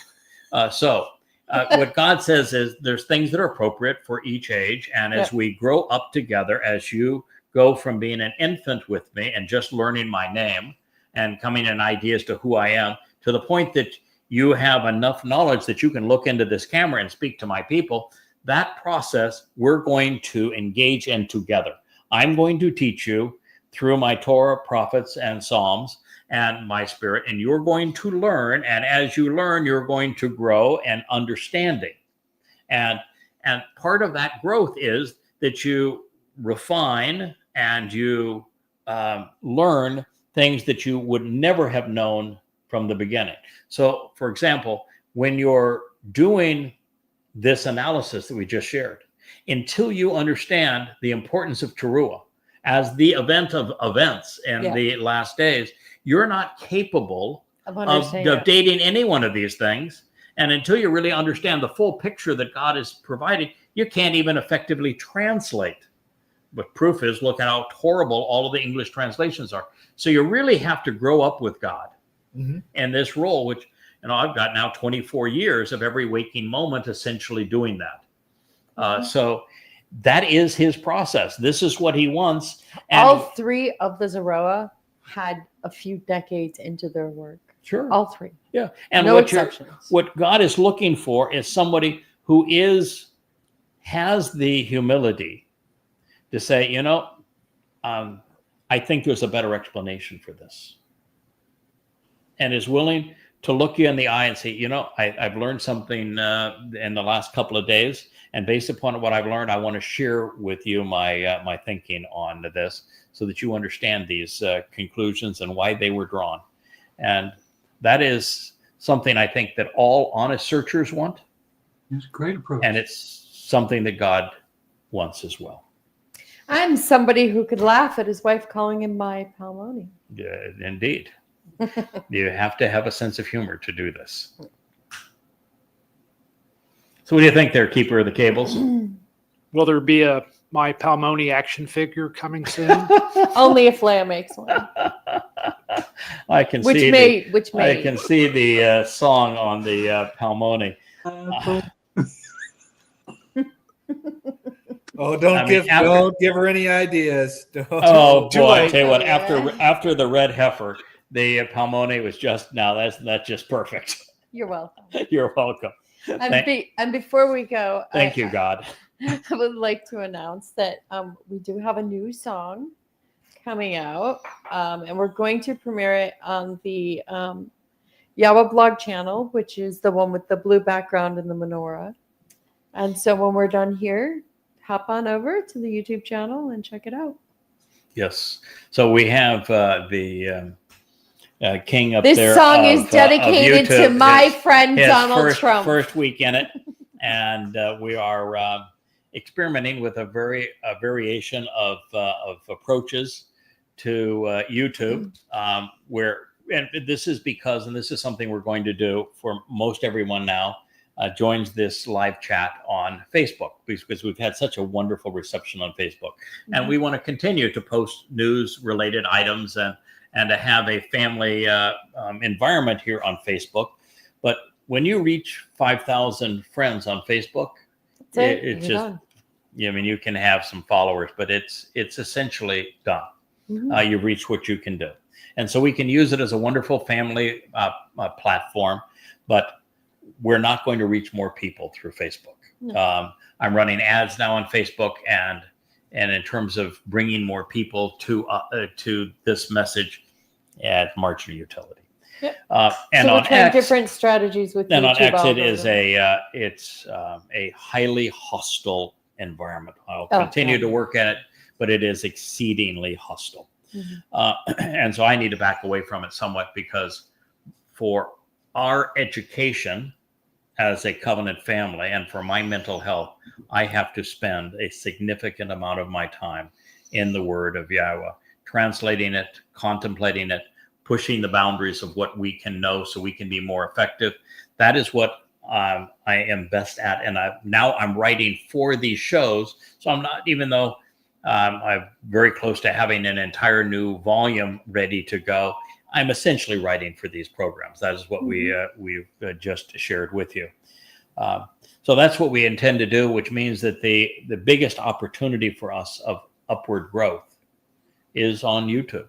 What God says is there's things that are appropriate for each age. And as we grow up together, as you go from being an infant with me and just learning my name and coming in ideas to who I am, to the point that you have enough knowledge that you can look into this camera and speak to my people, that process we're going to engage in together. I'm going to teach you through my Torah, prophets, and Psalms and my spirit, and you're going to learn. And as you learn, you're going to grow in understanding. And part of that growth is that you refine and you learn things that you would never have known from the beginning. So, for example, when you're doing this analysis that we just shared, until you understand the importance of Teruah as the event of events in the last days, you're not capable of dating any one of these things. And until you really understand the full picture that God is providing, you can't even effectively translate. But proof is, look at how horrible all of the English translations are. So you really have to grow up with God in this role, which, I've got now 24 years of every waking moment essentially doing that. So that is his process. This is what he wants. And All three of the Zeroa had a few decades into their work. sure. All three. Yeah. And No what exceptions. what God is looking for is somebody who has the humility to say, I think there's a better explanation for this. And is willing to look you in the eye and say, I've learned something in the last couple of days. And based upon what I've learned, I want to share with you my thinking on this so that you understand these conclusions and why they were drawn. And that is something I think that all honest searchers want. It's a great approach. And it's something that God wants as well. I'm somebody who could laugh at his wife calling him my Palmoni. Indeed. You have to have a sense of humor to do this. So what do you think there, Keeper of the Cables? Will there be a My Palmoni action figure coming soon? Only if Leia makes one. I can Which see may. I can see the song on the Palmoni. Oh, don't give her any ideas. Oh boy, I it. tell you what, after the red heifer, the Palmoni was just that's just perfect. You're welcome. You're welcome. And before we go, Thank you, God. I would like to announce that we do have a new song coming out, and we're going to premiere it on the Yahweh blog channel, which is the one with the blue background and the menorah. And so when we're done here, hop on over to the YouTube channel and check it out. Yes. So we have the king up this there. This song is dedicated to my friend Donald Trump. First week in it, and we are experimenting with a variation of approaches to YouTube, and this is because, and this is something we're going to do for most everyone now, joins this live chat on Facebook, because we've had such a wonderful reception on Facebook. Mm-hmm. And we want to continue to post news related items and to have a family environment here on Facebook. But when you reach 5,000 friends on Facebook, it's just, done. You can have some followers, but it's essentially done. Mm-hmm. You've reached what you can do. And so we can use it as a wonderful family platform, but we're not going to reach more people through Facebook. No. I'm running ads now on Facebook, and in terms of bringing more people to this message at marginal utility. Yep. And so on X, different strategies with and YouTube on X, it's a highly hostile environment. I'll continue to work at it, but it is exceedingly hostile. Mm-hmm. And so I need to back away from it somewhat, because for our education as a covenant family and for my mental health, I have to spend a significant amount of my time in the Word of Yahweh, translating it, contemplating it, pushing the boundaries of what we can know so we can be more effective. That is what I am best at. And now I'm writing for these shows. So I'm not, even though I'm very close to having an entire new volume ready to go, I'm essentially writing for these programs. That is what we've just shared with you. So that's what we intend to do, which means that the biggest opportunity for us of upward growth is on YouTube.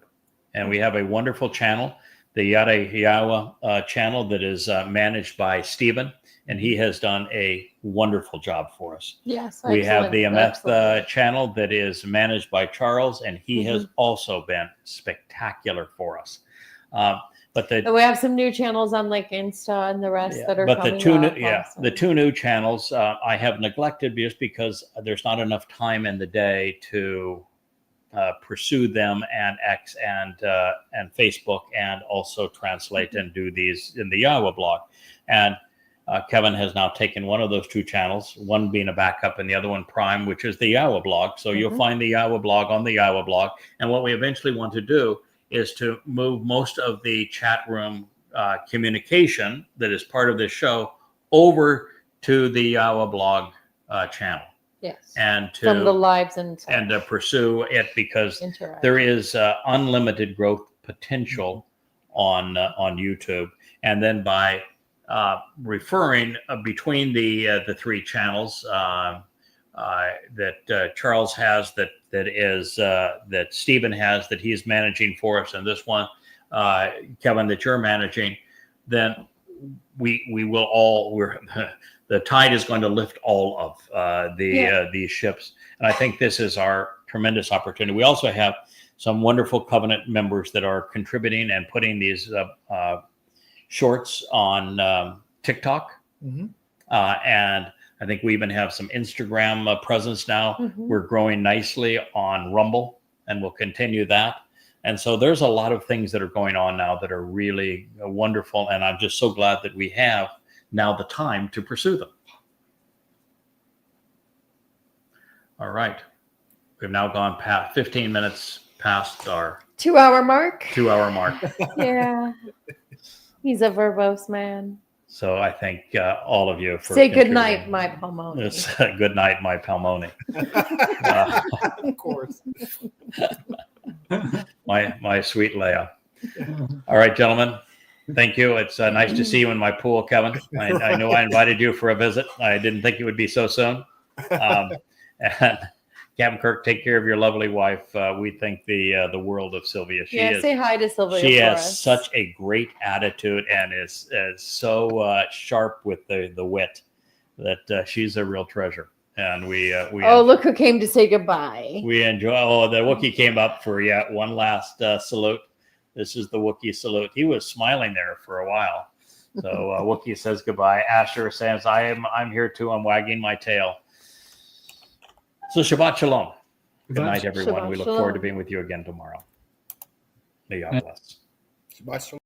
And we have a wonderful channel, the Yahweh channel, that is managed by Stephen, and he has done a wonderful job for us. Yes, we have the Ameth channel that is managed by Charles, and he has also been spectacular for us. But we have some new channels on like Insta and the rest that are coming up. The two new channels I have neglected just because there's not enough time in the day to pursue them, and X and Facebook, and also translate and do these in the Yahweh blog. And Kevin has now taken one of those two channels, one being a backup and the other one prime, which is the Yahweh blog. So you'll find the Yahweh blog on the Yahweh blog. And what we eventually want to do is to move most of the chat room communication that is part of this show over to the Yahweh blog channel. Yes. And from the lives and to pursue it, because there is unlimited growth potential on YouTube. And then by referring between the three channels, that Charles has, that Stephen has, that he's managing for us, and this one, Kevin, that you're managing, then we will all, the tide is going to lift all of these ships. And I think this is our tremendous opportunity. We also have some wonderful covenant members that are contributing and putting these shorts on TikTok. Mhm. And I think we even have some Instagram presence now. We're growing nicely on Rumble, and we'll continue that. And so there's a lot of things that are going on now that are really wonderful. And I'm just so glad that we have now the time to pursue them. All right. We've now gone past 15 minutes past our 2-hour mark. 2-hour mark. Yeah. He's a verbose man. So I thank all of you for Say good contributing. night, my Palmoni. It's, good night, my Palmoni. Of course. My sweet Leia. All right, gentlemen. Thank you. It's nice to see you in my pool, Kevin. I know I invited you for a visit. I didn't think it would be so soon. And Captain Kirk, take care of your lovely wife. We think the world of Sylvia. Say hi to Sylvia. She for has us. such a great attitude and is so sharp with the wit that she's a real treasure. And we look who came to say goodbye. we enjoy. Oh, the Wookiee came up for one last salute. This is the Wookiee salute. He was smiling there for a while. So Wookiee says goodbye. Asher says, I'm here too. I'm wagging my tail. So Shabbat Shalom. Good night, everyone. Shabbat We look forward to Shalom. being with you again tomorrow. May God bless. Shabbat shalom.